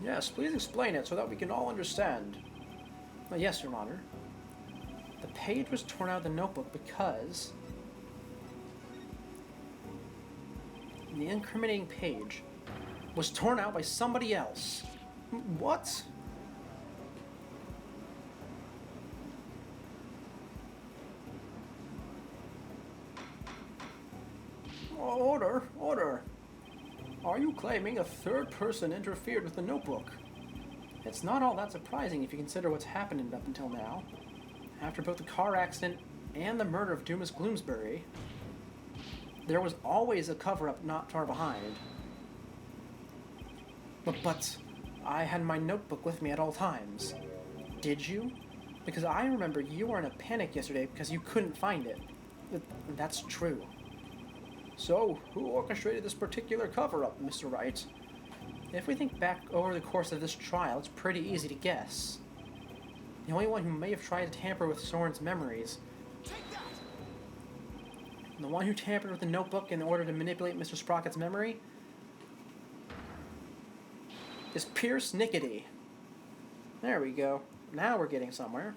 Yes, please explain it so that we can all understand. Yes, Your Honor. The page was torn out of the notebook because the incriminating page was torn out by somebody else. What? Order. Are you claiming a third person interfered with the notebook? It's not all that surprising if you consider what's happened up until now. After both the car accident and the murder of Dumas Gloomsbury, there was always a cover-up not far behind. But I had my notebook with me at all times. Did you? Because I remember you were in a panic yesterday because you couldn't find it. That's true. So, who orchestrated this particular cover-up, Mr. Wright? If we think back over the course of this trial, it's pretty easy to guess. The only one who may have tried to tamper with Soren's memories, the one who tampered with the notebook in order to manipulate Mr. Sprocket's memory, is Pierce Nickety. There we go. Now we're getting somewhere.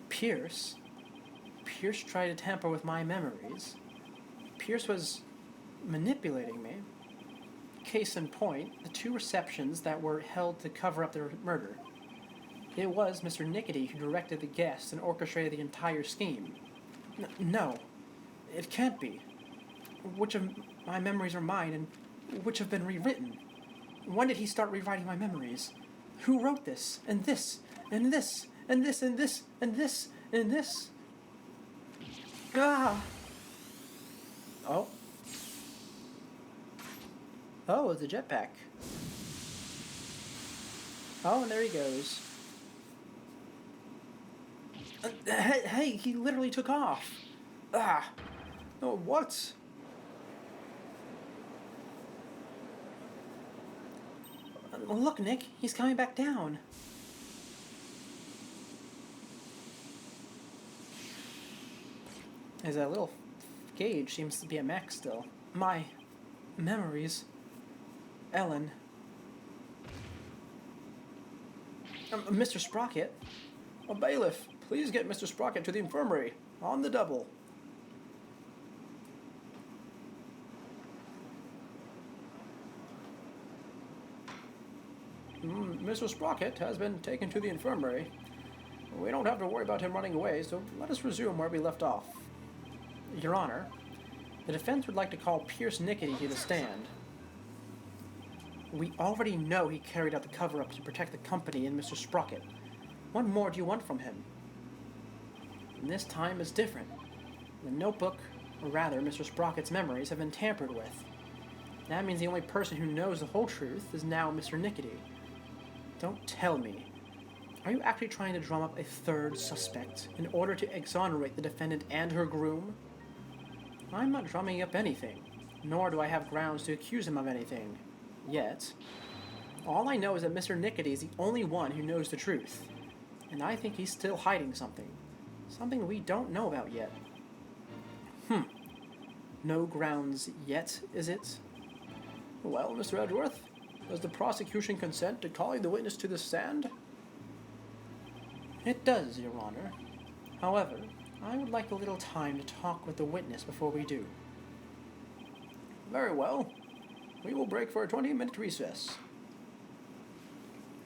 Pierce tried to tamper with my memories. Pierce was manipulating me. Case in point, the two receptions that were held to cover up the murder. It was Mr. Nickety who directed the guests and orchestrated the entire scheme. No, it can't be. Which of my memories are mine and which have been rewritten? When did he start rewriting my memories? Who wrote this? And this? And this? And this? And this? And this? And this? Ah! Oh. Oh, it's a jetpack. Oh, and there he goes. Hey, he literally took off. Ah. Oh, what? Look, Nick, he's coming back down. Is a little gauge seems to be at max still. My memories. Ellen. Mr. Sprocket? A bailiff, please get Mr. Sprocket to the infirmary. On the double. Mr. Sprocket has been taken to the infirmary. We don't have to worry about him running away, so let us resume where we left off. Your Honor, the defense would like to call Pierce Nickety to the stand. We already know he carried out the cover-up to protect the company and Mr. Sprocket. What more do you want from him? And this time is different. The notebook, or rather Mr. Sprocket's memories, have been tampered with. That means the only person who knows the whole truth is now Mr. Nickety. Don't tell me. Are you actually trying to drum up a third suspect in order to exonerate the defendant and her groom? I'm not drumming up anything, nor do I have grounds to accuse him of anything. Yet. All I know is that Mr. Nickety is the only one who knows the truth, and I think he's still hiding something. Something we don't know about yet. No grounds yet, is it? Well, Mr. Edgeworth, does the prosecution consent to calling the witness to the stand? It does, Your Honor. However, I would like a little time to talk with the witness before we do. Very well. We will break for a 20-minute recess.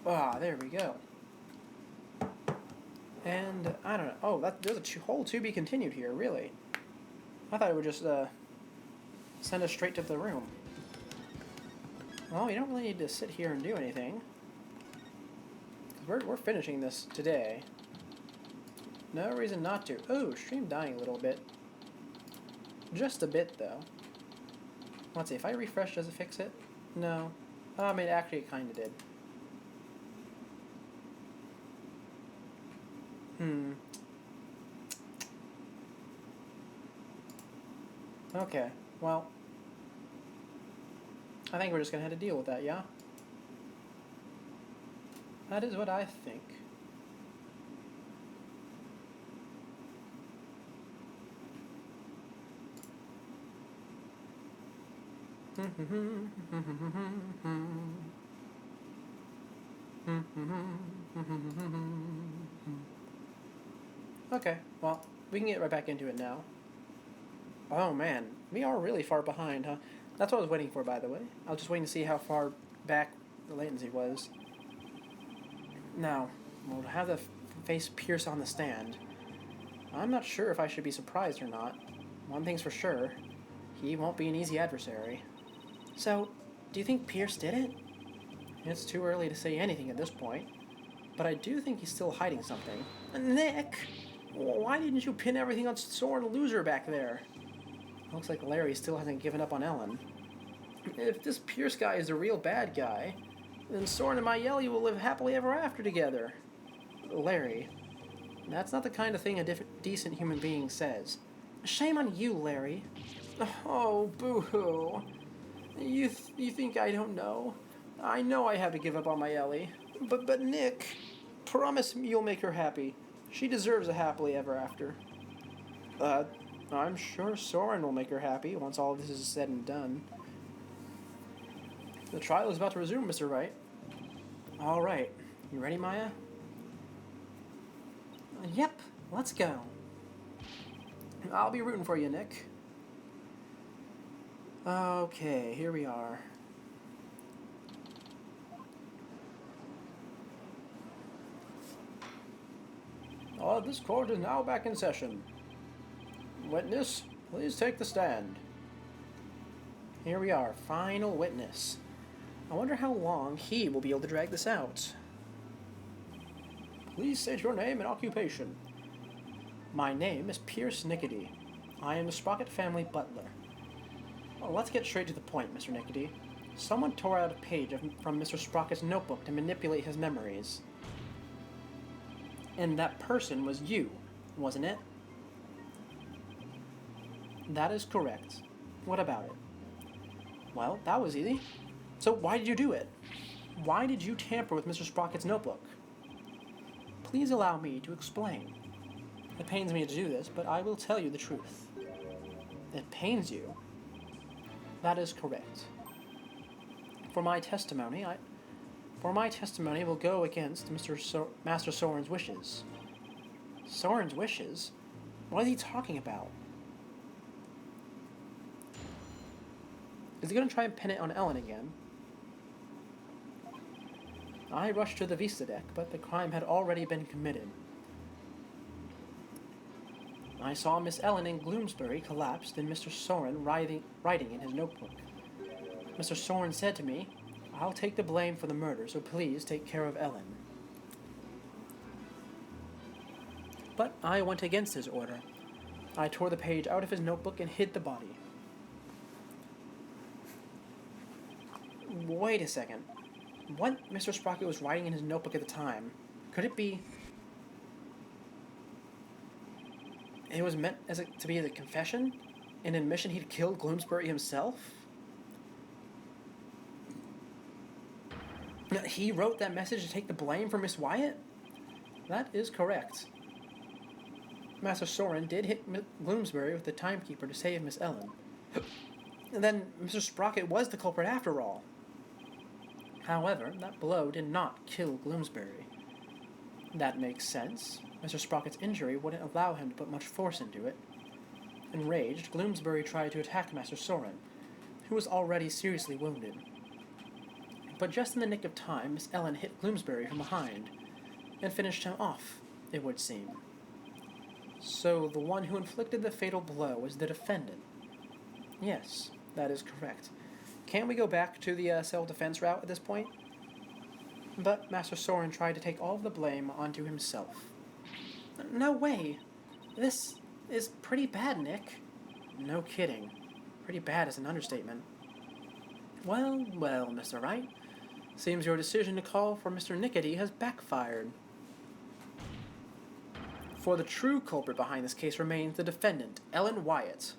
There we go. And, I don't know. Oh, there's a whole to be continued here, really. I thought it would just, send us straight to the room. Well, we don't really need to sit here and do anything. We're finishing this today. No reason not to. Oh, stream dying a little bit. Just a bit, though. Let's see, if I refresh, does it fix it? No. I mean, actually, it kind of did. Okay, well. I think we're just going to have to deal with that, yeah? That is what I think. Okay, well, we can get right back into it now. Oh man, we are really far behind, huh? That's what I was waiting for, by the way. I was just waiting to see how far back the latency was. Now, we'll have to face Pierce on the stand. I'm not sure if I should be surprised or not. One thing's for sure, he won't be an easy adversary. So, do you think Pierce did it? It's too early to say anything at this point, but I do think he's still hiding something. Nick! Why didn't you pin everything on Soren Loser back there? Looks like Larry still hasn't given up on Ellen. If this Pierce guy is the real bad guy, then Soren and Mayeli will live happily ever after together. Larry, that's not the kind of thing a decent human being says. Shame on you, Larry. Oh, boo-hoo. You think I don't know? I know I have to give up on Mayeli. But Nick, promise me you'll make her happy. She deserves a happily ever after. I'm sure Soren will make her happy once all of this is said and done. The trial is about to resume, Mr. Wright. All right. You ready, Maya? Yep. Let's go. I'll be rooting for you, Nick. Okay, here we are. This court is now back in session. Witness, please take the stand. Here we are, final witness. I wonder how long he will be able to drag this out. Please state your name and occupation. My name is Pierce Nickety. I am the Sprocket family butler. Well, let's get straight to the point, Mr. Nickety. Someone tore out a page from Mr. Sprocket's notebook to manipulate his memories. And that person was you, wasn't it? That is correct. What about it? Well, that was easy. So why did you do it? Why did you tamper with Mr. Sprocket's notebook? Please allow me to explain. It pains me to do this, but I will tell you the truth. It pains you. That is correct. For my testimony, will go against Master Soren's wishes. Soren's wishes? What is he talking about? Is he going to try and pin it on Ellen again? I rushed to the Vista deck, but the crime had already been committed. I saw Miss Ellen in Gloomsbury collapsed and Mr. Soren writing in his notebook. Mr. Soren said to me, "I'll take the blame for the murder, so please take care of Ellen." But I went against his order. I tore the page out of his notebook and hid the body. Wait a second. What Mr. Sprocket was writing in his notebook at the time? Could it be... It was meant to be a confession? An admission he'd killed Gloomsbury himself? He wrote that message to take the blame for Miss Wyatt? That is correct. Master Soren did hit Gloomsbury with the timekeeper to save Miss Ellen. And then Mr. Sprocket was the culprit after all. However, that blow did not kill Gloomsbury. That makes sense. Mr. Sprocket's injury wouldn't allow him to put much force into it. Enraged, Gloomsbury tried to attack Master Soren, who was already seriously wounded. But just in the nick of time, Miss Ellen hit Gloomsbury from behind, and finished him off, it would seem. So the one who inflicted the fatal blow was the defendant. Yes, that is correct. Can't we go back to the self-defense route at this point? But Master Soren tried to take all of the blame onto himself. No way! This is pretty bad, Nick. No kidding. Pretty bad is an understatement. Well, Mr. Wright. Seems your decision to call for Mr. Nickety has backfired. For the true culprit behind this case remains the defendant, Ellen Wyatt.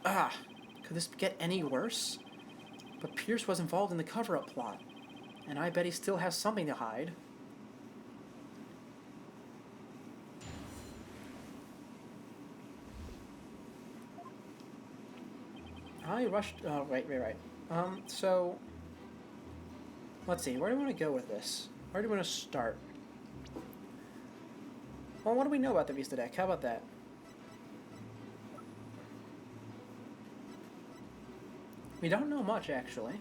Could this get any worse? But Pierce was involved in the cover-up plot, and I bet he still has something to hide. I rushed... Oh, right. So... Let's see, where do we want to go with this? Where do we want to start? Well, what do we know about the Vista deck? How about that? We don't know much, actually.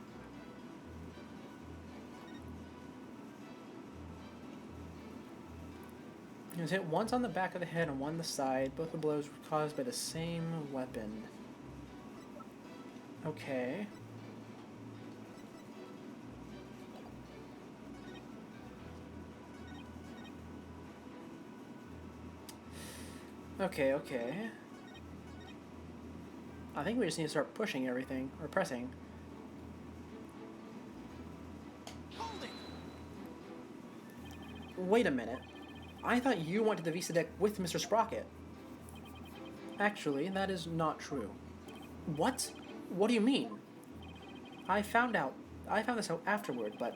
He was hit once on the back of the head and one on the side. Both the blows were caused by the same weapon. Okay. Okay. I think we just need to start pushing everything, or pressing. Wait a minute. I thought you went to the Vista deck with Mr. Sprocket. Actually, that is not true. What? What do you mean? I found this out afterward, but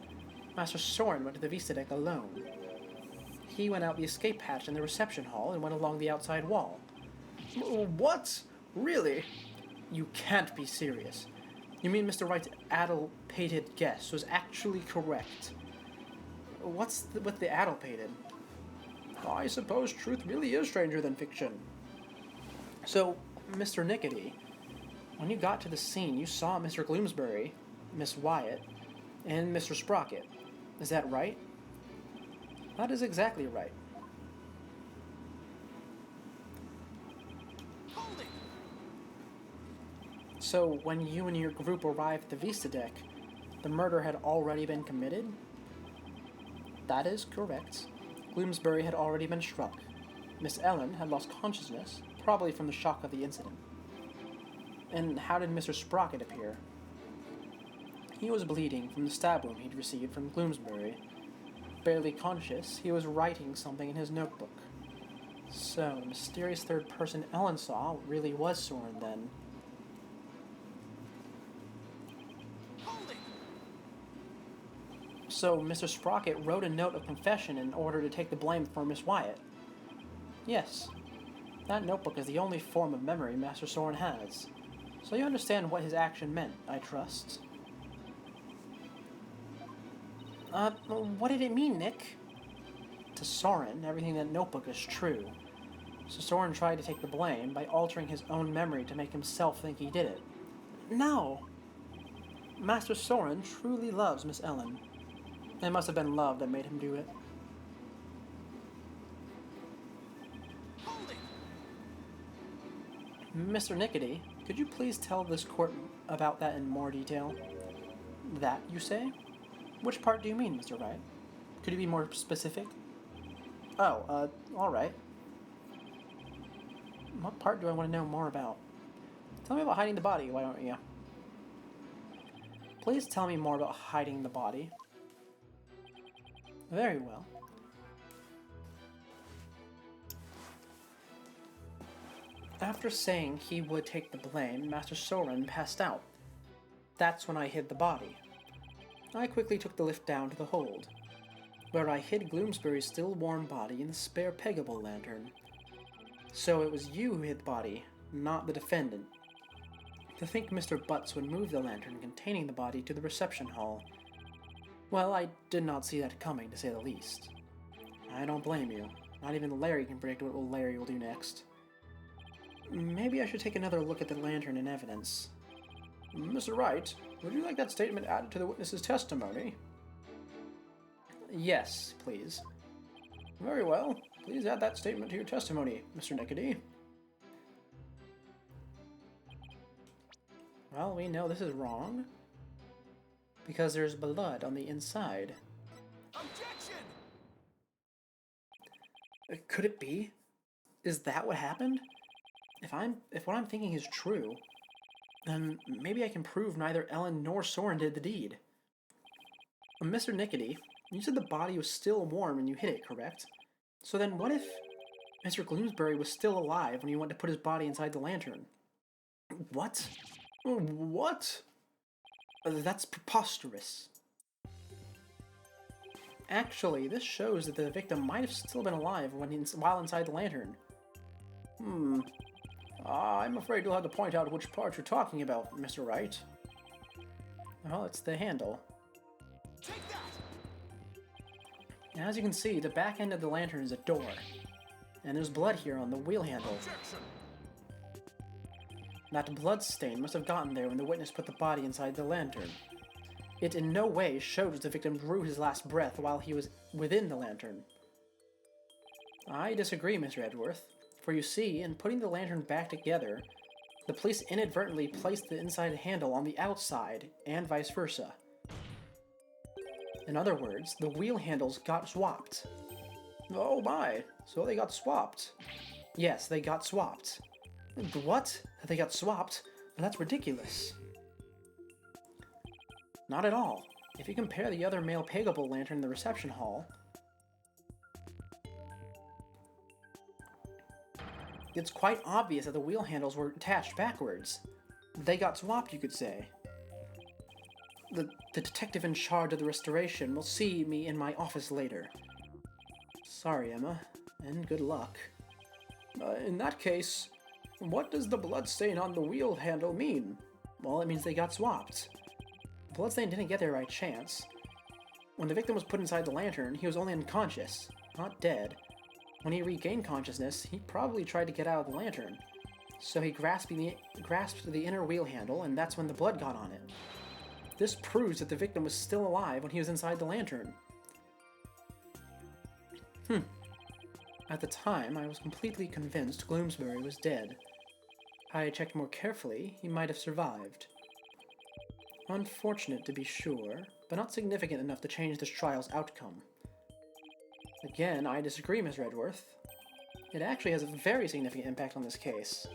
Master Soren went to the Vista deck alone. He went out the escape hatch in the reception hall and went along the outside wall. What? Really? You can't be serious. You mean Mr. Wright's addle-pated guess was actually correct? What's with the addle-pated? I suppose truth really is stranger than fiction. So, Mr. Nickety, when you got to the scene, you saw Mr. Gloomsbury, Miss Wyatt, and Mr. Sprocket. Is that right? That is exactly right. So, when you and your group arrived at the Vista deck, the murder had already been committed? That is correct. Gloomsbury had already been struck. Miss Ellen had lost consciousness, probably from the shock of the incident. And how did Mr. Sprocket appear? He was bleeding from the stab wound he'd received from Gloomsbury. Barely conscious, he was writing something in his notebook. So, the mysterious third person Ellen saw really was Soren then. So, Mr. Sprocket wrote a note of confession in order to take the blame for Miss Wyatt. Yes. That notebook is the only form of memory Master Soren has. So you understand what his action meant, I trust. What did it mean, Nick? To Soren, everything in that notebook is true. So Soren tried to take the blame by altering his own memory to make himself think he did it. No! Master Soren truly loves Miss Ellen. It must have been love that made him do it. Mr. Nickety, could you please tell this court about that in more detail? That, you say? Which part do you mean, Mr. Wright? Could you be more specific? Oh, alright. What part do I want to know more about? Tell me about hiding the body, why don't you? Please tell me more about hiding the body. Very well. After saying he would take the blame, Master Soren passed out. That's when I hid the body. I quickly took the lift down to the hold, where I hid Gloomsbury's still warm body in the spare peggable lantern. So it was you who hid the body, not the defendant. To think Mr. Butts would move the lantern containing the body to the reception hall. Well, I did not see that coming, to say the least. I don't blame you. Not even Larry can predict what Larry will do next. Maybe I should take another look at the lantern in evidence. Mr. Wright, would you like that statement added to the witness's testimony? Yes, please. Very well. Please add that statement to your testimony, Mr. Nickety. Well, we know this is wrong, because there's blood on the inside. Objection! Could it be? Is that what happened? If what I'm thinking is true, then maybe I can prove neither Ellen nor Soren did the deed. Mr. Nickety, you said the body was still warm when you hid it, correct? So then what if Mr. Gloomsbury was still alive when you went to put his body inside the lantern? What? What? That's preposterous. Actually, this shows that the victim might have still been alive while inside the lantern. I'm afraid you'll have to point out which part you're talking about, Mr. Wright. Well, it's the handle. Take that! As you can see, the back end of the lantern is a door, and there's blood here on the wheel handle. Objection! That blood stain must have gotten there when the witness put the body inside the lantern. It in no way shows the victim drew his last breath while he was within the lantern. I disagree, Mr. Edgeworth, for you see, in putting the lantern back together, the police inadvertently placed the inside handle on the outside, and vice versa. In other words, the wheel handles got swapped. Oh my, so they got swapped. Yes, they got swapped. What? They got swapped? That's ridiculous. Not at all. If you compare the other male peggable lantern in the reception hall, it's quite obvious that the wheel handles were attached backwards. They got swapped, you could say. The detective in charge of the restoration will see me in my office later. Sorry, Emma, and good luck. In that case, what does the bloodstain on the wheel handle mean? Well, it means they got swapped. The bloodstain didn't get there by chance. When the victim was put inside the lantern, he was only unconscious, not dead. When he regained consciousness, he probably tried to get out of the lantern. So he grasped the inner wheel handle, and that's when the blood got on it. This proves that the victim was still alive when he was inside the lantern. At the time, I was completely convinced Gloomsbury was dead. Had I checked more carefully, he might have survived. Unfortunate to be sure, but not significant enough to change this trial's outcome. Again, I disagree, Ms. Redworth. It actually has a very significant impact on this case.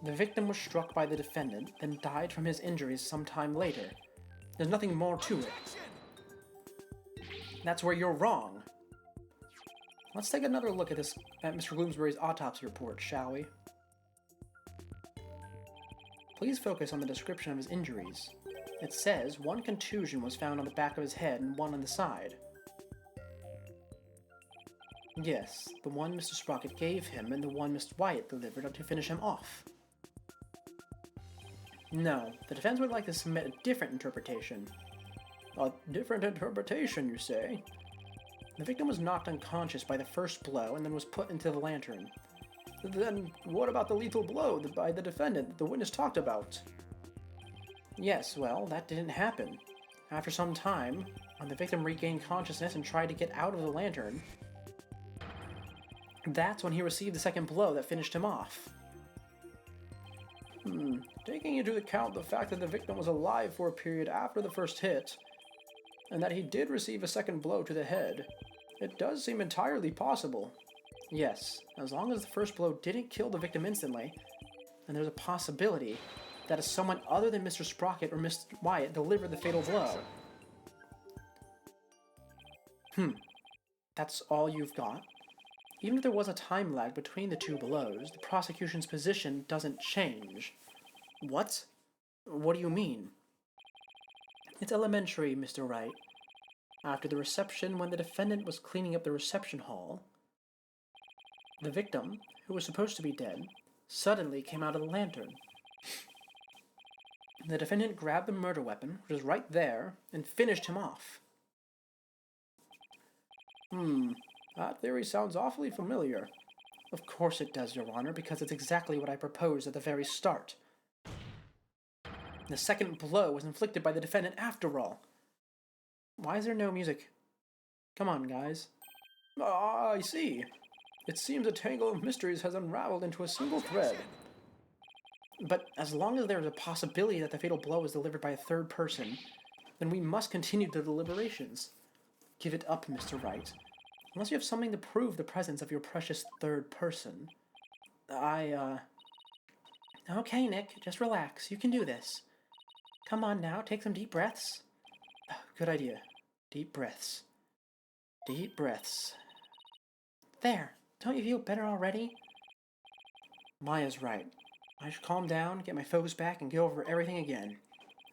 The victim was struck by the defendant, then died from his injuries some time later. There's nothing more to it. That's where you're wrong. Let's take another look at Mr. Gloomsbury's autopsy report, shall we? Please focus on the description of his injuries. It says one contusion was found on the back of his head and one on the side. Yes, the one Mr. Sprocket gave him and the one Mr. Wyatt delivered to finish him off. No, the defense would like to submit a different interpretation. A different interpretation, you say? The victim was knocked unconscious by the first blow and then was put into the lantern. Then what about the lethal blow by the defendant that the witness talked about? Yes, well, that didn't happen. After some time, when the victim regained consciousness and tried to get out of the lantern, that's when he received the second blow that finished him off. Taking into account the fact that the victim was alive for a period after the first hit, and that he did receive a second blow to the head, it does seem entirely possible. Yes, as long as the first blow didn't kill the victim instantly, and there's a possibility that someone other than Mr. Sprocket or Mr. Wyatt delivered the fatal blow. That's all you've got? Even if there was a time lag between the two blows, the prosecution's position doesn't change. What? What do you mean? It's elementary, Mr. Wright. After the reception, when the defendant was cleaning up the reception hall, the victim, who was supposed to be dead, suddenly came out of the lantern. The defendant grabbed the murder weapon, which was right there, and finished him off. That theory sounds awfully familiar. Of course it does, Your Honor, because it's exactly what I proposed at the very start. The second blow was inflicted by the defendant after all. Why is there no music? Come on, guys. Ah, I see. It seems a tangle of mysteries has unraveled into a single thread. But as long as there is a possibility that the fatal blow was delivered by a third person, then we must continue the deliberations. Give it up, Mr. Wright. Unless you have something to prove the presence of your precious third person. Okay, Nick, just relax. You can do this. Come on now, take some deep breaths. Good idea. Deep breaths. Deep breaths. There. Don't you feel better already? Maya's right. I should calm down, get my focus back, and go over everything again.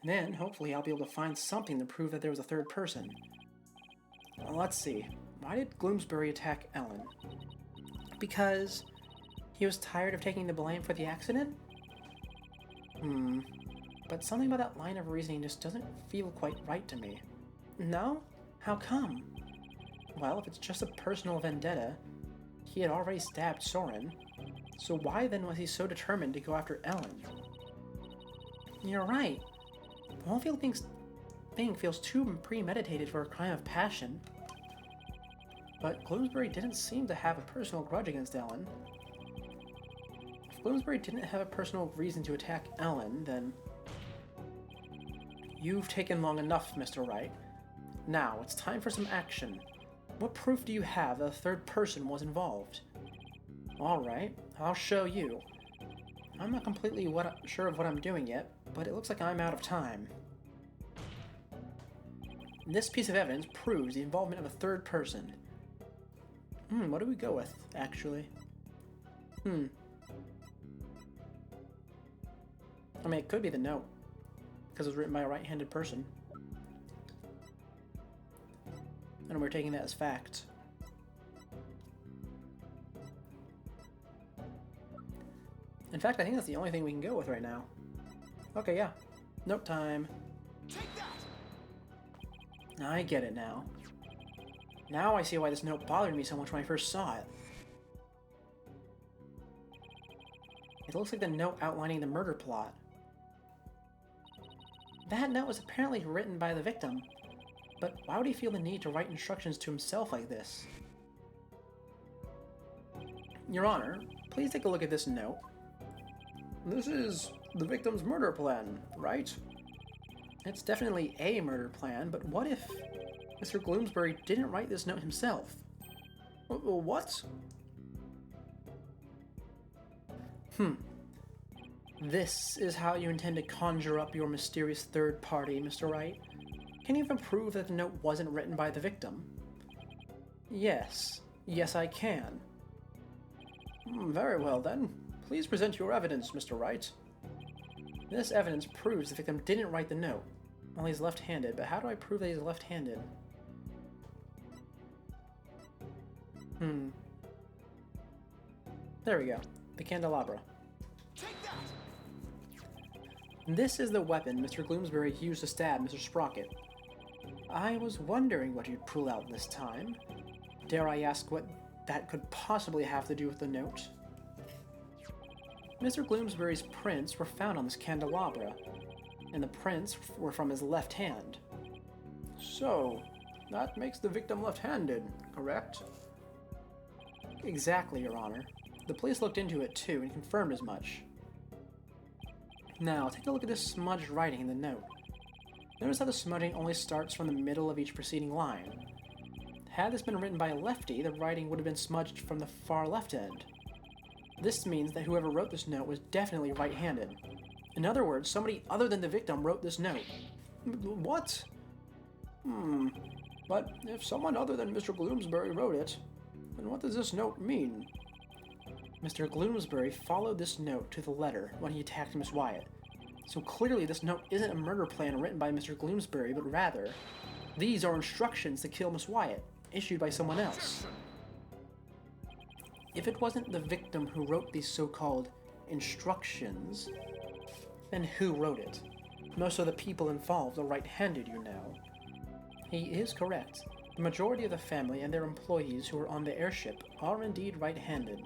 Then, hopefully, I'll be able to find something to prove that there was a third person. Let's see. Why did Gloomsbury attack Ellen? Because he was tired of taking the blame for the accident? But something about that line of reasoning just doesn't feel quite right to me. No? How come? Well, if it's just a personal vendetta, he had already stabbed Soren, so why then was he so determined to go after Ellen? You're right. The whole thing feels too premeditated for a crime of passion. But Gloomsbury didn't seem to have a personal grudge against Ellen. If Gloomsbury didn't have a personal reason to attack Ellen, then... You've taken long enough, Mr. Wright. Now, it's time for some action. What proof do you have that a third person was involved? Alright, I'll show you. I'm not completely sure of what I'm doing yet, but it looks like I'm out of time. This piece of evidence proves the involvement of a third person. What do we go with, actually? I mean, it could be the note, because it was written by a right-handed person. And we're taking that as fact. In fact, I think that's the only thing we can go with right now. Okay, yeah. Note time. Take that! I get it now. Now I see why this note bothered me so much when I first saw it. It looks like the note outlining the murder plot. That note was apparently written by the victim, but why would he feel the need to write instructions to himself like this? Your Honor, please take a look at this note. This is the victim's murder plan, right? It's definitely a murder plan, but what if Mr. Gloomsbury didn't write this note himself? What? This is how you intend to conjure up your mysterious third party, Mr. Wright? Can you even prove that the note wasn't written by the victim? Yes. Yes, I can. Very well, then. Please present your evidence, Mr. Wright. This evidence proves the victim didn't write the note. Well, he's left-handed, but how do I prove that he's left-handed? There we go. The candelabra. Take that! This is the weapon Mr. Gloomsbury used to stab Mr. Sprocket. I was wondering what you'd pull out this time. Dare I ask what that could possibly have to do with the note? Mr. Gloomsbury's prints were found on this candelabra, and the prints were from his left hand. So, that makes the victim left-handed, correct? Exactly, Your Honor. The police looked into it too and confirmed as much. Now, take a look at this smudged writing in the note. Notice how the smudging only starts from the middle of each preceding line. Had this been written by a lefty, the writing would have been smudged from the far left end. This means that whoever wrote this note was definitely right-handed. In other words, somebody other than the victim wrote this note. What? But if someone other than Mr. Gloomsbury wrote it, then what does this note mean? Mr. Gloomsbury followed this note to the letter when he attacked Miss Wyatt. So clearly this note isn't a murder plan written by Mr. Gloomsbury, but rather, these are instructions to kill Miss Wyatt, issued by someone else. If it wasn't the victim who wrote these so-called instructions, then who wrote it? Most of the people involved are right-handed, you know. He is correct. The majority of the family and their employees who are on the airship are indeed right-handed.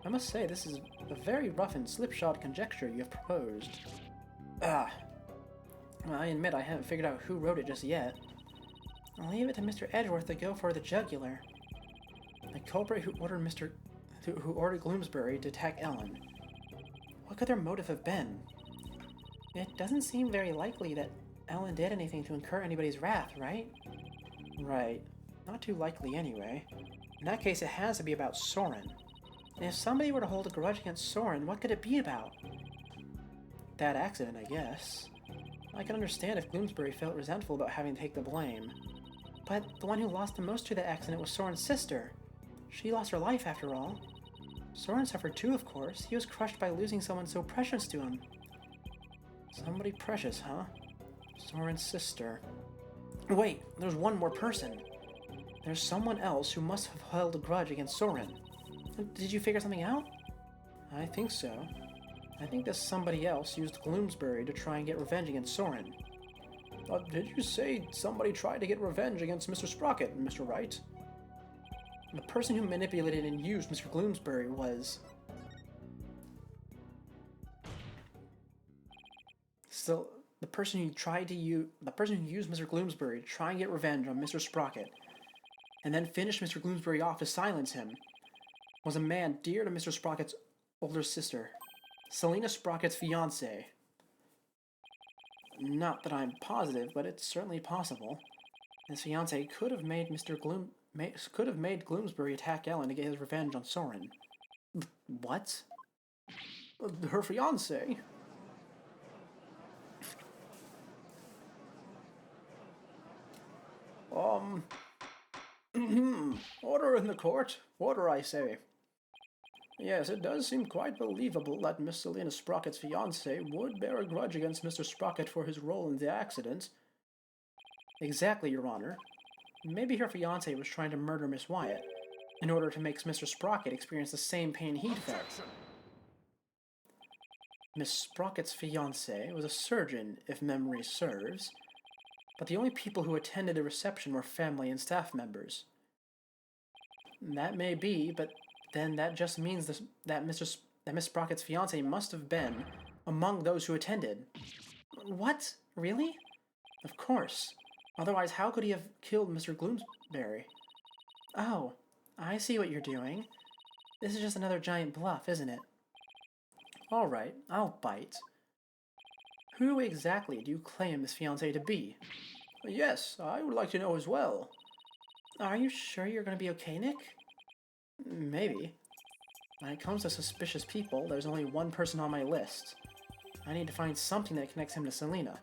I must say, this is a very rough and slipshod conjecture you have proposed. Well, I admit I haven't figured out who wrote it just yet. I'll leave it to Mr. Edgeworth to go for the jugular. The culprit who ordered Gloomsbury to attack Ellen. What could their motive have been? It doesn't seem very likely that Ellen did anything to incur anybody's wrath, right? Right. Not too likely anyway. In that case, it has to be about Soren. And if somebody were to hold a grudge against Soren, what could it be about? That accident, I guess. I can understand if Gloomsbury felt resentful about having to take the blame. But the one who lost the most to that accident was Soren's sister. She lost her life, after all. Soren suffered too, of course. He was crushed by losing someone so precious to him. Somebody precious, huh? Soren's sister. Wait, there's one more person. There's someone else who must have held a grudge against Soren. Did you figure something out? I think so. I think that somebody else used Gloomsbury to try and get revenge against Soren. Did you say somebody tried to get revenge against Mr. Sprocket, Mr. Wright? The person who manipulated and used Mr. Gloomsbury was... Still, the person who used Mr. Gloomsbury to try and get revenge on Mr. Sprocket, and then finished Mr. Gloomsbury off to silence him, was a man dear to Mr. Sprocket's older sister, Selina Sprocket's fiancé. Not that I'm positive, but it's certainly possible. His fiancé could have made Gloomsbury attack Ellen to get his revenge on Soren. What? Her fiancé? Order in the court. Order, I say. Yes, it does seem quite believable that Miss Selina Sprocket's fiancé would bear a grudge against Mr. Sprocket for his role in the accident. Exactly, Your Honor. Maybe her fiancé was trying to murder Miss Wyatt in order to make Mr. Sprocket experience the same pain he'd felt. Miss Sprocket's fiancé was a surgeon, if memory serves, but the only people who attended the reception were family and staff members. That may be, but then that just means that Miss Sprocket's fiancé must have been among those who attended. What? Really? Of course. Otherwise, how could he have killed Mr. Gloomsbury? Oh, I see what you're doing. This is just another giant bluff, isn't it? All right, I'll bite. Who exactly do you claim this fiancé to be? Yes, I would like to know as well. Are you sure you're going to be okay, Nick? Maybe. When it comes to suspicious people, there's only one person on my list. I need to find something that connects him to Selina.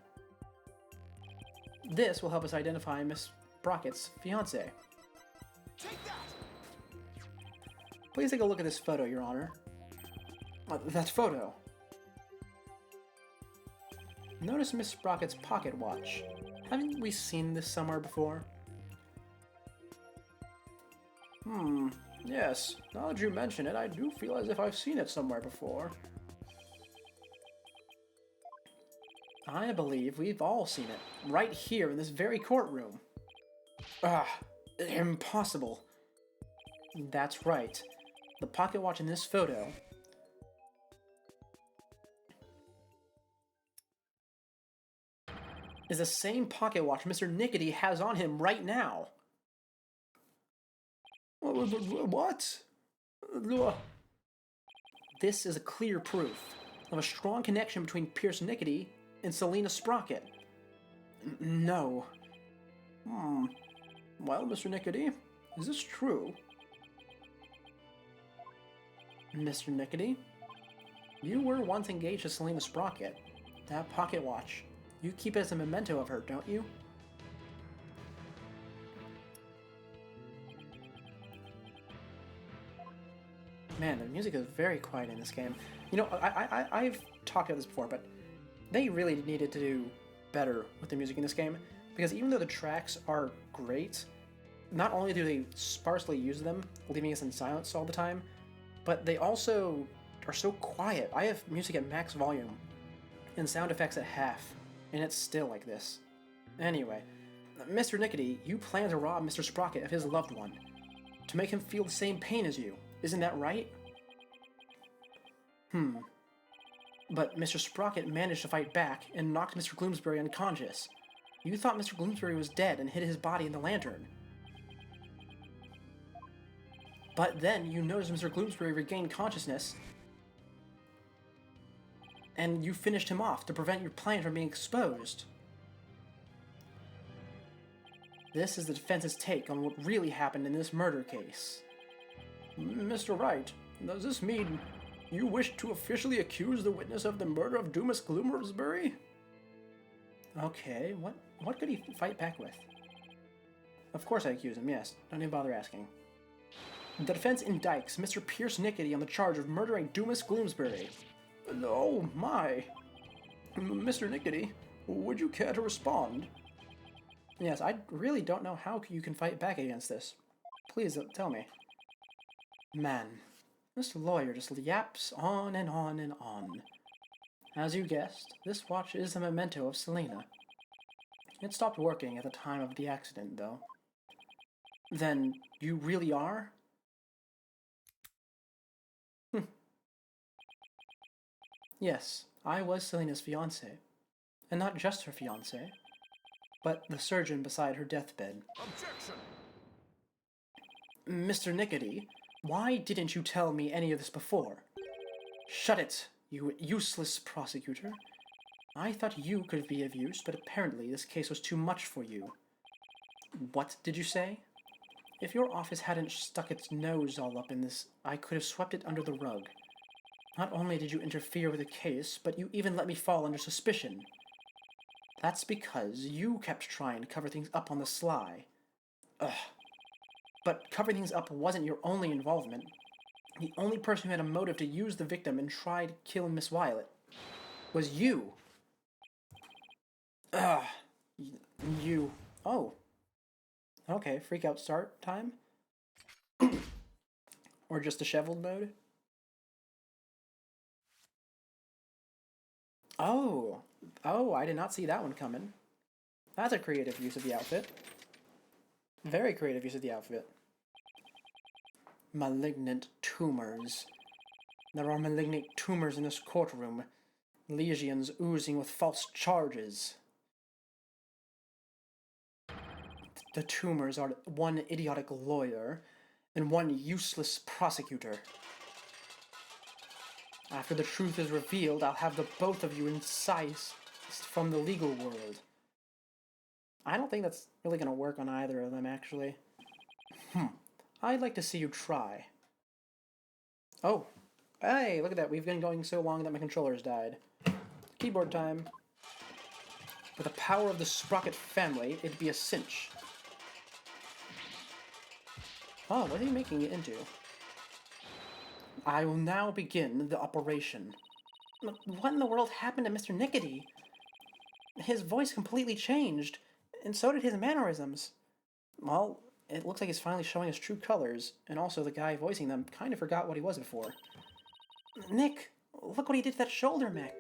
This will help us identify Miss Sprocket's fiancé. Take that! Please take a look at this photo, Your Honor. That photo. Notice Miss Sprocket's pocket watch. Haven't we seen this somewhere before? Yes, now that you mention it, I do feel as if I've seen it somewhere before. I believe we've all seen it, right here in this very courtroom. Ah, impossible. That's right. The pocket watch in this photo is the same pocket watch Mr. Nickety has on him right now. What? This is a clear proof of a strong connection between Pierce Nickety and Selena Sprocket. No. Well, Mr. Nickety, is this true? Mr. Nickety, you were once engaged to Selena Sprocket. That pocket watch, you keep it as a memento of her, don't you? Man, the music is very quiet in this game. You know, I've talked about this before, but they really needed to do better with the music in this game, because even though the tracks are great, not only do they sparsely use them, leaving us in silence all the time, but they also are so quiet. I have music at max volume and sound effects at half, and it's still like this. Anyway, Mr. Nickety, you plan to rob Mr. Sprocket of his loved one, to make him feel the same pain as you. Isn't that right? But Mr. Sprocket managed to fight back and knocked Mr. Gloomsbury unconscious. You thought Mr. Gloomsbury was dead and hid his body in the lantern. But then you noticed Mr. Gloomsbury regained consciousness, and you finished him off to prevent your plan from being exposed. This is the defense's take on what really happened in this murder case. Mr. Wright, does this mean you wish to officially accuse the witness of the murder of Dumas Gloomsbury? Okay, what could he fight back with? Of course I accuse him, yes. Don't even bother asking. The defense indicts Mr. Pierce Nickety on the charge of murdering Dumas Gloomsbury. Oh my. Mr. Nickety, would you care to respond? Yes, I really don't know how you can fight back against this. Please tell me. Man, this lawyer just yaps on and on and on. As you guessed, this watch is a memento of Selena. It stopped working at the time of the accident, though. Then, you really are? Yes, I was Selena's fiancé. And not just her fiancé, but the surgeon beside her deathbed. Objection! Mr. Nickety, why didn't you tell me any of this before? Shut it, you useless prosecutor. I thought you could be of use, but apparently this case was too much for you. What did you say? If your office hadn't stuck its nose all up in this, I could have swept it under the rug. Not only did you interfere with the case, but you even let me fall under suspicion. That's because you kept trying to cover things up on the sly. Ugh. But covering things up wasn't your only involvement. The only person who had a motive to use the victim and try to kill Miss Violet was you. Ugh. You. Oh. Okay, freak out start time? Or just disheveled mode? Oh. Oh, I did not see that one coming. That's a creative use of the outfit. Very creative use of the outfit. Malignant tumors. There are malignant tumors in this courtroom. Legions oozing with false charges. The tumors are one idiotic lawyer and one useless prosecutor. After the truth is revealed, I'll have the both of you incised from the legal world. I don't think that's really going to work on either of them, actually. I'd like to see you try. Oh. Hey, look at that. We've been going so long that my controller's died. Keyboard time. With the power of the Sprocket family, it'd be a cinch. Oh, what are you making it into? I will now begin the operation. What in the world happened to Mr. Nickety? His voice completely changed, and so did his mannerisms. Well, it looks like he's finally showing his true colors, and also the guy voicing them kind of forgot what he was before. Nick, look what he did to that shoulder, Mick.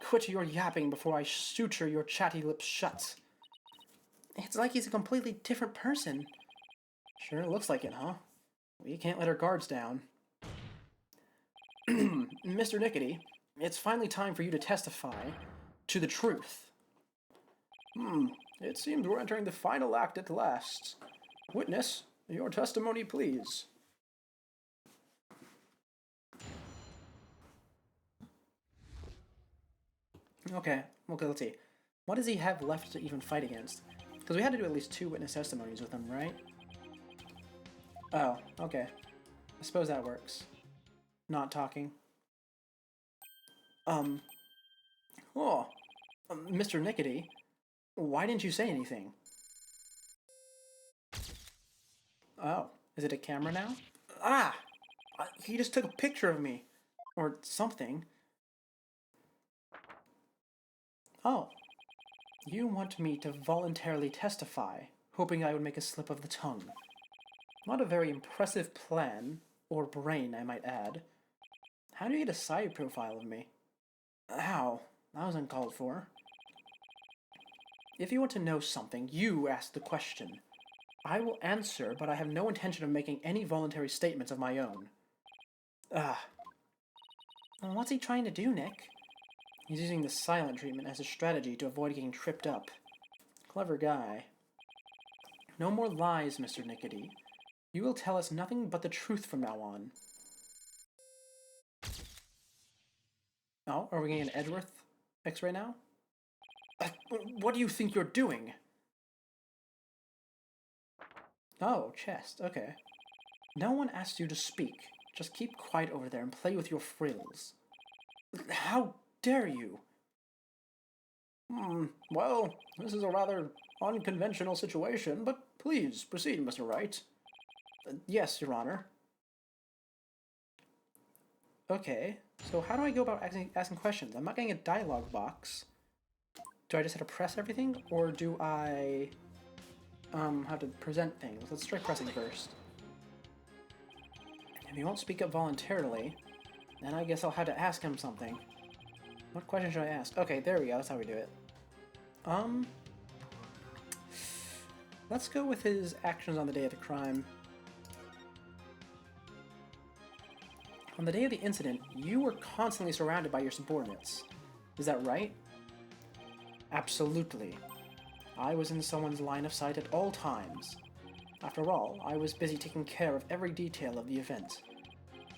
Quit your yapping before I suture your chatty lips shut. It's like he's a completely different person. Sure looks like it, huh? We can't let our guards down. Mr. Nickety, it's finally time for you to testify to the truth. It seems we're entering the final act at last. Witness, your testimony, please. Okay, let's see. What does he have left to even fight against? Because we had to do at least 2 witness testimonies with him, right? Oh, okay. I suppose that works. Not talking. Mr. Nickety, why didn't you say anything? Oh, is it a camera now? Ah! He just took a picture of me. Or something. Oh. You want me to voluntarily testify, hoping I would make a slip of the tongue. Not a very impressive plan, or brain, I might add. How do you get a side profile of me? Ow, that was uncalled for. If you want to know something, you ask the question. I will answer, but I have no intention of making any voluntary statements of my own. What's he trying to do, Nick? He's using the silent treatment as a strategy to avoid getting tripped up. Clever guy. No more lies, Mr. Nickety. You will tell us nothing but the truth from now on. Oh, are we getting an Edgeworth X-ray now? What do you think you're doing? Oh, chest, okay. No one asked you to speak. Just keep quiet over there and play with your frills. How dare you? Well, this is a rather unconventional situation, but please proceed, Mr. Wright. Yes, Your Honor. Okay, so how do I go about asking questions? I'm not getting a dialogue box. Do I just have to press everything, or do I have to present things? Let's try pressing first. If he won't speak up voluntarily, then I guess I'll have to ask him something. What question should I ask? Okay, there we go, that's how we do it. Let's go with his actions on the day of the crime. On the day of the incident, you were constantly surrounded by your subordinates. Is that right? Absolutely. I was in someone's line of sight at all times. After all, I was busy taking care of every detail of the event.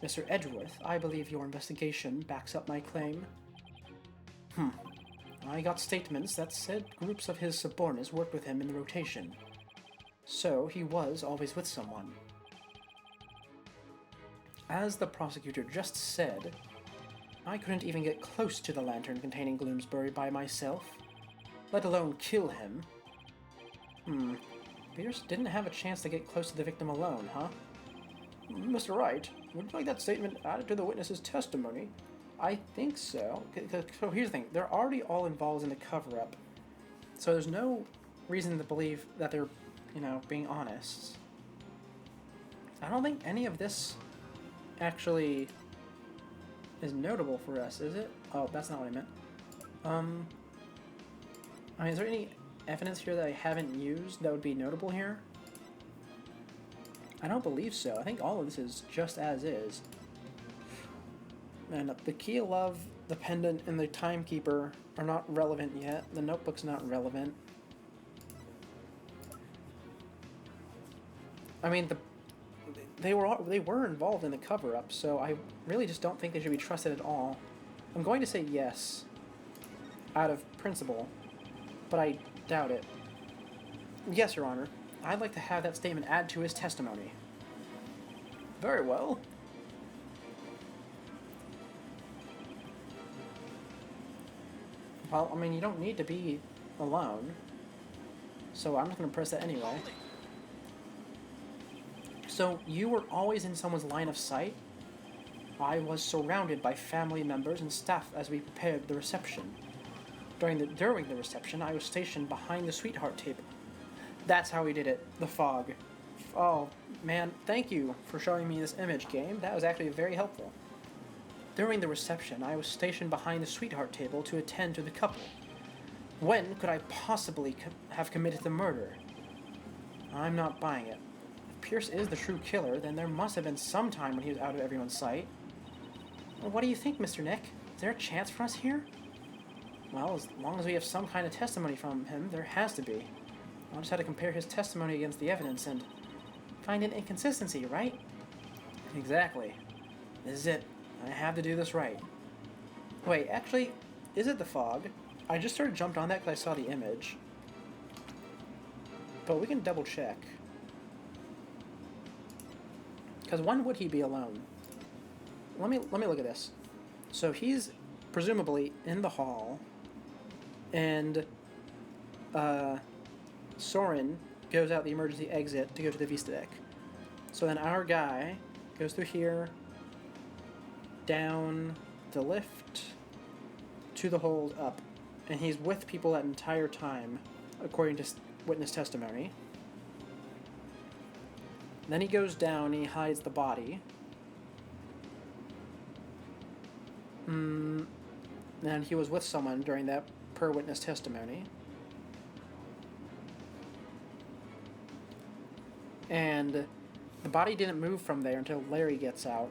Mr. Edgeworth, I believe your investigation backs up my claim. I got statements that said groups of his subordinates worked with him in the rotation. So he was always with someone. As the prosecutor just said, I couldn't even get close to the lantern containing Gloomsbury by myself, let alone kill him. Pierce didn't have a chance to get close to the victim alone, huh? Mr. Wright, would you like that statement added to the witness's testimony? I think so. So here's the thing. They're already all involved in the cover-up. So there's no reason to believe that they're, being honest. I don't think any of this actually is notable for us, is it? Oh, that's not what I meant. Is there any evidence here that I haven't used that would be notable here? I don't believe so. I think all of this is just as is. And the Key of Love, the pendant, and the Timekeeper are not relevant yet. The notebook's not relevant. I mean, they were involved in the cover-up, so I really just don't think they should be trusted at all. I'm going to say yes, out of principle, but I doubt it. Yes, Your Honor. I'd like to have that statement added to his testimony. Very well. Well, you don't need to be alone, so I'm not going to press that anyway. So, you were always in someone's line of sight? I was surrounded by family members and staff as we prepared the reception. During the reception, I was stationed behind the sweetheart table. That's how he did it. The fog. Oh, man, thank you for showing me this image, game. That was actually very helpful. During the reception, I was stationed behind the sweetheart table to attend to the couple. When could I possibly have committed the murder? I'm not buying it. If Pierce is the true killer, then there must have been some time when he was out of everyone's sight. Well, what do you think, Mr. Nick? Is there a chance for us here? Well, as long as we have some kind of testimony from him, there has to be. I'll just have to compare his testimony against the evidence and find an inconsistency, right? Exactly. This is it. I have to do this right. Wait, actually, is it the fog? I just sort of jumped on that because I saw the image. But we can double check. Because when would he be alone? Let me look at this. So he's presumably in the hall, and Soren goes out the emergency exit to go to the Vista deck. So then our guy goes through here, down the lift, to the hold, up. And he's with people that entire time, according to witness testimony. Then he goes down and he hides the body. And he was with someone during that per witness testimony. And the body didn't move from there until Larry gets out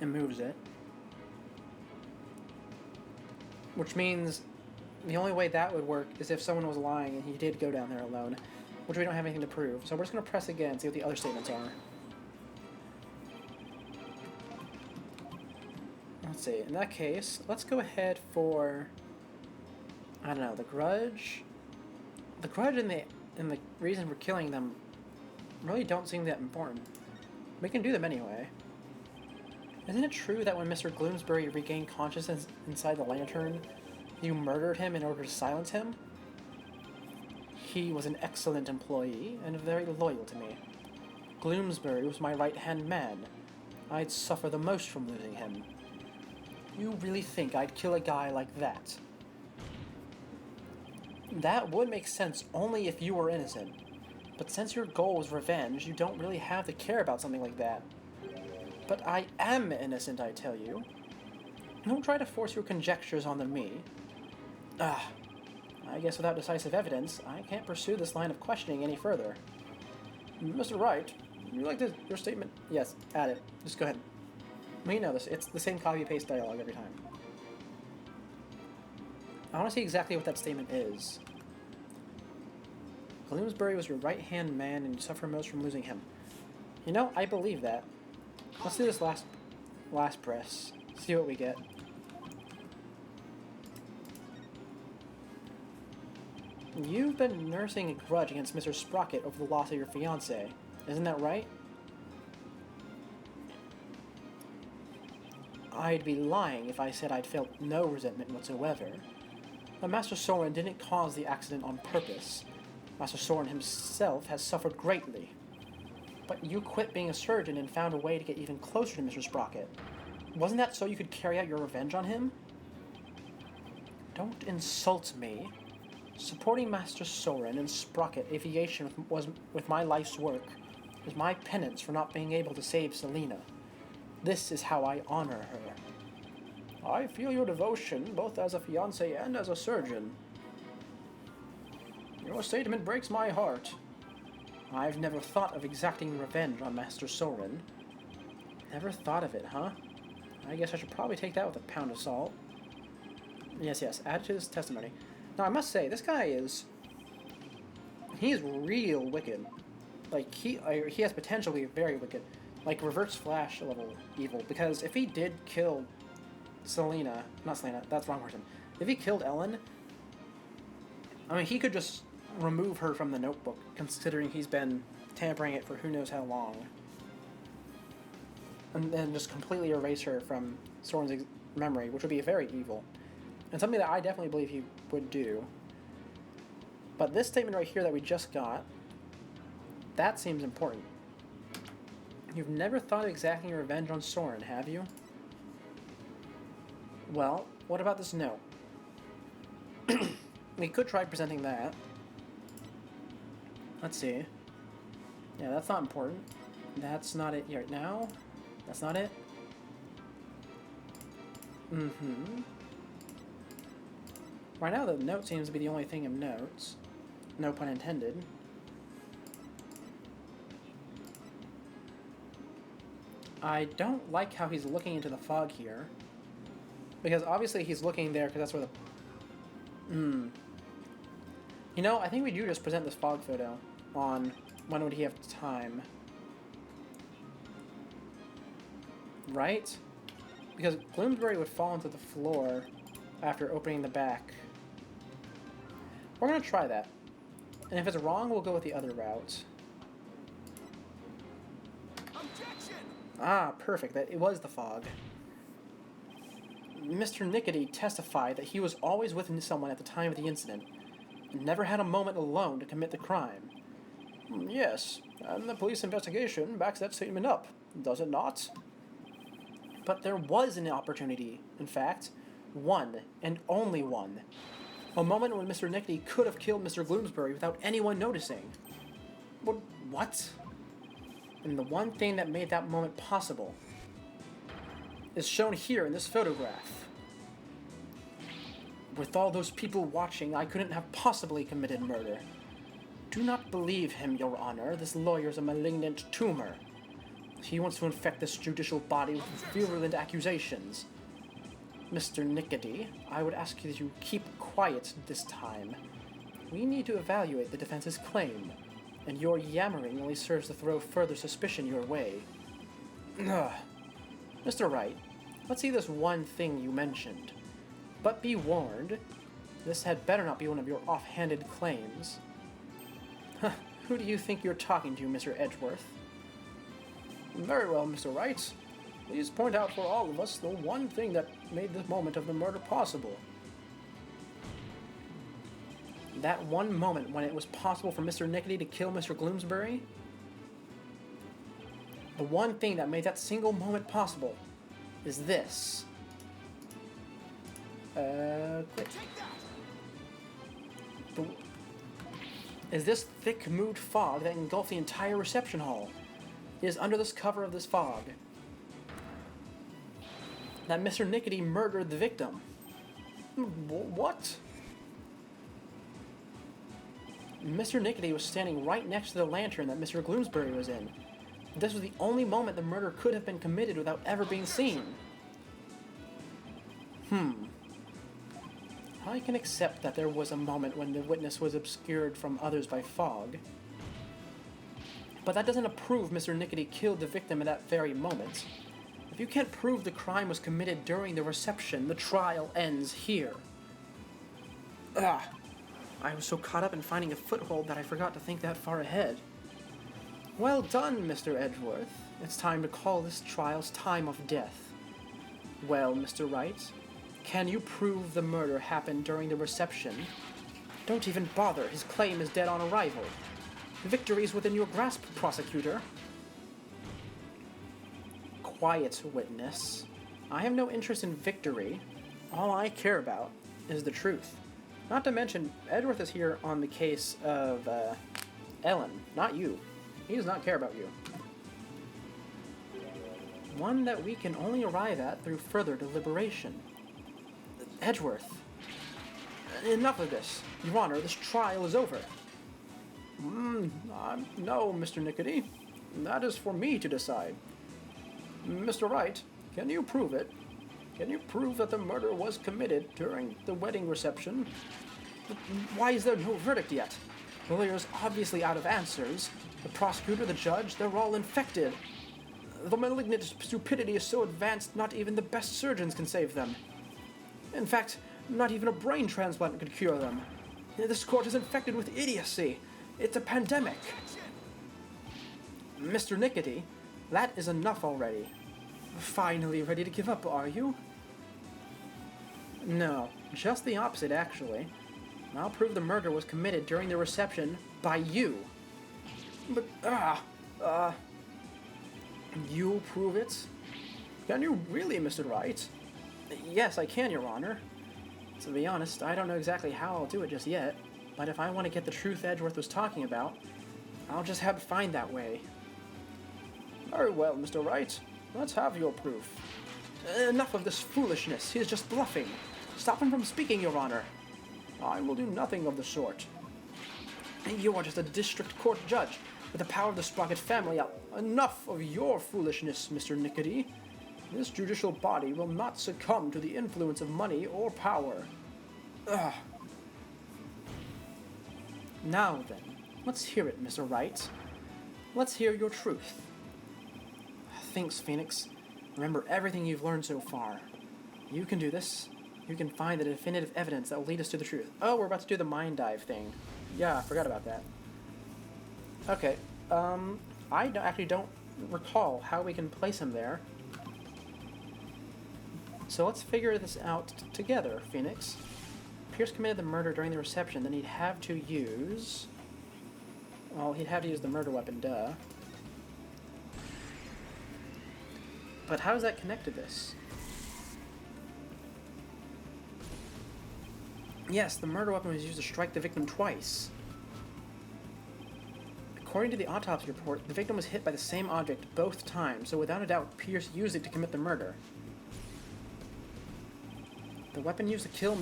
and moves it. Which means the only way that would work is if someone was lying and he did go down there alone, which we don't have anything to prove. So we're just going to press again and see what the other statements are. Let's see. In that case, let's go ahead for, I don't know, the grudge. The grudge and the reason for killing them really don't seem that important. We can do them anyway. Isn't it true that when Mr. Gloomsbury regained consciousness inside the lantern, you murdered him in order to silence him? He was an excellent employee and very loyal to me. Gloomsbury was my right-hand man. I'd suffer the most from losing him. You really think I'd kill a guy like that? That would make sense only if you were innocent. But since your goal was revenge, you don't really have to care about something like that. But I am innocent, I tell you. Don't try to force your conjectures onto me. I guess without decisive evidence, I can't pursue this line of questioning any further. Mr. Wright, you like your statement? Yes, add it. Just go ahead. We know this. It's the same copy-paste dialogue every time. I want to see exactly what that statement is. Gloomsbury was your right-hand man and you suffer most from losing him. You know, I believe that. Let's do this last press. See what we get. You've been nursing a grudge against Mr. Sprocket over the loss of your fiancée. Isn't that right? I'd be lying if I said I'd felt no resentment whatsoever. But Master Soren didn't cause the accident on purpose. Master Soren himself has suffered greatly. But you quit being a surgeon and found a way to get even closer to Mr. Sprocket. Wasn't that so you could carry out your revenge on him? Don't insult me. Supporting Master Soren and Sprocket Aviation with my life's work is my penance for not being able to save Selina. This is how I honor her. I feel your devotion, both as a fiancé and as a surgeon. Your statement breaks my heart. I've never thought of exacting revenge on Master Soren. Never thought of it, huh? I guess I should probably take that with a pound of salt. Yes, add to this testimony. Now, I must say, this guy he's real wicked. Like, he has potential to be very wicked. Like, Reverse Flash level evil. Because if he did kill Selina, not Selina, that's the wrong person. If he killed Ellen, I mean, he could just remove her from the notebook, considering he's been tampering it for who knows how long. And then just completely erase her from Soren's memory, which would be very evil. And something that I definitely believe he would do. But this statement right here that we just got, that seems important. You've never thought of exacting revenge on Soren, have you? Well, what about this note? We could try presenting that. Let's see. Yeah, that's not important. That's not it right now. That's not it. Mm-hmm. Right now, the note seems to be the only thing of notes. No pun intended. I don't like how he's looking into the fog here. Because obviously he's looking there because that's where the... You know, I think we do just present this fog photo on when would he have time. Right? Because Bloomsbury would fall into the floor after opening the back. We're going to try that. And if it's wrong, we'll go with the other route. Objection! Ah, perfect. That it was the fog. Mr. Nickety testified that he was always with someone at the time of the incident, and never had a moment alone to commit the crime. Yes, and the police investigation backs that statement up, does it not? But there was an opportunity, in fact, one, and only one. A moment when Mr. Nickety could have killed Mr. Bloomsbury without anyone noticing. What? And the one thing that made that moment possible is shown here in this photograph. With all those people watching, I couldn't have possibly committed murder. Do not believe him, Your Honor. This lawyer's a malignant tumor. He wants to infect this judicial body with virulent accusations. Mr. Nickety, I would ask you to keep quiet this time. We need to evaluate the defense's claim, and your yammering only serves to throw further suspicion your way. Ugh. Mr. Wright, let's see this one thing you mentioned. But be warned, this had better not be one of your offhanded claims. Huh, who do you think you're talking to, Mr. Edgeworth? Very well, Mr. Wright. Please point out for all of us the one thing that made this moment of the murder possible. That one moment when it was possible for Mr. Nickety to kill Mr. Bloomsbury? The one thing that made that single moment possible is this. Quick. Is this thick mood fog that engulfed the entire reception hall. It is under this cover of this fog that Mr. Nickety murdered the victim. What? Mr. Nickety was standing right next to the lantern that Mr. Bloomsbury was in. This was the only moment the murder could have been committed without ever being seen. I can accept that there was a moment when the witness was obscured from others by fog. But that doesn't prove Mr. Nickety killed the victim at that very moment. If you can't prove the crime was committed during the reception, the trial ends here. I was so caught up in finding a foothold that I forgot to think that far ahead. Well done, Mr. Edgeworth. It's time to call this trial's time of death. Well, Mr. Wright, can you prove the murder happened during the reception? Don't even bother. His claim is dead on arrival. Victory is within your grasp, prosecutor. Quiet, witness. I have no interest in victory. All I care about is the truth. Not to mention, Edgeworth is here on the case of Ellen, not you. He does not care about you. One that we can only arrive at through further deliberation. Edgeworth. Enough of this. Your Honor, this trial is over. No, Mr. Nickety. That is for me to decide. Mr. Wright, can you prove it? Can you prove that the murder was committed during the wedding reception? Why is there no verdict yet? The lawyer's obviously out of answers. The prosecutor, the judge, they're all infected. The malignant stupidity is so advanced not even the best surgeons can save them. In fact, not even a brain transplant could cure them. This court is infected with idiocy. It's a pandemic. Mr. Nickety, that is enough already. Finally ready to give up, are you? No, just the opposite, actually. I'll prove the murder was committed during the reception by you. But, you'll prove it? Can you really, Mr. Wright? Yes, I can, Your Honor. To be honest, I don't know exactly how I'll do it just yet, but if I want to get the truth Edgeworth was talking about, I'll just have to find that way. Very well, Mr. Wright. Let's have your proof. Enough of this foolishness. He is just bluffing. Stop him from speaking, Your Honor. I will do nothing of the sort. You are just a district court judge with the power of the Sprocket family. Enough of your foolishness, Mr. Nickety. This judicial body will not succumb to the influence of money or power. Ugh. Now then, let's hear it, Mr. Wright. Let's hear your truth. Thanks, Phoenix. Remember everything you've learned so far. You can do this. You can find the definitive evidence that will lead us to the truth. Oh, we're about to do the mind dive thing. Yeah, I forgot about that. Okay, actually don't recall how we can place him there. So let's figure this out together, Phoenix. Pierce committed the murder during the reception, then he'd have to use... Well, he'd have to use the murder weapon, duh. But how does that connect to this? Yes, the murder weapon was used to strike the victim twice. According to the autopsy report, the victim was hit by the same object both times, so without a doubt, Pierce used it to commit the murder. The weapon used to kill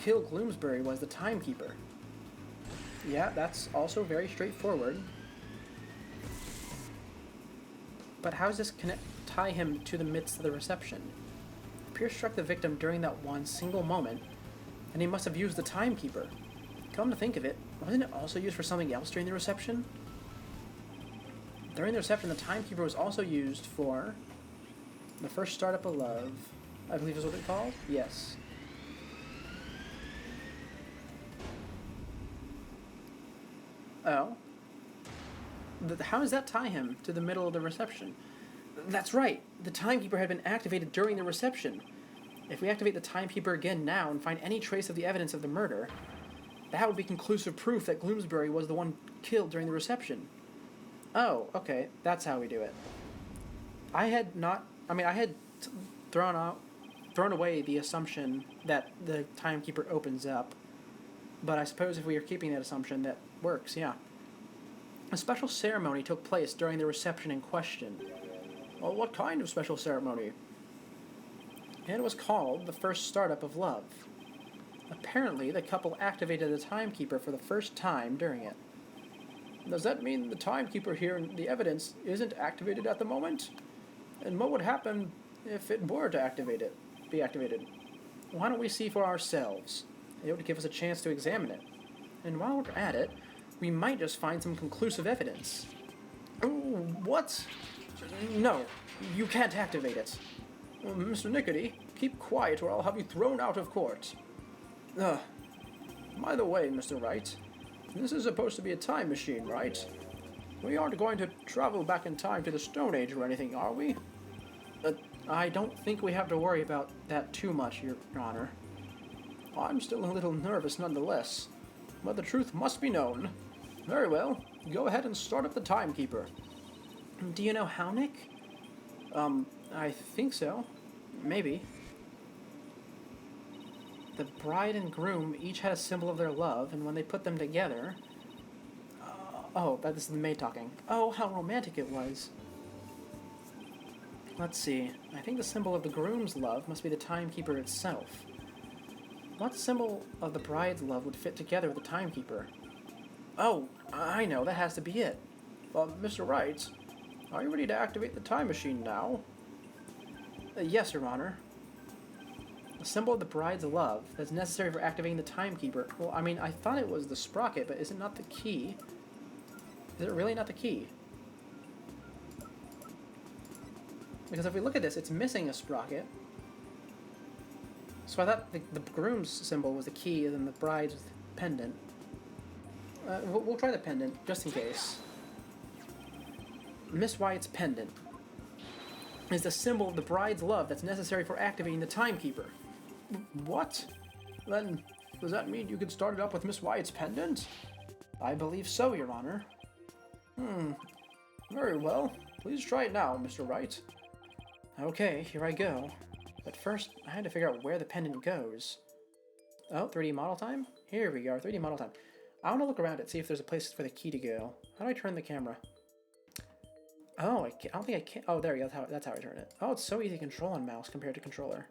Gloomsbury was the timekeeper. Yeah, that's also very straightforward. But how does this tie him to the midst of the reception? Pierce struck the victim during that one single moment, and he must have used the timekeeper. Come to think of it, wasn't it also used for something else during the reception? During the reception, the timekeeper was also used for the first startup of love, I believe is what it's called? Yes. Oh. How does that tie him to the middle of the reception? That's right! The timekeeper had been activated during the reception. If we activate the timekeeper again now and find any trace of the evidence of the murder, that would be conclusive proof that Gloomsbury was the one killed during the reception. Oh, okay, that's how we do it. I had thrown away the assumption that the timekeeper opens up, but I suppose if we are keeping that assumption, that works, yeah. A special ceremony took place during the reception in question. Well, what kind of special ceremony? It was called the first startup of love. Apparently, the couple activated the timekeeper for the first time during it. Does that mean the timekeeper here in the evidence isn't activated at the moment? And what would happen if it were to be activated? Why don't we see for ourselves? It would give us a chance to examine it. And while we're at it, we might just find some conclusive evidence. Oh, what? No, you can't activate it. Mr. Nickety, keep quiet or I'll have you thrown out of court. By the way, Mr. Wright, this is supposed to be a time machine, right? We aren't going to travel back in time to the Stone Age or anything, are we? I don't think we have to worry about that too much, Your Honor. I'm still a little nervous nonetheless, but the truth must be known. Very well, go ahead and start up the timekeeper. Do you know how, Nick? I think so. Maybe. The bride and groom each had a symbol of their love, and when they put them together... this is the maid talking. Oh, how romantic it was. Let's see. I think the symbol of the groom's love must be the timekeeper itself. What symbol of the bride's love would fit together with the timekeeper? Oh, I know, that has to be it. Mr. Wright, are you ready to activate the time machine now? Yes, Your Honor. The symbol of the bride's love that's necessary for activating the timekeeper. Well, I mean, I thought it was the sprocket, but is it not the key? Is it really not the key? Because if we look at this, it's missing a sprocket. So I thought the groom's symbol was the key, and then the bride's pendant. We'll try the pendant, just in case. Miss Wyatt's pendant is the symbol of the bride's love that's necessary for activating the timekeeper. What? Then, does that mean you could start it up with Miss Wyatt's pendant? I believe so, Your Honor. Very well. Please try it now, Mr. Wright. Okay, here I go. But first, I had to figure out where the pendant goes. Oh, 3D model time? Here we are, 3D model time. I want to look around it, see if there's a place for the key to go. How do I turn the camera? Oh, I don't think I can. Oh, there you go. That's how I turn it. Oh, it's so easy to control on mouse compared to controller.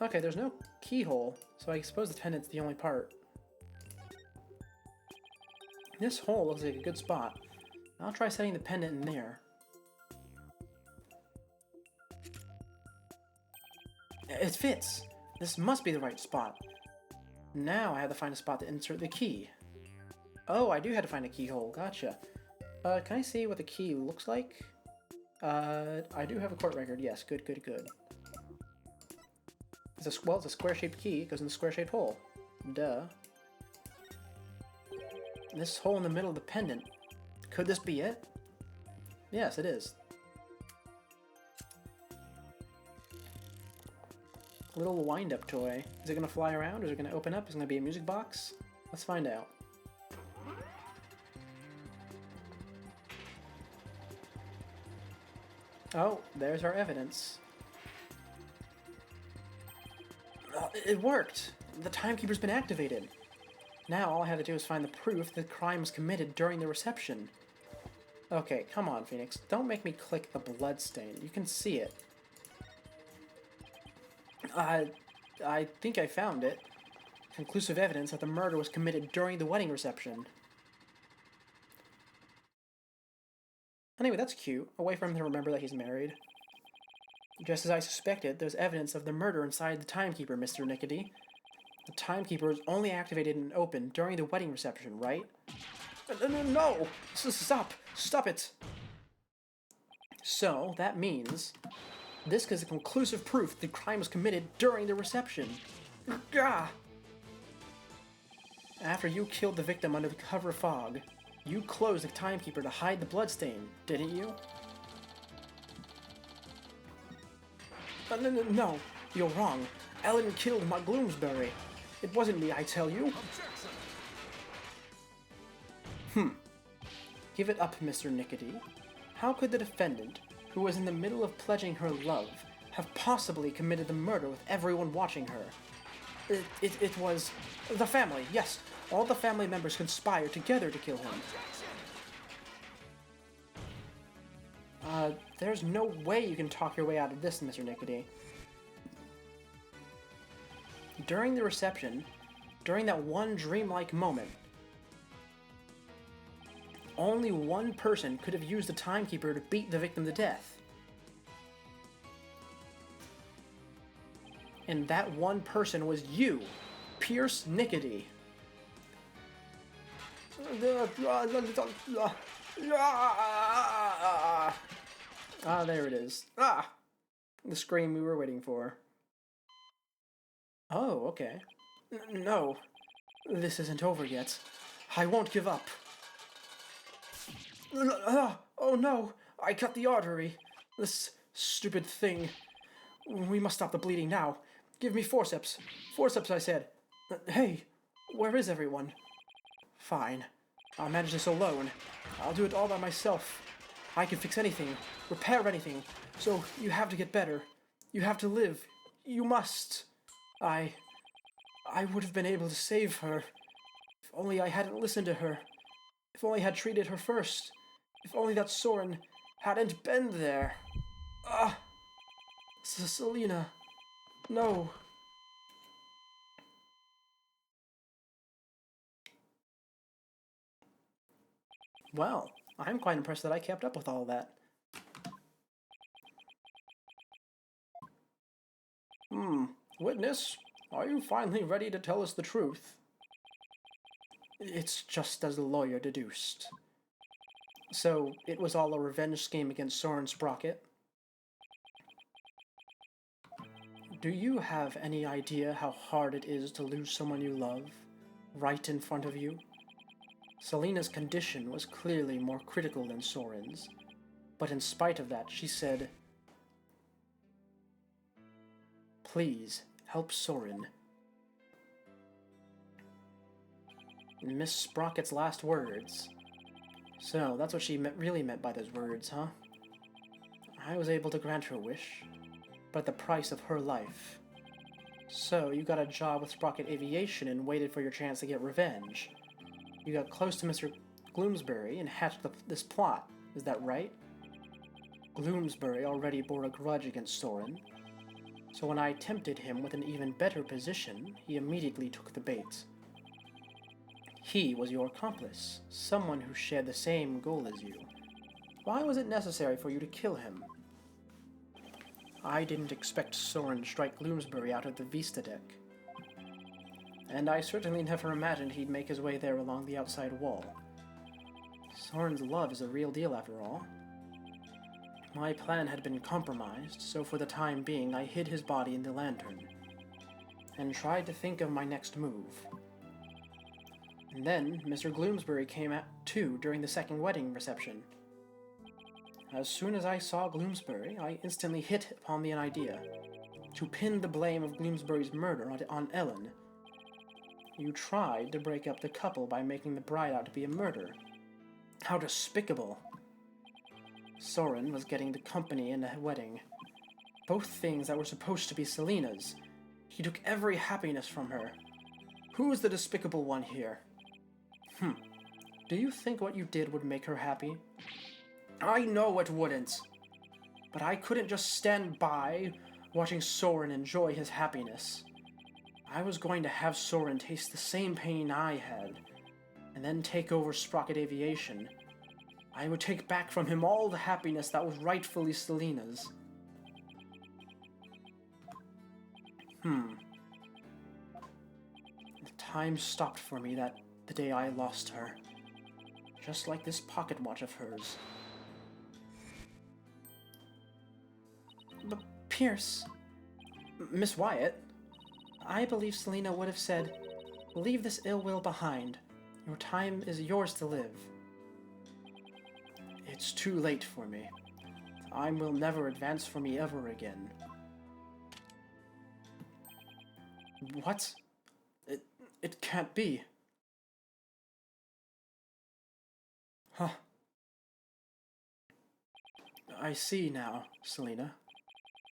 Okay, there's no keyhole, so I suppose the pendant's the only part. This hole looks like a good spot. I'll try setting the pendant in there. It fits! This must be the right spot. Now I have to find a spot to insert the key. Oh, I do have to find a keyhole. Gotcha. Can I see what the key looks like? I do have a court record. Yes, good, good, good. It's a square-shaped key. It goes in the square-shaped hole. Duh. This hole in the middle of the pendant. Could this be it? Yes, it is. Little wind-up toy. Is it going to fly around? Is it going to open up? Is it going to be a music box? Let's find out. Oh, there's our evidence. It worked! The timekeeper's been activated. Now all I have to do is find the proof the crime was committed during the reception. Okay, come on, Phoenix. Don't make me click the bloodstain. You can see it. I think I found it. Conclusive evidence that the murder was committed during the wedding reception. Anyway, that's cute. A way for him to remember that he's married. Just as I suspected, there's evidence of the murder inside the timekeeper, Mr. Nickety. The timekeeper was only activated and open during the wedding reception, right? No! Stop! Stop it! So, that means this is a conclusive proof the crime was committed during the reception. Gah! After you killed the victim under the cover of fog, you closed the timekeeper to hide the bloodstain, didn't you? No, you're wrong. Ellen killed my Bloomsbury. It wasn't me, I tell you. Give it up, Mr. Nickety. How could the defendant, who was in the middle of pledging her love, have possibly committed the murder with everyone watching her? It was the family, yes. All the family members conspired together to kill him. There's no way you can talk your way out of this, Mr. Nickety. During the reception, during that one dreamlike moment, only one person could have used the timekeeper to beat the victim to death. And that one person was you, Pierce Nickety. Ah, there it is. Ah! The scream we were waiting for. Oh, okay. No. This isn't over yet. I won't give up. Oh no! I cut the artery! This stupid thing. We must stop the bleeding now. Give me forceps. Forceps, I said. Hey, where is everyone? Fine. I'll manage this alone. I'll do it all by myself. I can fix anything, repair anything, so you have to get better. You have to live. You must. I would have been able to save her. If only I hadn't listened to her. If only I had treated her first. If only that Soren hadn't been there. Ah! Selina. No. Well, I'm quite impressed that I kept up with all that. Witness, are you finally ready to tell us the truth? It's just as the lawyer deduced. So, it was all a revenge scheme against Soren Sprocket? Do you have any idea how hard it is to lose someone you love, right in front of you? Selina's condition was clearly more critical than Soren's, but in spite of that, she said, "Please, help Soren." Miss Sprocket's last words. So, that's what she really meant by those words, huh? I was able to grant her wish, but at the price of her life. So, you got a job with Sprocket Aviation and waited for your chance to get revenge. You got close to Mr. Gloomsbury and hatched this plot. Is that right? Gloomsbury already bore a grudge against Soren, so when I tempted him with an even better position, he immediately took the bait. He was your accomplice, someone who shared the same goal as you. Why was it necessary for you to kill him? I didn't expect Soren to strike Gloomsbury out of the Vista deck. And I certainly never imagined he'd make his way there along the outside wall. Soren's love is a real deal after all. My plan had been compromised, so for the time being I hid his body in the lantern, and tried to think of my next move. And then Mr. Gloomsbury came out too during the second wedding reception. As soon as I saw Gloomsbury, I instantly hit upon the idea to pin the blame of Gloomsbury's murder on Ellen. You tried to break up the couple by making the bride out to be a murderer. How despicable! Soren was getting the company in a wedding. Both things that were supposed to be Selena's. He took every happiness from her. Who's the despicable one here? Do you think what you did would make her happy? I know it wouldn't. But I couldn't just stand by watching Soren enjoy his happiness. I was going to have Soren taste the same pain I had, and then take over Sprocket Aviation. I would take back from him all the happiness that was rightfully Selena's. The time stopped for me the day I lost her. Just like this pocket watch of hers. But Pierce... Miss Wyatt, I believe Selena would have said, "Leave this ill will behind. Your time is yours to live." It's too late for me. Time will never advance for me ever again. What? It can't be. Huh. I see now, Selena.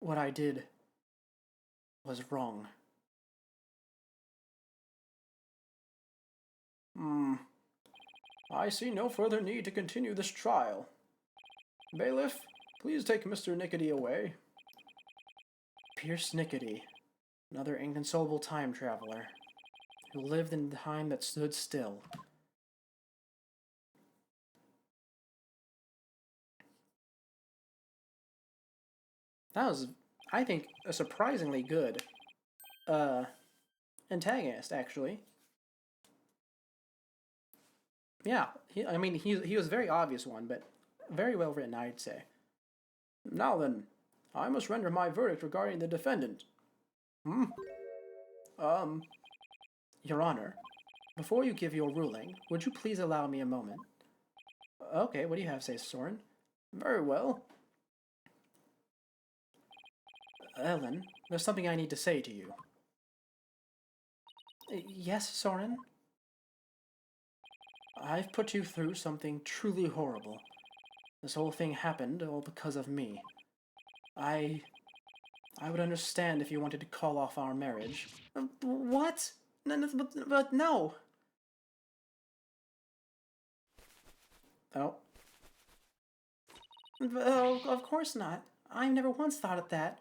What I did was wrong. I see no further need to continue this trial. Bailiff, please take Mr. Nickety away. Pierce Nickety, another inconsolable time traveler, who lived in time that stood still. That was, I think, a surprisingly good antagonist, actually. Yeah, he was a very obvious one, but very well written, I'd say. Now then, I must render my verdict regarding the defendant. Your Honor, before you give your ruling, would you please allow me a moment? Okay, what do you have to say, Soren? Very well. Ellen, there's something I need to say to you. Yes, Soren? I've put you through something truly horrible. This whole thing happened all because of me. I would understand if you wanted to call off our marriage. What? But no! Oh. Of course not. I've never once thought of that.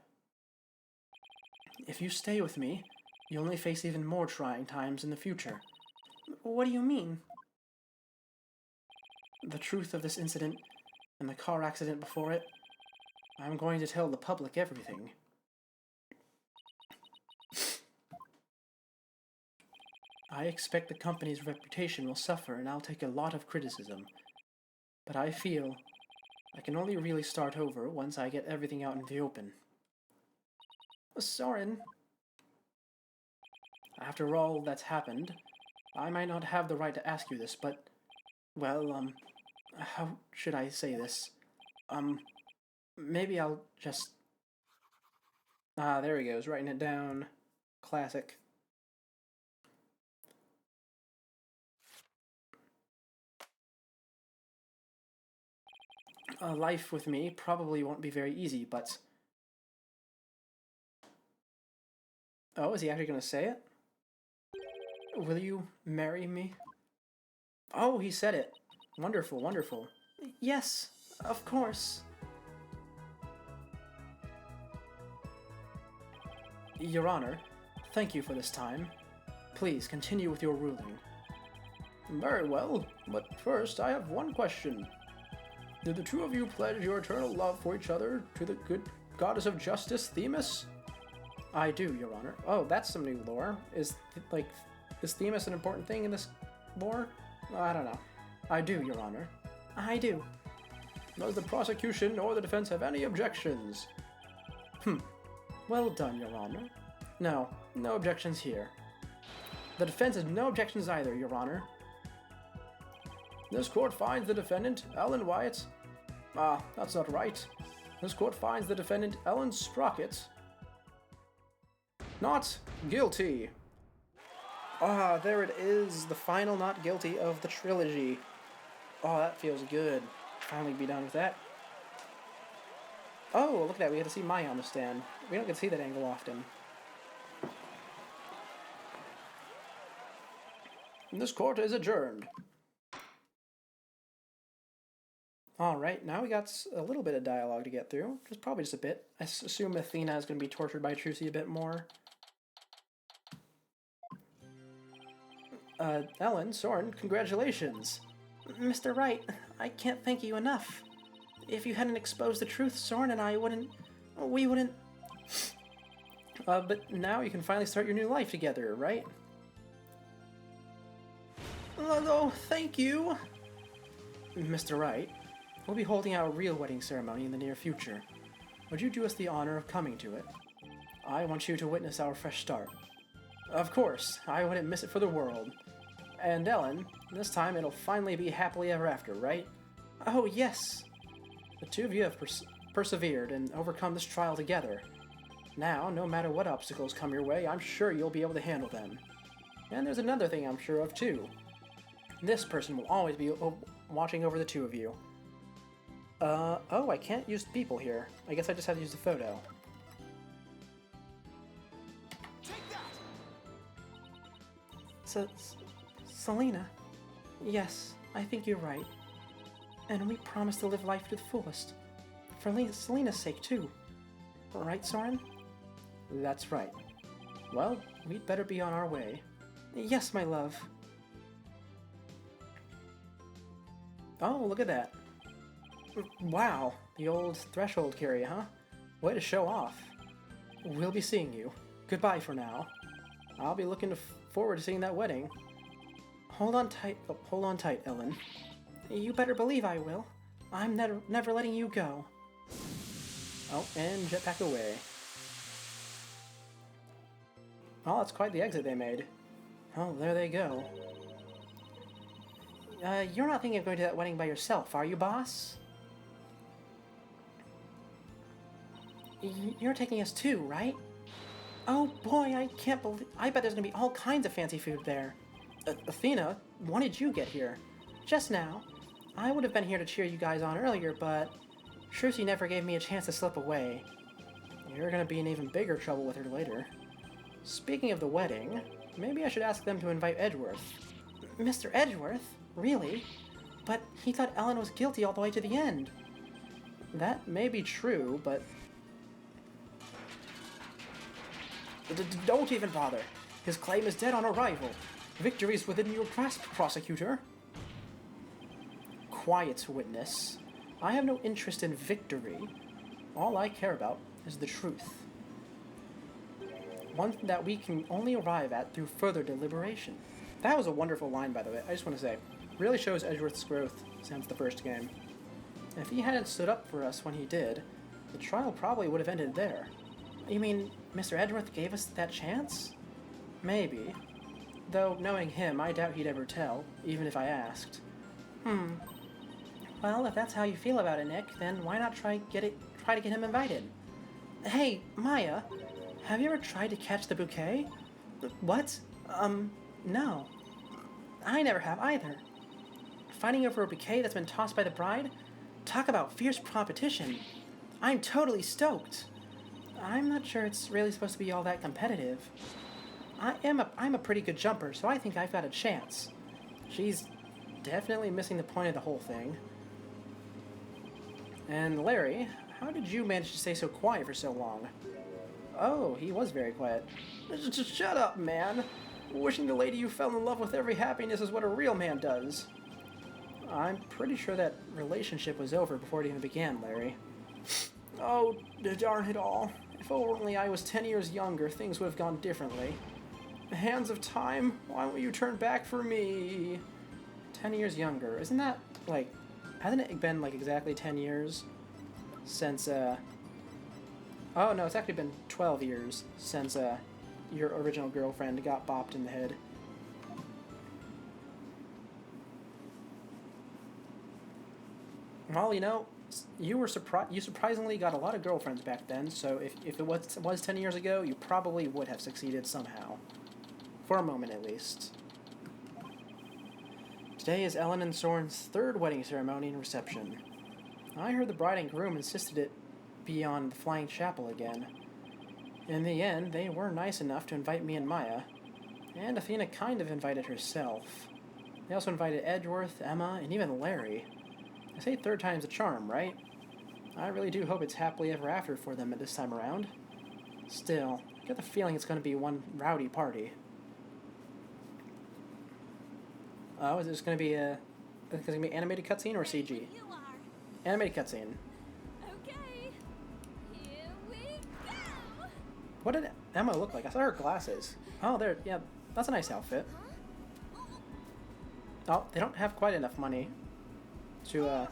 If you stay with me, you only face even more trying times in the future. What do you mean? The truth of this incident and the car accident before it, I'm going to tell the public everything. I expect the company's reputation will suffer and I'll take a lot of criticism. But I feel I can only really start over once I get everything out in the open. Soren. After all that's happened, I might not have the right to ask you this, but, well, how should I say this? Maybe I'll just... Ah, there he goes, writing it down. Classic. Life with me probably won't be very easy, but... Oh, is he actually gonna say it? Will you marry me? Oh, he said it. Wonderful, wonderful. Yes, of course. Your Honor, thank you for this time. Please continue with your ruling. Very well, but first I have one question. Did the two of you pledge your eternal love for each other to the good goddess of justice, Themis? I do, Your Honor. Oh, that's some new lore. Is Themis an important thing in this lore? I don't know. I do, Your Honor. I do. Does the prosecution or the defense have any objections? Well done, Your Honor. No, no objections here. The defense has no objections either, Your Honor. This court finds the defendant, Ellen Wyatt. Ah, that's not right. This court finds the defendant, Ellen Sprocket, not guilty. Ah, there it is, the final not guilty of the trilogy. Oh, that feels good. Finally be done with that. Oh, look at that, we get to see Maya on the stand. We don't get to see that angle often. This court is adjourned. Alright, now we got a little bit of dialogue to get through. Just probably just a bit. I assume Athena is going to be tortured by Trucy a bit more. Ellen, Soren, congratulations. Mr. Wright, I can't thank you enough. If you hadn't exposed the truth, Soren and I we wouldn't... But now you can finally start your new life together, right? Oh, thank you! Mr. Wright, we'll be holding our real wedding ceremony in the near future. Would you do us the honor of coming to it? I want you to witness our fresh start. Of course, I wouldn't miss it for the world. And Ellen, this time it'll finally be happily ever after, right? Oh, yes! The two of you have persevered and overcome this trial together. Now, no matter what obstacles come your way, I'm sure you'll be able to handle them. And there's another thing I'm sure of, too. This person will always be watching over the two of you. Oh, I can't use people here. I guess I just have to use the photo. Take that! Selena? Yes, I think you're right. And we promise to live life to the fullest. For Selena's sake, too. Right, Soren? That's right. Well, we'd better be on our way. Yes, my love. Oh, look at that. Wow, the old threshold carry, huh? Way to show off. We'll be seeing you. Goodbye for now. I'll be looking forward to seeing that wedding. Hold on tight, Ellen. You better believe I will. I'm never letting you go. Oh, and jetpack away. Oh, that's quite the exit they made. Oh, there they go. You're not thinking of going to that wedding by yourself, are you, boss? You're taking us too, right? Oh boy, I can't believe... I bet there's gonna be all kinds of fancy food there. Athena, when did you get here? Just now. I would have been here to cheer you guys on earlier, but... Trucy never gave me a chance to slip away. You're gonna be in even bigger trouble with her later. Speaking of the wedding, maybe I should ask them to invite Edgeworth. Mr. Edgeworth? Really? But he thought Ellen was guilty all the way to the end. That may be true, but... Don't even bother. His claim is dead on arrival. Victory is within your grasp, prosecutor. Quiet, witness. I have no interest in victory. All I care about is the truth. One that we can only arrive at through further deliberation. That was a wonderful line, by the way. I just want to say, really shows Edgeworth's growth since the first game. If he hadn't stood up for us when he did, the trial probably would have ended there. You mean Mr. Edgeworth gave us that chance? Maybe. Though, knowing him, I doubt he'd ever tell, even if I asked. Well, if that's how you feel about it, Nick, then why not try to get him invited? Hey, Maya, have you ever tried to catch the bouquet? What? No. I never have either. Fighting over a bouquet that's been tossed by the bride? Talk about fierce competition. I'm totally stoked. I'm not sure it's really supposed to be all that competitive. I'm a pretty good jumper, so I think I've got a chance. She's definitely missing the point of the whole thing. And Larry, how did you manage to stay so quiet for so long? Oh, he was very quiet. Just shut up, man. Wishing the lady you fell in love with every happiness is what a real man does. I'm pretty sure that relationship was over before it even began, Larry. Oh, darn it all. If only I was 10 years younger, things would have gone differently. The hands of time, why won't you turn back for me? 10 years younger. Isn't that, like, hasn't it been, like, exactly 10 years since, oh, no, it's actually been 12 years since, your original girlfriend got bopped in the head. Well, you know, you surprisingly got a lot of girlfriends back then, so if it was 10 years ago, you probably would have succeeded somehow. For a moment, at least. Today is Ellen and Soren's third wedding ceremony and reception. I heard the bride and groom insisted it be on the Flying Chapel again. In the end, they were nice enough to invite me and Maya, and Athena kind of invited herself. They also invited Edgeworth, Emma, and even Larry. I say third time's a charm, right? I really do hope it's happily ever after for them at this time around. Still, I get the feeling it's going to be one rowdy party. Oh, is this going to be is it going to be animated cutscene or CG? You are. Animated cutscene. Okay. Here we go. What did Emma look like? I saw her glasses. Oh, there. Yeah, that's a nice outfit. Oh, they don't have quite enough money to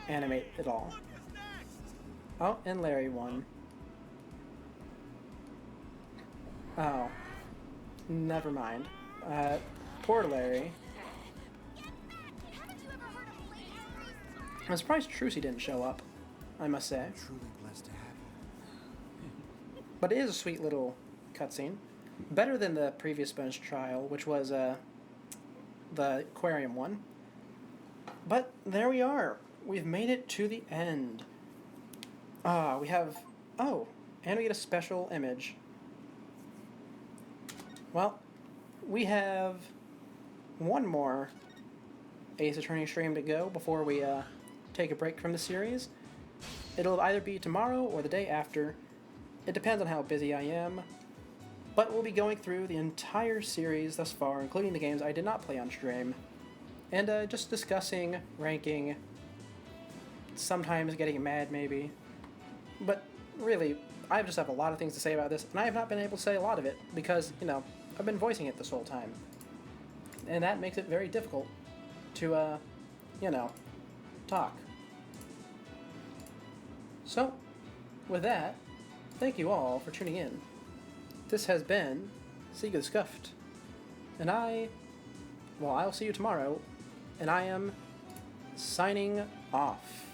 animate it all. Oh, and Larry won. Oh, never mind. Poor Larry. Haven't you ever heard of Lady I'm surprised Trucy didn't show up, I must say. Truly blessed to have you. But it is a sweet little cutscene. Better than the previous bonus trial, which was the aquarium one. But there we are. We've made it to the end. We have... Oh, and we get a special image. Well, we have one more Ace Attorney stream to go before we take a break from the series. It'll either be tomorrow or the day after. It depends on how busy I am. But we'll be going through the entire series thus far, including the games I did not play on stream. And just discussing, ranking, sometimes getting mad maybe. But really, I just have a lot of things to say about this, and I have not been able to say a lot of it because, you know, I've been voicing it this whole time. And that makes it very difficult to, you know, talk. So, with that, thank you all for tuning in. This has been Siga Scuffed. And I'll see you tomorrow. And I am signing off.